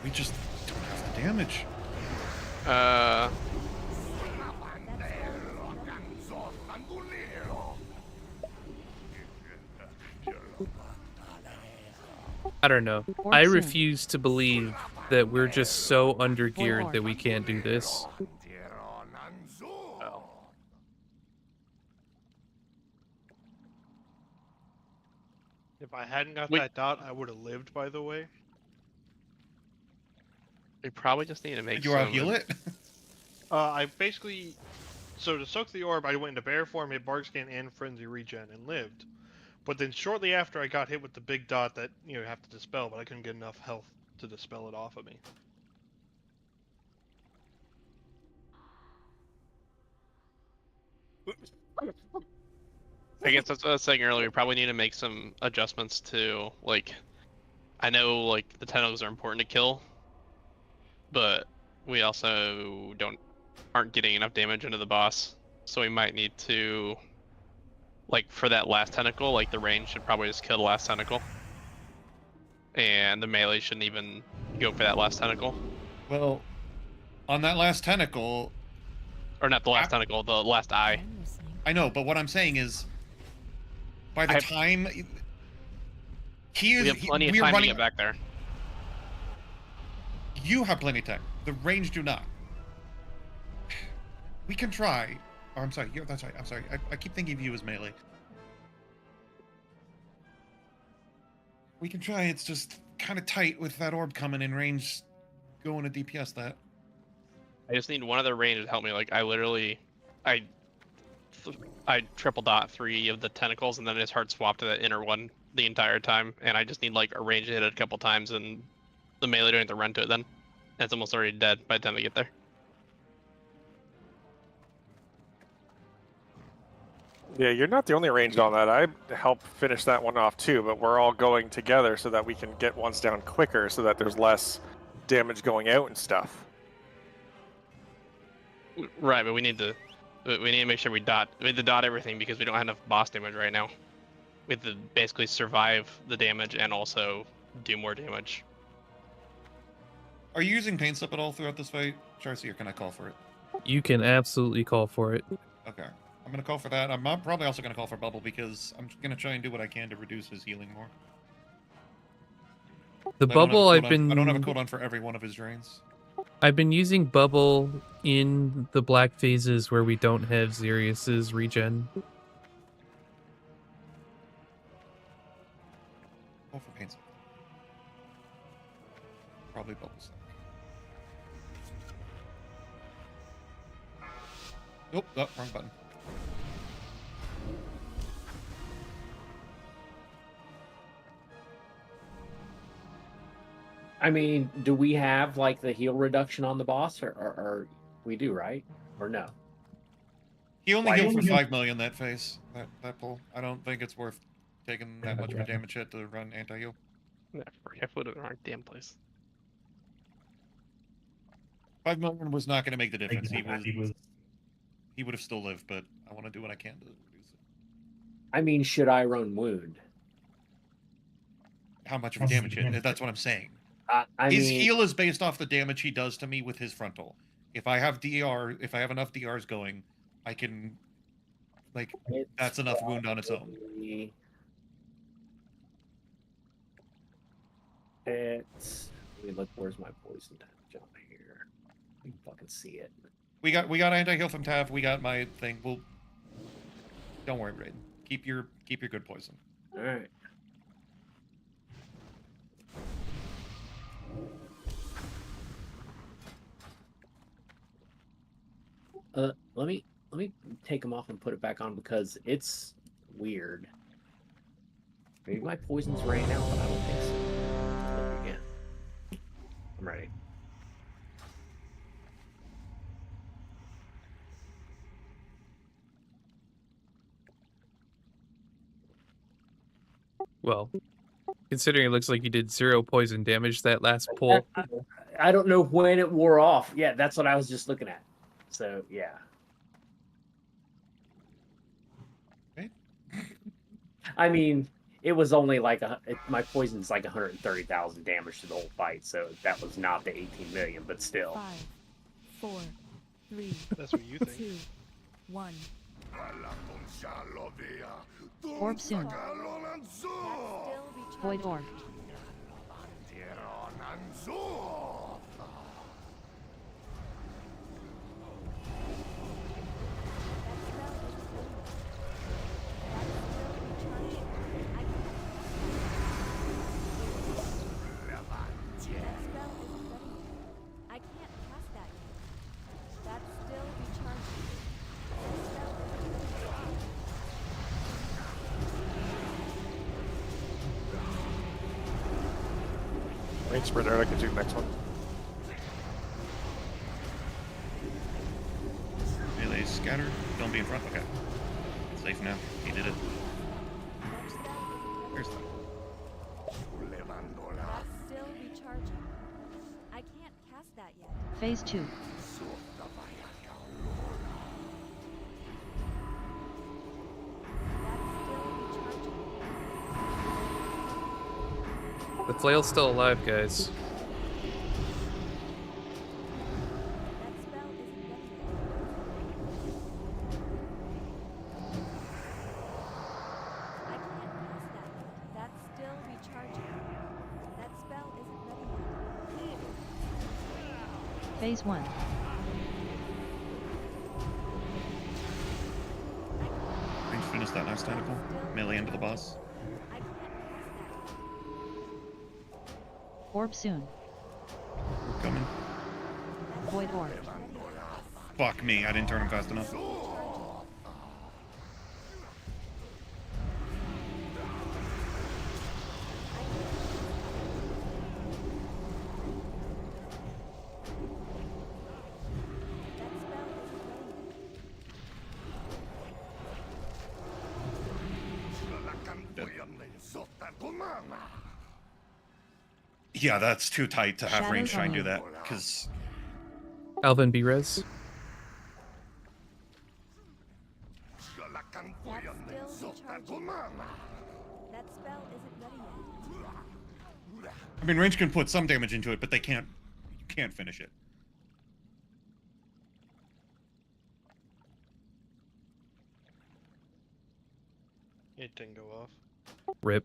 We just don't have the damage. I don't know. I refuse to believe that we're just so undergeared that we can't do this. Oh. If I hadn't got Wait. that dot, I would have lived, by the way. We probably just need to make. You want to heal it? I basically, so to soak the orb, I went into bear form, hit bark scan and frenzy regen, and lived. But then shortly after, I got hit with the big dot that you have to dispel, but I couldn't get enough health to dispel it off of me. I guess that's what I was saying earlier. We probably need to make some adjustments to, like, I know like the tentacles are important to kill, but we also aren't getting enough damage into the boss, so we might need to, like, for that last tentacle, like the range should probably just kill the last tentacle, and the melee shouldn't even go for that last tentacle. Well, on that last tentacle, or not the last tentacle, the last eye. I know, but what I'm saying is, by the time we have plenty of time to get back there. You have plenty of time. The range do not. We can try. Oh, I'm sorry. That's right. I'm sorry. I keep thinking of you as melee. We can try. It's just kind of tight with that orb coming in range, going to DPS that. I just need one other range to help me. Like, I triple dot 3 of the tentacles, and then I just hard swap to the inner one the entire time, and I just need like a range to hit it a couple times, and the melee don't have to run to it then. And it's almost already dead by the time we get there. Yeah, you're not the only ranged on that. I help finish that one off too, but we're all going together so that we can get ones down quicker so that there's less damage going out and stuff. Right, but we need to make sure we need to dot everything because we don't have enough boss damage right now. We have to basically survive the damage and also do more damage. Are you using Pain Slip at all throughout this fight, Charcy, or can I call for it? You can absolutely call for it. Okay. I'm going to call for that. I'm probably also going to call for Bubble because I'm going to try and do what I can to reduce his healing more. The bubble I don't have a cooldown for every one of his drains. I've been using bubble in the black phases where we don't have Xerius's regen. Call for Pain Slip. Probably Bubble Stack. Nope, oh, wrong button. I mean, do we have like the heal reduction on the boss, or we do, right? Or no? He only healed for 5 million that phase, that pull. I don't think it's worth taking that much of a damage hit to run anti-heal. Yeah, I put it in the wrong damn place. 5 million was not going to make the difference. He would have still lived, but I want to do what I can to reduce it. I mean, should I run wound? How much of a damage hit? That's what I'm saying. His mean, heal is based off the damage he does to me with his frontal. If I have enough DRs going, I can, like, that's enough wound on its own. Let me look. Where's my poison damage on here? You can fucking see it. We got anti-heal from Tav. We got my thing. Don't worry, Raiden. Keep your good poison. All right. Let me take them off and put it back on because it's weird. Maybe my poison's ran out, but I don't think so. Let's look again. I'm ready. Well, considering it looks like you did 0 poison damage that last pull. I don't know when it wore off. Yeah, that's what I was just looking at. So, yeah. Okay. I mean, it was only like my poison's like 130,000 damage to the whole fight, so that was not the 18 million, but still. 5, 4, 3, That's what you think. 2, 1. Orb soon. Void orb. sprint out. I can do the next one. Melee scatter. Don't be in front. Okay. Safe now. He did it. Here's that. That's still recharging. I can't cast that yet. Phase 2. The flail's still alive, guys. That's still recharging. That spell isn't ready yet. Phase 1. Range finish that last tentacle. Melee into the boss. Orb soon. Coming. Void orb. Fuck me, I didn't turn him fast enough. Yeah, that's too tight to have Shadows range try and do on. that, because Alvin, be res. That's still recharging. That spell isn't ready yet. I mean, range can put some damage into it, but they can't. You can't finish it. It didn't go off. Rip.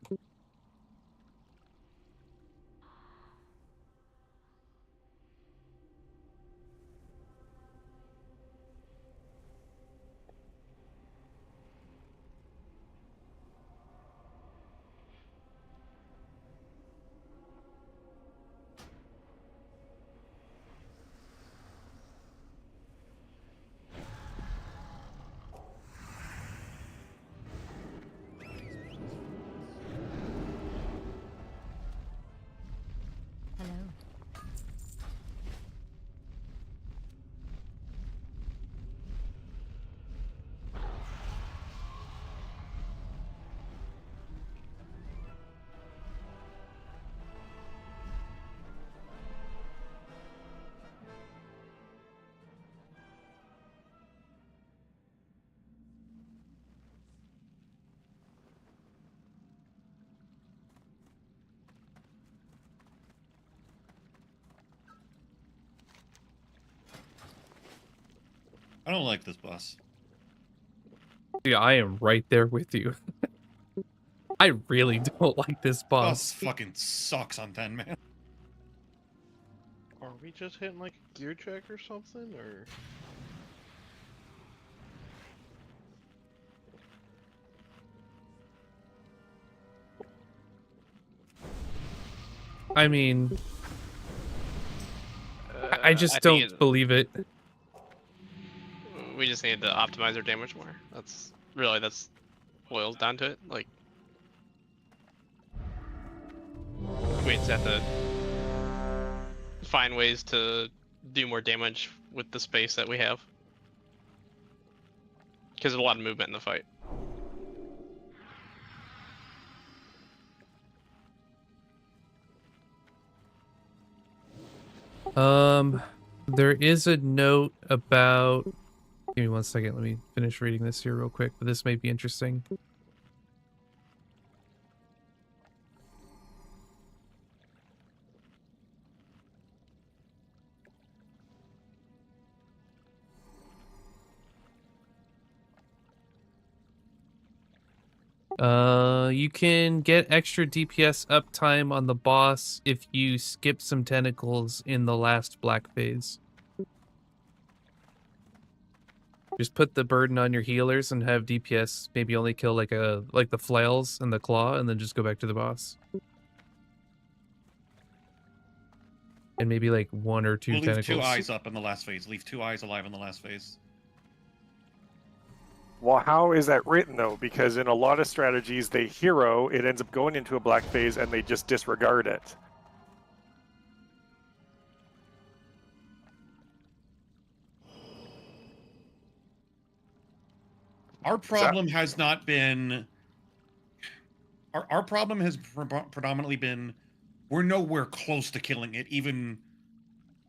Hello. I don't like this boss. Yeah, I am right there with you. I really don't like this Boss boss. fucking sucks on 10, man. Are we just hitting like a gear check or something, or? I mean, I just think don't it- believe it. We just need to optimize our damage more. That's boils down to it. Like, we just have to find ways to do more damage with the space that we have. Because there's a lot of movement in the fight. There is a note about. Give me 1 second. Let me finish reading this here real quick. But this may be interesting. You can get extra DPS uptime on the boss if you skip some tentacles in the last black phase. Just put the burden on your healers and have DPS maybe only kill like the flails and the claw, and then just go back to the boss. And maybe like 1 or 2 We'll leave tentacles. 2 eyes up in the last phase. Leave 2 eyes alive in the last phase. Well, how is that written though? Because in a lot of strategies, they hero, it ends up going into a black phase, and they just disregard it. Our problem has not been. Our problem has predominantly been we're nowhere close to killing it, even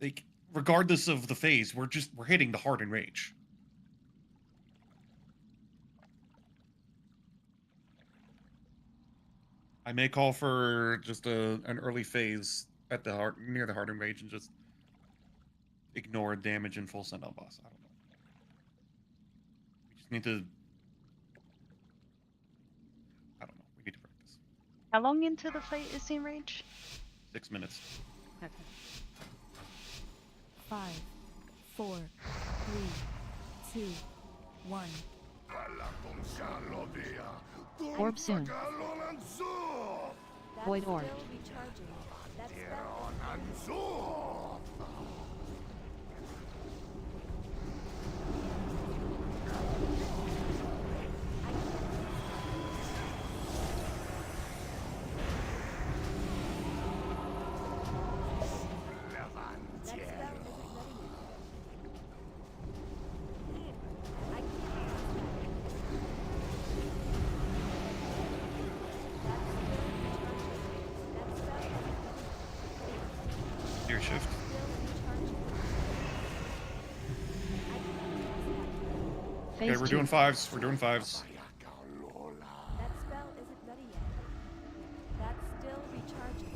like regardless of the phase. We're hitting the hard and rage. I may call for just an early phase at the heart near the hard and rage and just ignore damage and full send on boss. I don't know. We just need to. I don't know. We need to practice. How long into the fight is the enrage? 6 minutes. Okay. 5, 4, 3, 2, 1. Orb soon. That's Void orb. still recharging. That spell Gear shift. Okay, we're doing fives. We're doing fives. That spell isn't ready yet. That's still recharging.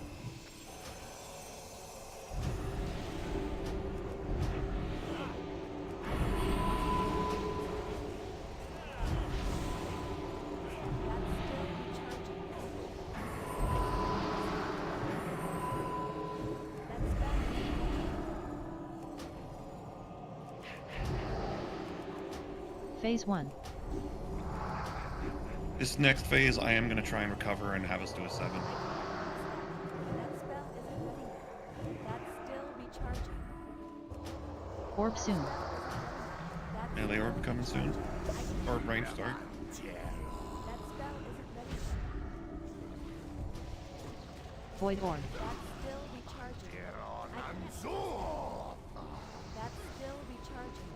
Phase 1. This next phase, I am going to try and recover and have us do a 7. That spell isn't ready yet. That's still recharging. Orb soon. Melee orb coming soon. Or range, sorry. That spell isn't ready yet. Void orb. That's still recharging. That's still recharging.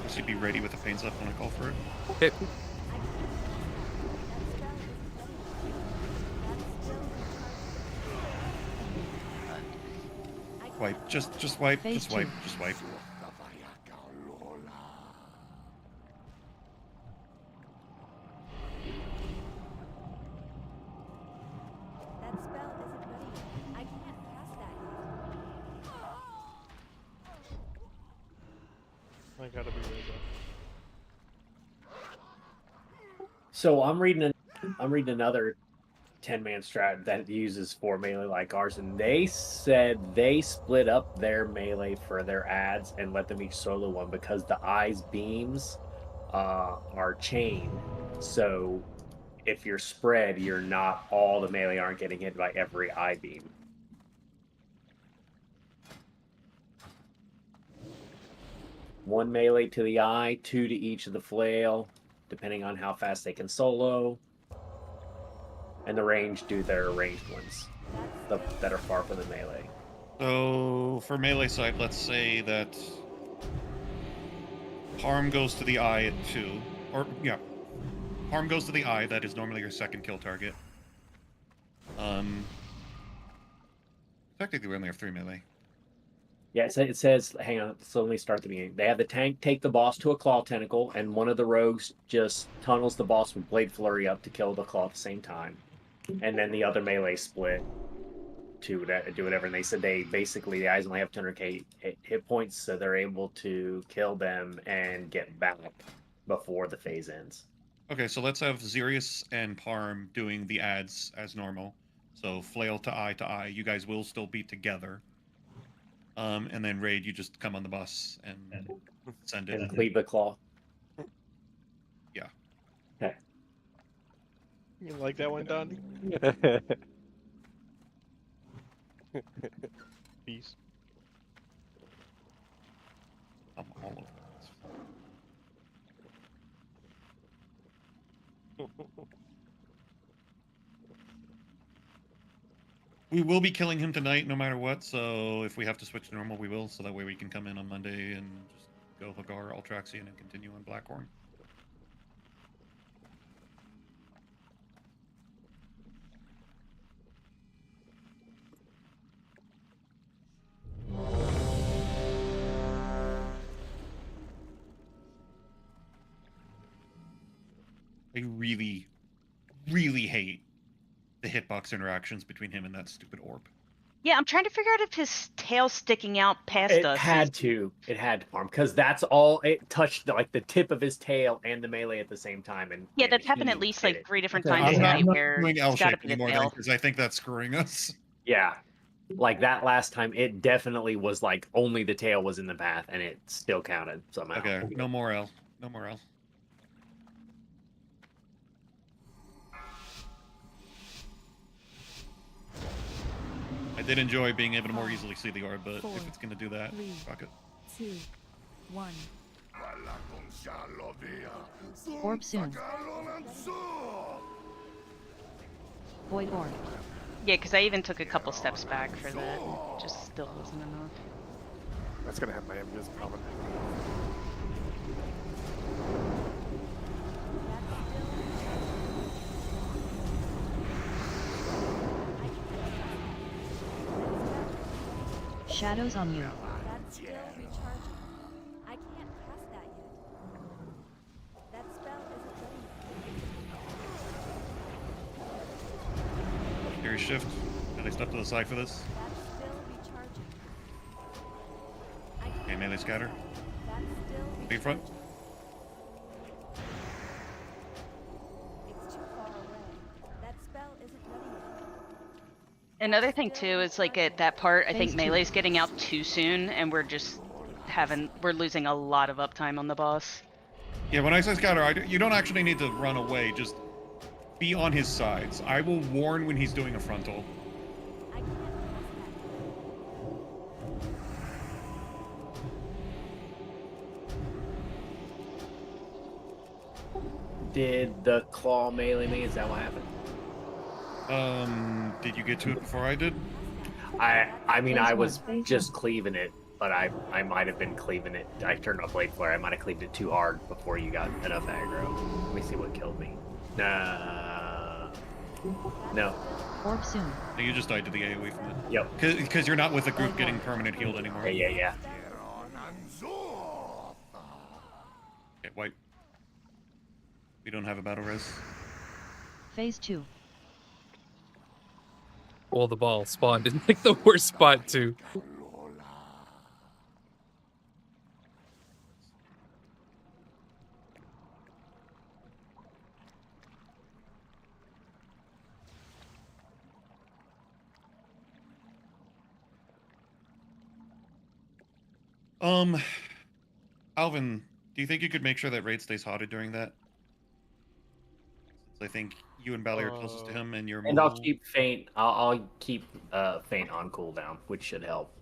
So be ready with the pains up when I call for it. Okay. Wipe. Just wipe. Phase Just wipe. two. Just wipe. That spell isn't ready yet. I can't cast that yet. I gotta be ready. So I'm reading another 10-man strat that uses 4 melee like ours, and they said they split up their melee for their ads and let them each solo one because the eye's beams are chained. So if you're spread, you're not all the melee aren't getting hit by every eye beam. One melee to the eye, 2 to each of the flail, depending on how fast they can solo. And the range do their ranged ones that are far from the melee. So for melee side, let's say that harm goes to the eye at 2, or yeah, harm goes to the eye. That is normally your second kill target. Technically, we only have 3 melee. Yeah, it says, hang on, so let me start the beginning. They have the tank take the boss to a claw tentacle, and one of the rogues just tunnels the boss with Blade Flurry up to kill the claw at the same time. And then the other melee split to do whatever. And they said the eyes only have 200k hit points, so they're able to kill them and get back before the phase ends. Okay, so let's have Xerius and Parm doing the ads as normal. So flail to eye, you guys will still be together. And then Raid, you just come on the bus and send it. And cleave the claw. Yeah. Okay. You like that one, Donnie? Peace. I'm all over this. We will be killing him tonight no matter what, so if we have to switch to normal, we will, so that way we can come in on Monday and just go Hagar, Altraxian, and continue on Blackhorn. I really, really hate the hitbox interactions between him and that stupid orb. Yeah, I'm trying to figure out if his tail's sticking out past It us. had to. It had to farm because that's all. It touched like the tip of his tail and the melee at the same time, and Yeah, and that's happened at he least hit like it. 3 different Okay, times I'm tonight not where doing it's got to L-shape be the anymore then, tail. because I think that's screwing us. Yeah, like that last time, it definitely was like only the tail was in the path, and it still counted somehow. Okay, no more L. No more L. I did enjoy being able to more easily see the orb, but if it's gonna do that, fuck it. 2, 1. Orb soon. Void orb. Yeah, because I even took a couple steps back for that. And it just still wasn't enough. That's gonna have my invis coming. Shadows on you. That's still recharging. I can't cast that yet. That spell isn't ready yet. Fury shift. Can I step to the side for this? That's still recharging. Okay, melee scatter. That's still Be in front. It's too far away. That spell isn't ready yet. Another thing too is like at that part, I think Phase 2. melee's getting out too soon, and we're losing a lot of uptime on the boss. Yeah, when I say scatter, you don't actually need to run away. Just be on his sides. I will warn when he's doing a frontal. I can't cast that yet. Did the claw melee me? Is that what happened? Did you get to it before I did? I mean, Phase I one, was phase just cleaving it, but I might have been cleaving it. I turned off blade flare. I might have cleaved it too hard before you got enough aggro. Let me see what killed me. No. Orb soon. No, you just died to the AoE from it. Yep. Because you're not with a group getting permanent healed anymore. Yeah. Okay, white. We don't have a battle res. Phase 2. Well, the ball spawned in like the worst spot too. Alvin, do you think you could make sure that raid stays hotted during that? Since I think you and Bally are closest to him, and you're. And I'll keep faint. I'll keep faint on cooldown, which should help.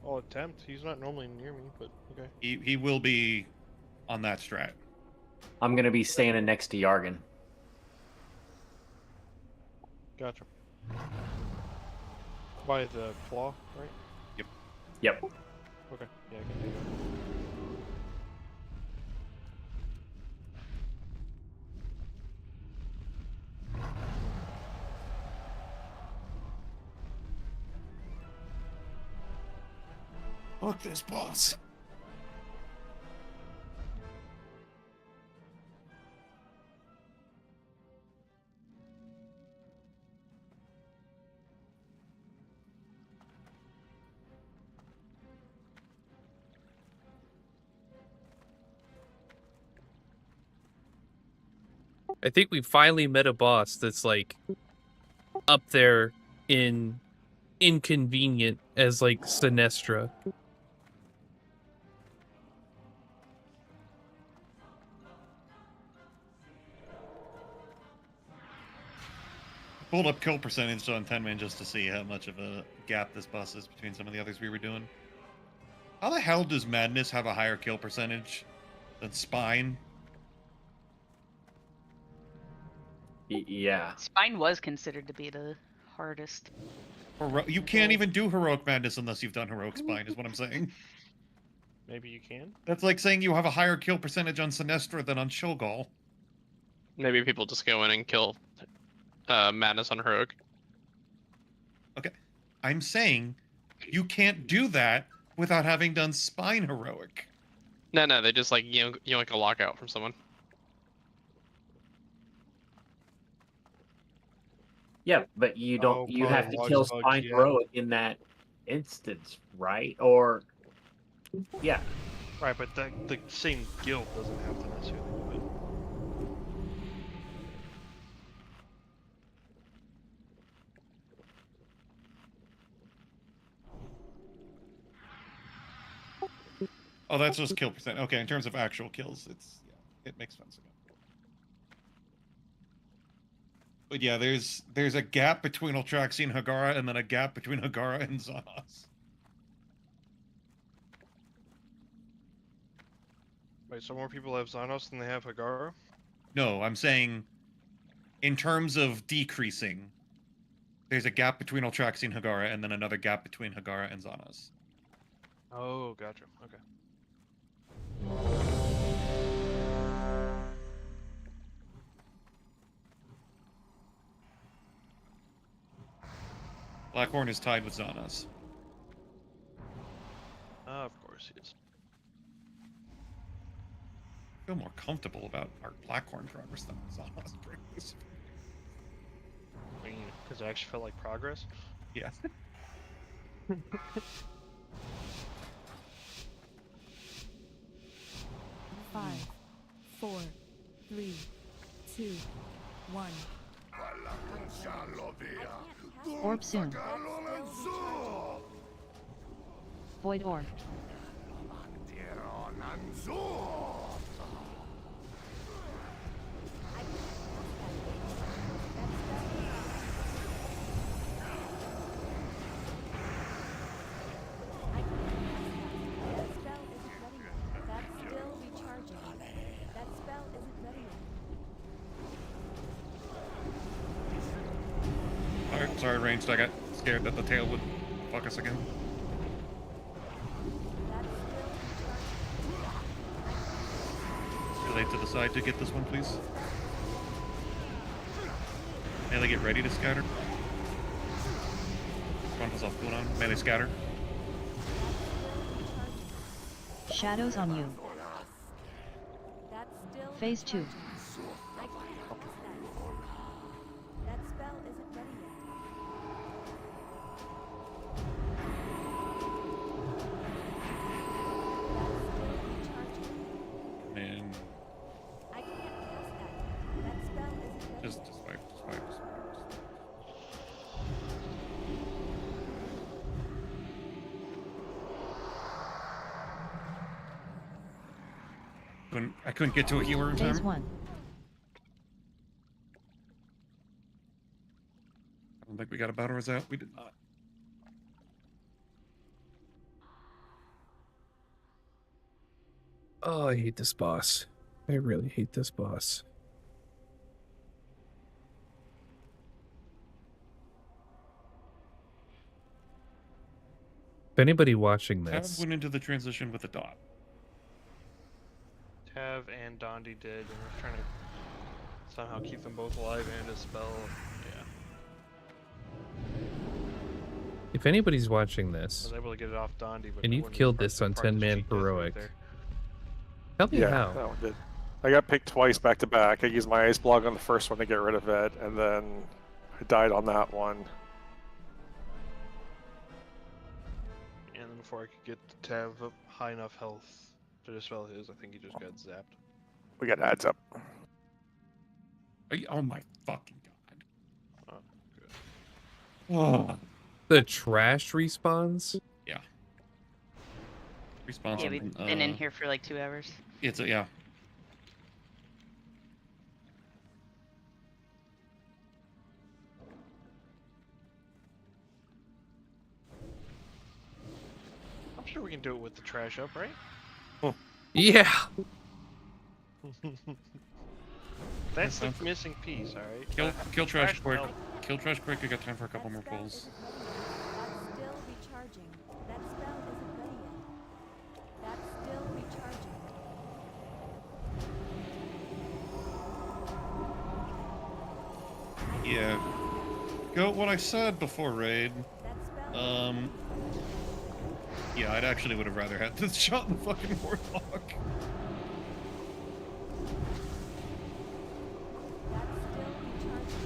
I'll attempt. He's not normally near me, but okay. He will be on that strat. I'm gonna be standing next to Yargan. Gotcha. By the claw, right? Yep. Okay. Yeah, I can do that. Fuck this boss. I think we finally met a boss that's like up there in inconvenient as like Sinestra. Pulled up kill percentage on 10-man just to see how much of a gap this boss is between some of the others we were doing. How the hell does Madness have a higher kill percentage than Spine? Yeah. Spine was considered to be the hardest. You can't even do Heroic Madness unless you've done Heroic Spine, is what I'm saying. Maybe you can. That's like saying you have a higher kill percentage on Sinestra than on Shogal. Maybe people just go in and kill Madness on Heroic. Okay. I'm saying you can't do that without having done Spine Heroic. No, they just like yoink a lockout from someone. Yeah, but you don't. Oh, you probably have to large kill bugs, Spine yeah. Heroic in that instance, right? Or yeah. Right, but the same guild doesn't have to necessarily do it. Oh, that's just kill percent. Okay, in terms of actual kills, it makes sense again. But yeah, there's a gap between Ultraxi and Hagara, and then a gap between Hagara and Xanas. Wait, so more people have Xanos than they have Hagara? No, I'm saying, in terms of decreasing, there's a gap between Ultraxi and Hagara, and then another gap between Hagara and Xanas. Oh, gotcha. Okay. Blackhorn is tied with Xanas. Of course he is. I feel more comfortable about our Blackhorn progress than Xanas progress. I mean, because it actually felt like progress. Yeah. 5, 4, 3, 2, 1. Orb soon. Void orb. Alright, sorry, ranged. I got scared that the tail would fuck us again. Relate to the side to get this one, please. Melee, get ready to scatter. One was off cooldown. Melee scatter. Shadows on you. Phase 2. That spell isn't ready yet. And I can't cast that. That spell isn't ready just yet. wipe, just wipe, just wipe. I couldn't get to a healer in Phase time. 1. I don't think we got a battle result. We did not. Oh, I hate this boss. I really hate this boss. If anybody watching Tab this, went into the transition with a dot. Tav and Dondi did, and we're trying to somehow keep them both alive and a spell. Yeah. if anybody's watching I this, was able to get it off Dondi, but and I you've wouldn't be killed surprised this if on part of the 10-man cheat death right heroic, there. tell me Yeah, how. that one did. I got picked twice back to back. I used my ice blog on the first one to get rid of it, and then I died on that one. And then before I could get Tav up high enough health to dispel his, I think he just got zapped. We got ads up. Oh my fucking Oh, good. god. Oh. The trash respawns? Yeah. Response Yeah, on, we've been in here for like 2 hours. It's a, yeah. I'm sure we can do it with the trash up, right? Yeah. That's the That's fine. missing piece, alright? Kill trash quick. help. Kill trash quick. I got time for a couple That more spell pulls. isn't ready yet. That's still recharging. That spell isn't ready yet. That's still recharging. Yeah. Go what I said before raid. That spell Yeah, I'd actually would have rather had this shot in the fucking warlock. That's still recharging.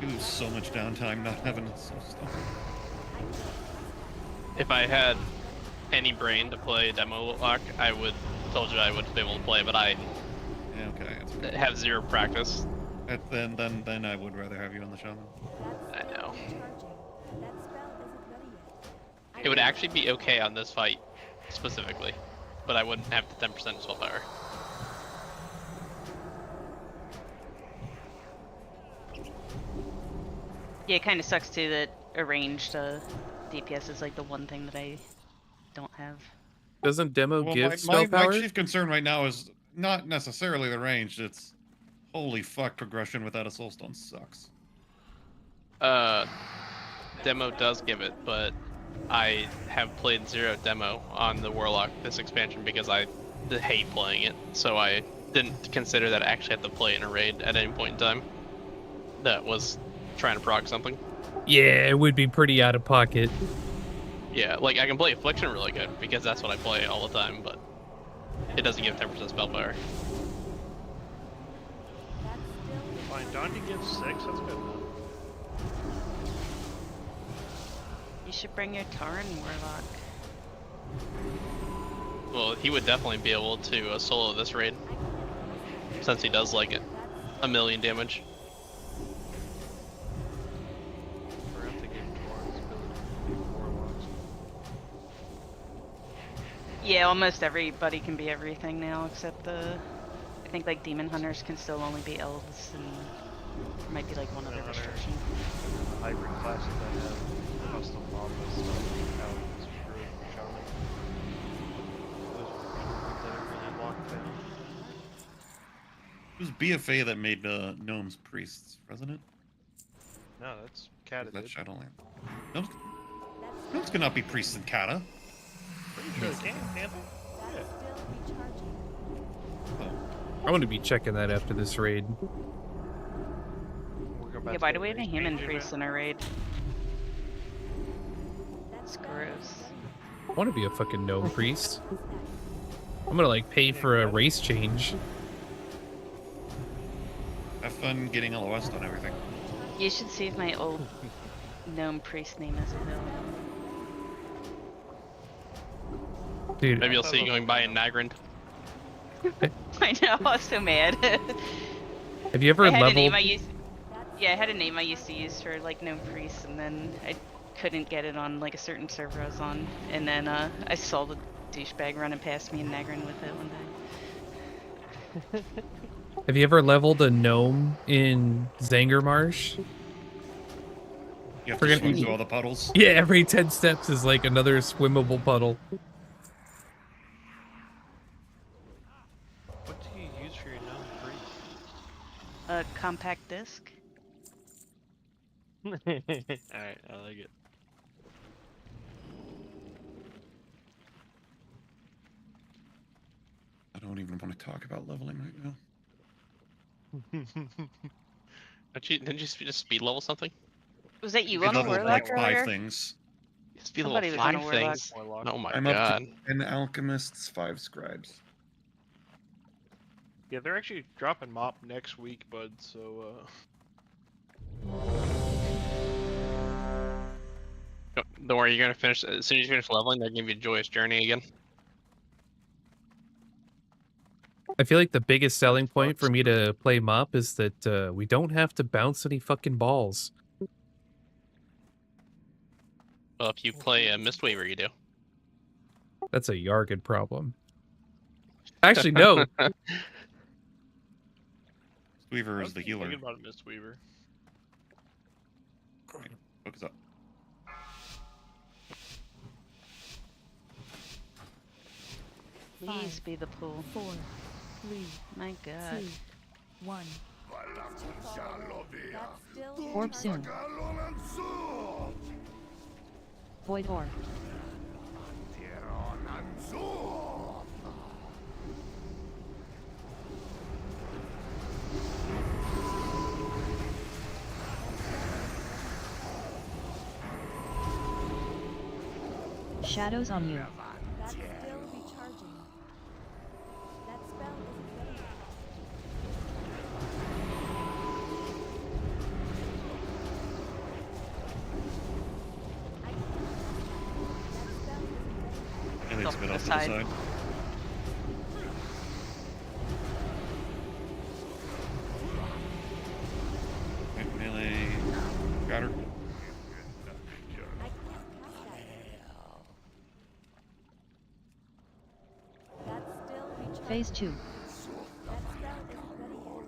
You lose so much downtime not having it so stuff. If I had any brain to play demo lock, I would told you I would be able to play, but I Yeah, okay. That's okay. have zero practice. Then I would rather have you on the shaman. I know. Recharging. That spell isn't ready yet. It would actually be okay on this fight, specifically, but I wouldn't have the 10% spell power. Yeah, it kind of sucks too that arranged DPS is like the one thing that I don't have. Doesn't demo Well, give spell my power? chief concern right now is not necessarily the range. It's holy fuck, progression without a soulstone sucks. Demo does give it, but I have played zero demo on the Warlock this expansion because I hate playing it, so I didn't consider that I actually had to play in a raid at any point in time that was trying to prog something. Yeah, it would be pretty out of pocket. Yeah, like I can play Affliction really good because that's what I play all the time, but it doesn't give 10% spell power. Fine, Dante gives 6, that's good enough. You should bring your Tauren Warlock. Well, he would definitely be able to solo this raid, since he does like it. 1,000,000 damage. Forgot to give Tauren's ability to do warlocks. Yeah, almost everybody can be everything now except the. I think like Demon Hunters can still only be elves, and there might be like one other Hunter. restriction. Hybrid classes that have custom lava stuff, how it's druid and shaman. Those are druids that are really locked down. It was BFA that made gnomes priests, wasn't it? No, that's Or Kata was that did. Shadowland? Gnomes cannot be priests in Kata. Pretty sure they can, can't they? That's still recharging. Oh. I want to be checking that after this raid. We'll go back Yeah, to why the do we have a race human page priest event. in our raid? That It's spell gross. isn't ready yet. I want to be a fucking gnome priest. I'm gonna like pay for a race change. Have fun getting LOS on everything. You should see if my old gnome priest name is available. Dude, Maybe you'll see you going by in Nagrand. I know, I was so mad. have you ever I had a name leveled? I used. Yeah, I had a name I used to use for like gnome priest, and then I couldn't get it on like a certain server I was on, and then I saw the douchebag running past me in Nagrin with it one day. Have you ever leveled a gnome in Zangermarsh? You have We're to gonna- swim through all the puddles. Yeah, every 10 steps is like another swimmable puddle. What do you use for your gnome priest? A compact disc. Alright, I like it. I don't even want to talk about leveling right now. Didn't you just speed level something? Was that you We on the leveled warlock like 5 earlier? things. Speed Somebody level was on a 5 warlock. things. Warlock. Oh my I'm god. up to 10 alchemists, 5 scribes. Yeah, they're actually dropping mop next week, bud, so Don't worry, you're gonna finish as soon as you finish leveling. They're gonna give you a joyous journey again. I feel like the biggest selling point for me to play Mop is that we don't have to bounce any fucking balls. Well, if you play a Mistweaver, you do. That's a Yargid problem. Actually, no. Weaver I is was the healer. thinking about Mistweaver. Focus up. Please be the pool. 4, 3, My God. 2, 1. It's too far away. That's still Orb soon. Void orb. Shadows on you. That's still recharging. That spell isn't ready yet. I can't cast that. That spell isn't ready yet. And it's Off been to off the to the side. side. Right, melee. Got her. I can't cast that yet. That's still recharging. Phase 2. That spell isn't ready yet.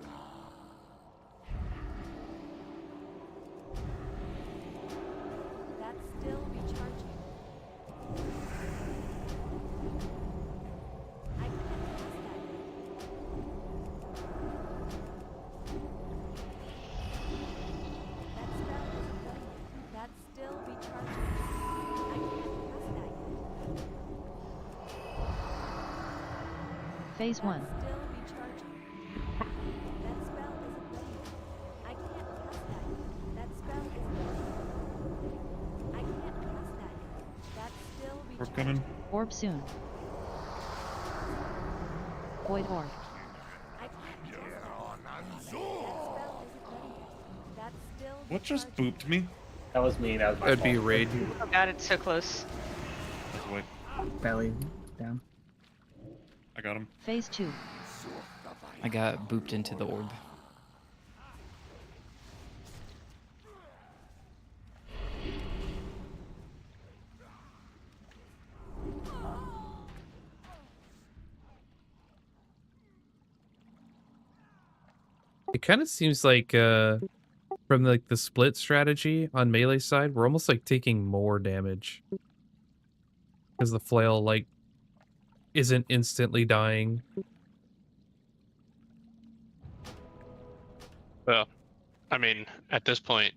That's still recharging. I can't cast that yet. That spell isn't ready yet. That's still recharging. I can't cast that yet. Phase 1. That's still recharging. That spell isn't ready yet. I can't cast that yet. That spell isn't ready yet. I can't cast that yet. That's still Orb recharging. coming. Orb soon. Void orb. I can't cast that yet. That spell isn't ready yet. That's still What just recharging. booped me? That was me. That was my That'd be fault. raid. Oh God, it's so close. That's the way. Belly down. I got him. Phase 2. I got booped into the orb. It kind of seems like from like the split strategy on melee side, we're almost like taking more damage because the flail like isn't instantly dying. Well, I mean, at this point,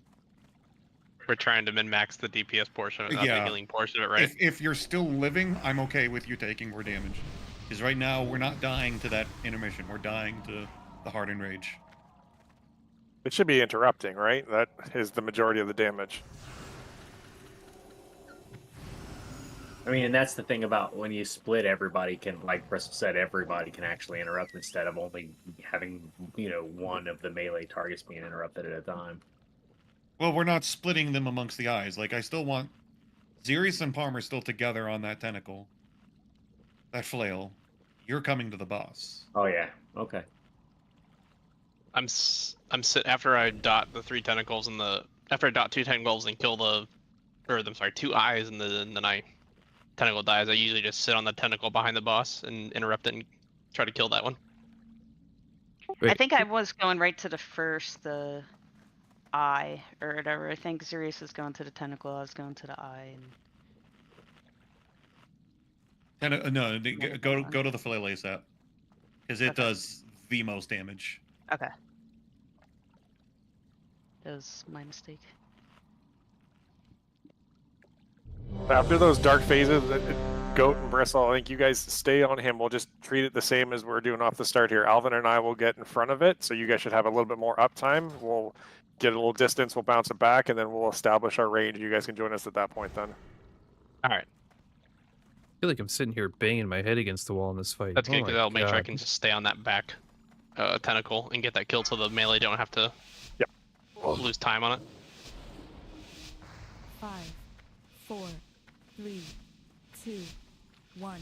we're trying to min-max the DPS portion of it, not the Yeah. healing portion of it, right? If you're still living, I'm okay with you taking more damage. Because right now, we're not dying to that intermission. We're dying to the hardened rage. It should be interrupting, right? That is the majority of the damage. I mean, and that's the thing about when you split, everybody can, like Bristol said, everybody can actually interrupt instead of only having, one of the melee targets being interrupted at a time. Well, we're not splitting them amongst the eyes. Like, I still want... Xerius and Palmer still together on that tentacle. That flail. You're coming to the boss. Oh, yeah. Okay. I'm after I dot the 3 tentacles and after I dot 2 tentacles and kill I'm sorry, 2 eyes and then I tentacle dies, I usually just sit on the tentacle behind the boss and interrupt it and try to kill that one. I think I was going right to the eye or whatever. I think Xerius was going to the tentacle. I was going to the eye. And... No, go to the flail ASAP. Because it does the most damage. Okay. That was my mistake. After those dark phases, Goat and Bristle, I think you guys stay on him. We'll just treat it the same as we're doing off the start here. Alvin and I will get in front of it, so you guys should have a little bit more uptime. We'll get a little distance, we'll bounce it back, and then we'll establish our range. You guys can join us at that point then. All right. I feel like I'm sitting here banging my head against the wall in this fight. That's good Oh because my that'll make sure I God. can just stay on that back tentacle and get that kill so the melee don't have to lose time on it. 5, 4, 3, 2, 1.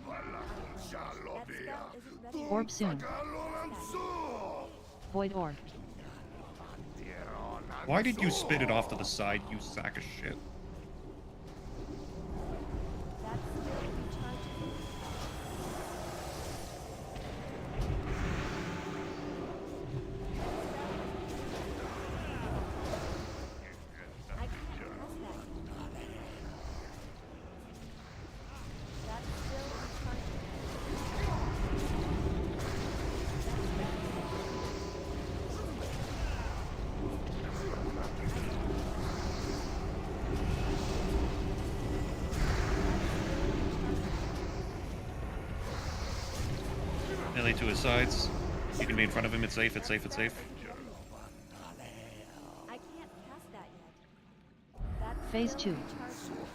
That spell isn't ready yet. Orb soon. Void orb. Why did you spit it off to the side, you sack of shit? That's still recharging. I can't cast that yet. That's still recharging. melee to his sides. You can be in front of him. It's safe. It's safe. It's safe. I can't cast that yet. That's Phase still 2. recharging.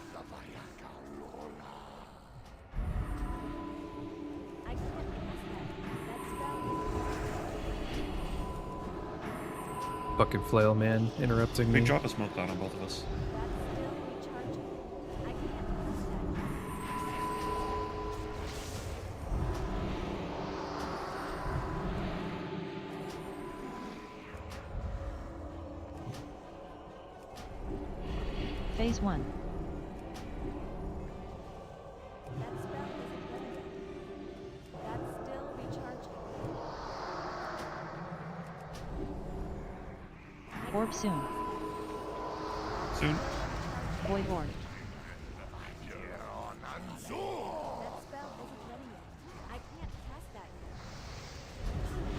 I can't cast that. That spell is Fucking flail man interrupting me. Big drop of smoke dot on both of us. that's still recharging. I can't cast that yet. Phase 1. That spell isn't ready yet. That's still recharging. Orb soon. Soon. Void orb. That spell isn't ready yet. I can't cast that yet.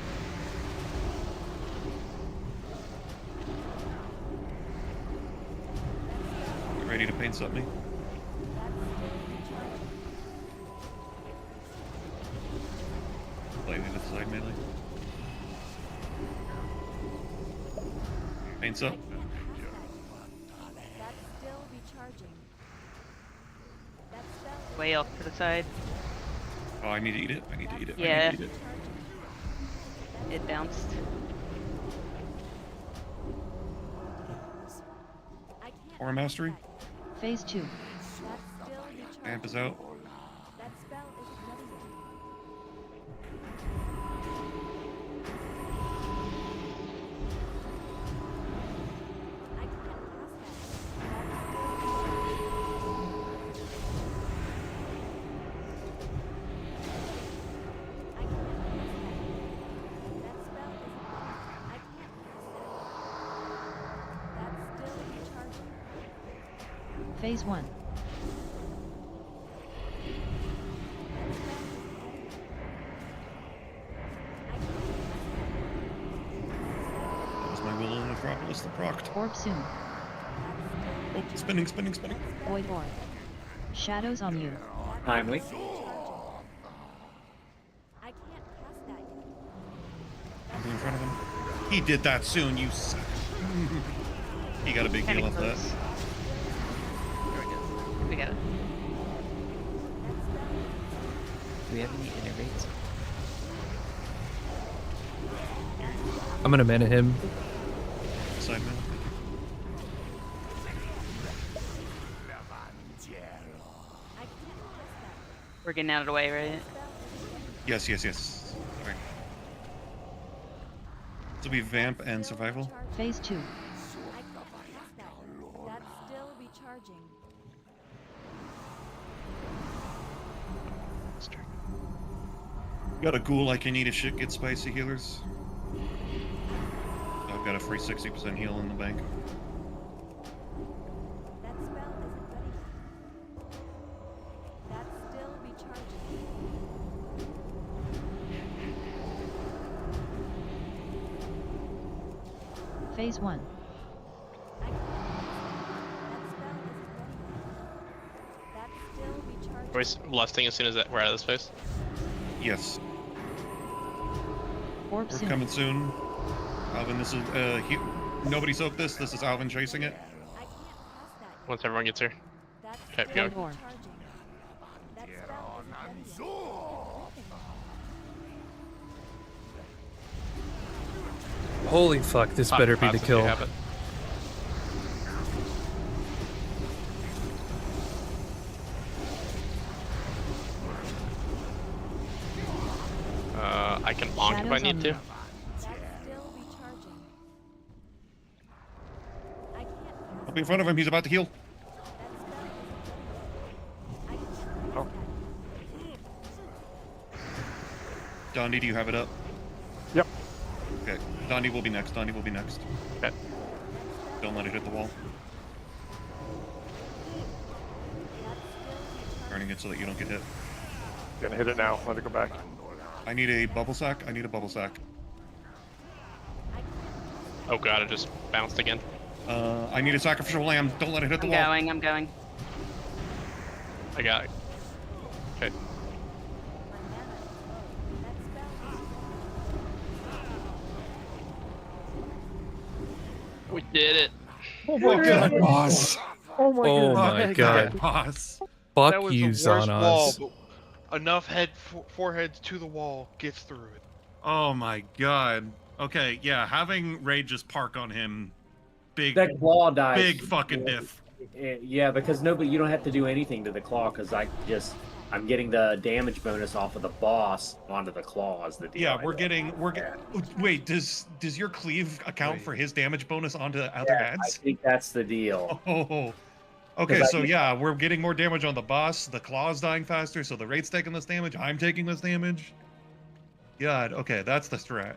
Get ready to paint something. Slightly to the side melee. Paints up. That's still recharging. That spell Way off to the side. Oh, I need to eat it. I need to eat it. Yeah. I need to eat it. It bounced. Aura mastery. Phase 2. That's still recharging. Amp is out. That spell isn't ready yet. I can't cast that. That's still I can't cast that. That spell isn't ready. I can't cast that. That's still recharging. Phase 1. That was my Will of Necropolis, the proct. Orb soon. Oh, spinning, spinning, spinning. Void orb. Shadows on you. Timely. I can't cast that yet. I'll be in front of him. He did that soon, you suck. He got a big Kinda deal off that. close. There we go. We got it. Do we have any innervates? I'm gonna mana him. Side melee. We're getting out of the way, right? Yes, yes, yes. Alright. This will be Vamp and Survival. Phase 2. I can't cast that. That's still recharging. Got a ghoul I can eat if shit gets spicy, healers. I've got a free 60% heal in the bank. That spell isn't ready yet. That's still recharging. Phase 1. I can't cast that. That spell isn't ready yet. That's still recharging. Are we lusting as soon as we're out of this place? Yes. Orb We're soon. coming soon. Alvin, this is, nobody soak this. This is Alvin chasing it. I can't cast that. Once everyone gets here. That's Okay, still go. Void orb. recharging. That spell isn't ready yet. Holy fuck, this better be the Pots if you kill. have it. I can bonk if I Shadows need on to. you. That's still recharging. I can't cast I'll be in front of him. He's about to heal. that spell isn't ready yet. I can't cast Oh. that. Dondi, do you have it up? Yep. Okay. Dondi will be next. Dondi will be next. Okay. Don't let it hit the wall. Turning it so that you don't get hit. Gonna hit it now. Let it go back. I need a bubble sack. I need a bubble sack. Oh god, it just bounced again. I need a sacrificial lamb. Don't let it hit the I'm wall. going, I'm going. I got it. Okay. We did it. Oh my god, boss! Oh my Oh god. my Fuck god. that, boss! That Fuck was you, the worst wall, Xanos. but enough foreheads to the wall gets through it. Oh my god. Okay, yeah, having Ray just park on him, big, That claw dies. big fucking diff. Yeah, because you don't have to do anything to the claw because I'm getting the damage bonus off of the boss onto the claw is the deal. Yeah, wait, does your cleave account for his damage bonus onto other I ads? think that's the deal. Oh, okay, 'Cause so yeah, we're getting more damage on the boss, the claw's dying faster, so the raid's taking less damage, I'm taking less damage. God, okay, that's the strat.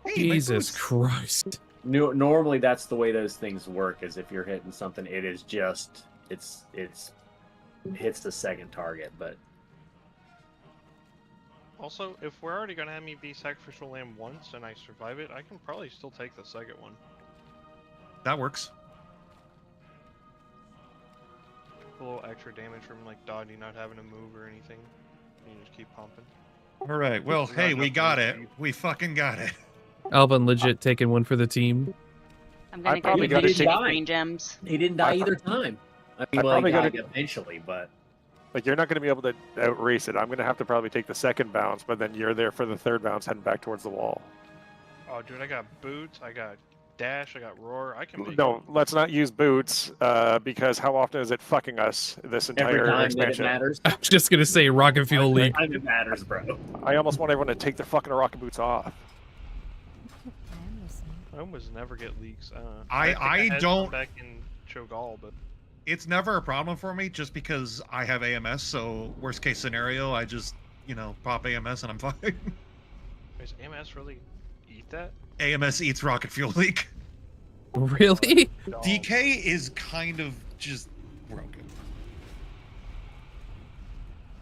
Hey, my Jesus boots. Christ. Normally, that's the way those things work. Is if you're hitting something, it is just it's hits the second target. But Also, if we're already gonna have me be sacrificial lamb once and I survive it, I can probably still take the second one. That works. A little extra damage from like dodging, not having to move or anything. You just keep pumping. All right, well, It's not hey, we enough got to it. leave. We fucking got it. Alvin legit taking one for the team. I'm gonna go probably get gotta these take- green gems. he didn't die either time. I mean, I well, he probably died gotta- eventually, but Like, you're not going to be able to outrace it. I'm going to have to probably take the second bounce, but then you're there for the third bounce heading back towards the wall. Oh, dude, I got boots, I got dash, I got roar. I can make No, let's not use boots, because how often is it fucking us this every entire time that it expansion? matters, I was just gonna say rocket fuel every leak. time it matters, bro. I almost want everyone to take their fucking rocket boots off. I am listening. I almost never get leaks. I think had don't- some back in Cho'Gall, but It's never a problem for me just because I have AMS, so worst case scenario, I just, pop AMS and I'm fine. does AMS really eat that? AMS eats rocket fuel leak. Really? Dog. DK is kind of just broken.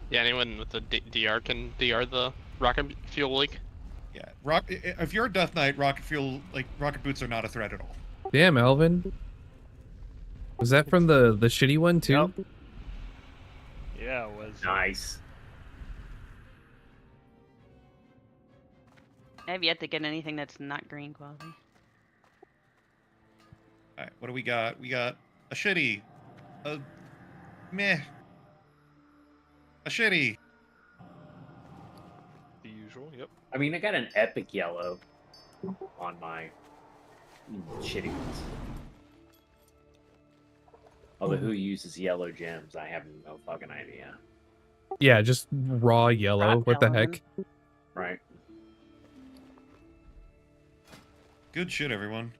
Yeah, anyone with the DR can DR the rocket fuel leak. Yeah, if you're a Death Knight, rocket boots are not a threat at all. Damn, Alvin. Was that from the shitty one too? Yep. Yeah, it was. Nice. I have yet to get anything that's not green quality. All right, what do we got? We got a shitty, a meh, a shitty. The usual, yep. I mean, I got an epic yellow on my shitty ones. Although who uses yellow gems? I have no fucking idea. Yeah, just raw yellow. Rock What the yellow. heck? Right? Good shit, everyone.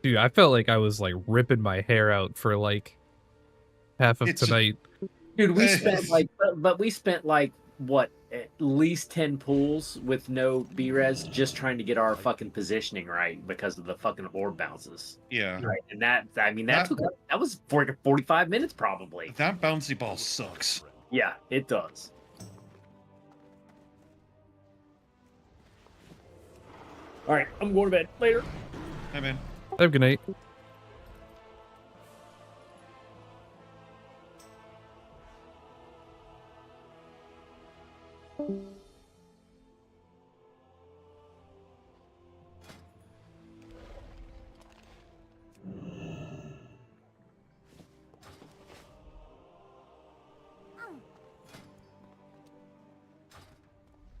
Dude, I felt like I was like ripping my hair out for like half of It's- tonight. Dude, we spent but we spent like what, at least 10 pools with no B-res just trying to get our fucking positioning right because of the fucking orb bounces. Yeah, Right. And that was 45 minutes probably. that bouncy ball sucks. Yeah, it does. All right, I'm going to bed. Later. Hey, man. Have a good night.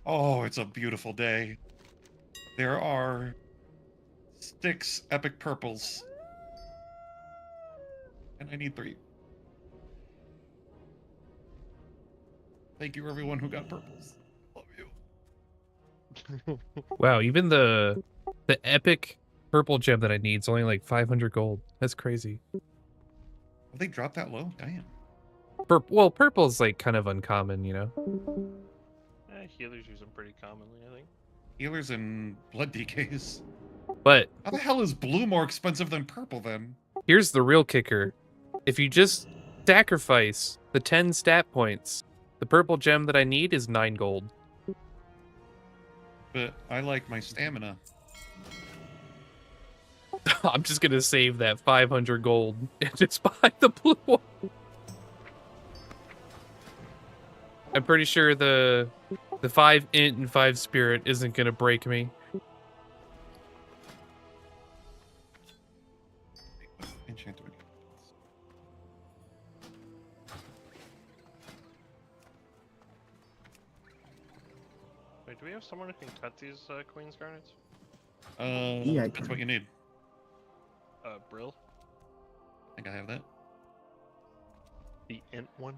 Oh, it's a beautiful day. There are 6 epic purples. And I need 3. Thank you, everyone who got purples. Love you. Wow, even the epic purple gem that I need is only like 500 gold. That's crazy. They dropped that low? Damn. Well, purple's like kind of uncommon, you know. Healers use them pretty commonly, I think. Healers and blood DKs. But How the hell is blue more expensive than purple then? here's the real kicker. If you just sacrifice the 10 stat points, the purple gem that I need is 9 gold. But I like my stamina. I'm just gonna save that 500 gold and just buy the blue one. I'm pretty sure the 5 int and 5 spirit isn't gonna break me. can't do anything. Wait, do we have someone who can cut these Queen's Garnets? Yeah, That's what you need. Brill? I think I have that. The Int one?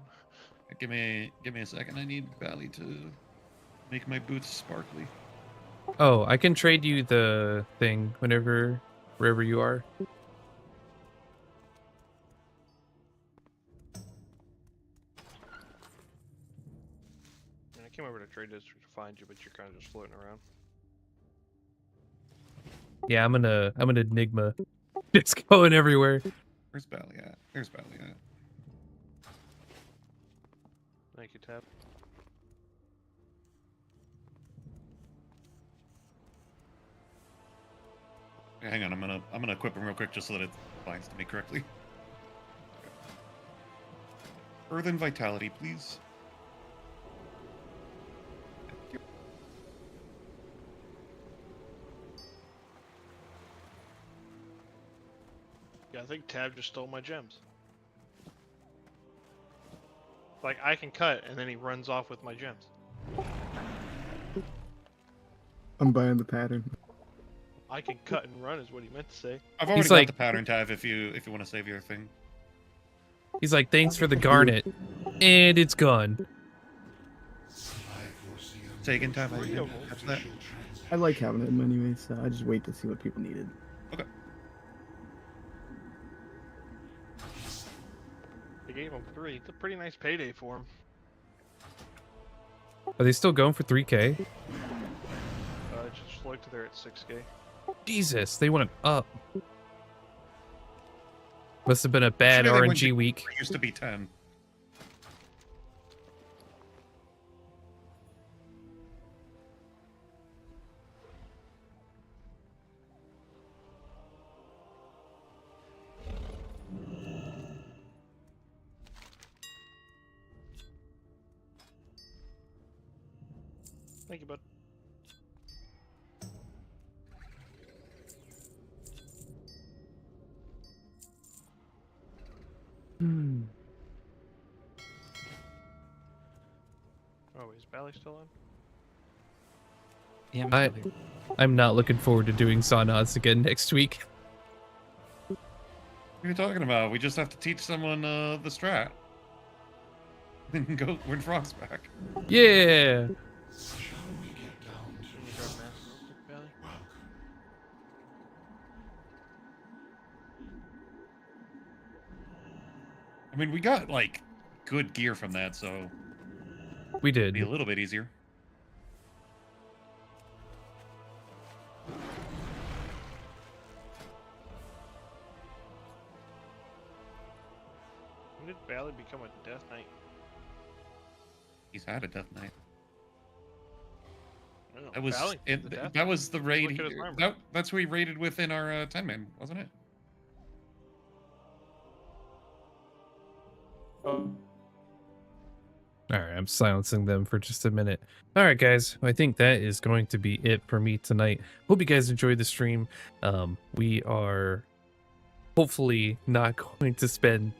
Give me a second. I need Valley to make my boots sparkly. Oh, I can trade you the thing wherever you are. I came over to trade district to find you, but you're kind of just floating around. Yeah, I'm an enigma. It's going everywhere. Where's Valley at? There's Valley at. Thank you, Tab. Okay, hang on, I'm gonna equip him real quick just so that it binds to me correctly. Earth and Vitality, please. Yeah, I think Tab just stole my gems. Like, I can cut, and then he runs off with my gems. I'm buying the pattern. I can cut and run is what he meant to say. I've already got the pattern tab if you want to save your thing. He's like, thanks for the garnet, and it's gone. Taken tab. Catch that. I like having them anyway, so I just wait to see what people needed. Okay. They gave him 3. It's a pretty nice payday for him. Are they still going for 3K? Just looked, they're at 6K. Jesus, they went up. Must have been a bad Sure, they RNG went- week. It used to be 10. Thank you, bud. Oh, is Valley still on? Yeah, I'm not looking forward to doing Saunas again next week. What are you talking about? We just have to teach someone the strat. Then go win Frog's back. Yeah. I mean, we got like good gear from that, so we did. Be a little bit easier. When did Valley become a Death Knight? He's had a Death Knight. I don't know, That was Valley it, the Death that was the raid. Look at his armor. That's who he raided with in our 10-man, wasn't it? Oh. All right, I'm silencing them for just a minute. All right, guys, I think that is going to be it for me tonight. Hope you guys enjoyed the stream. We are hopefully not going to spend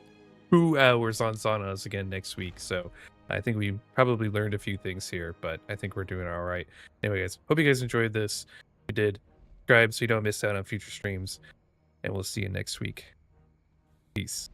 2 hours on saunas again next week. So I think we probably learned a few things here, but I think we're doing all right. Anyway, guys, hope you guys enjoyed this. If you did, subscribe so you don't miss out on future streams, and we'll see you next week. Peace.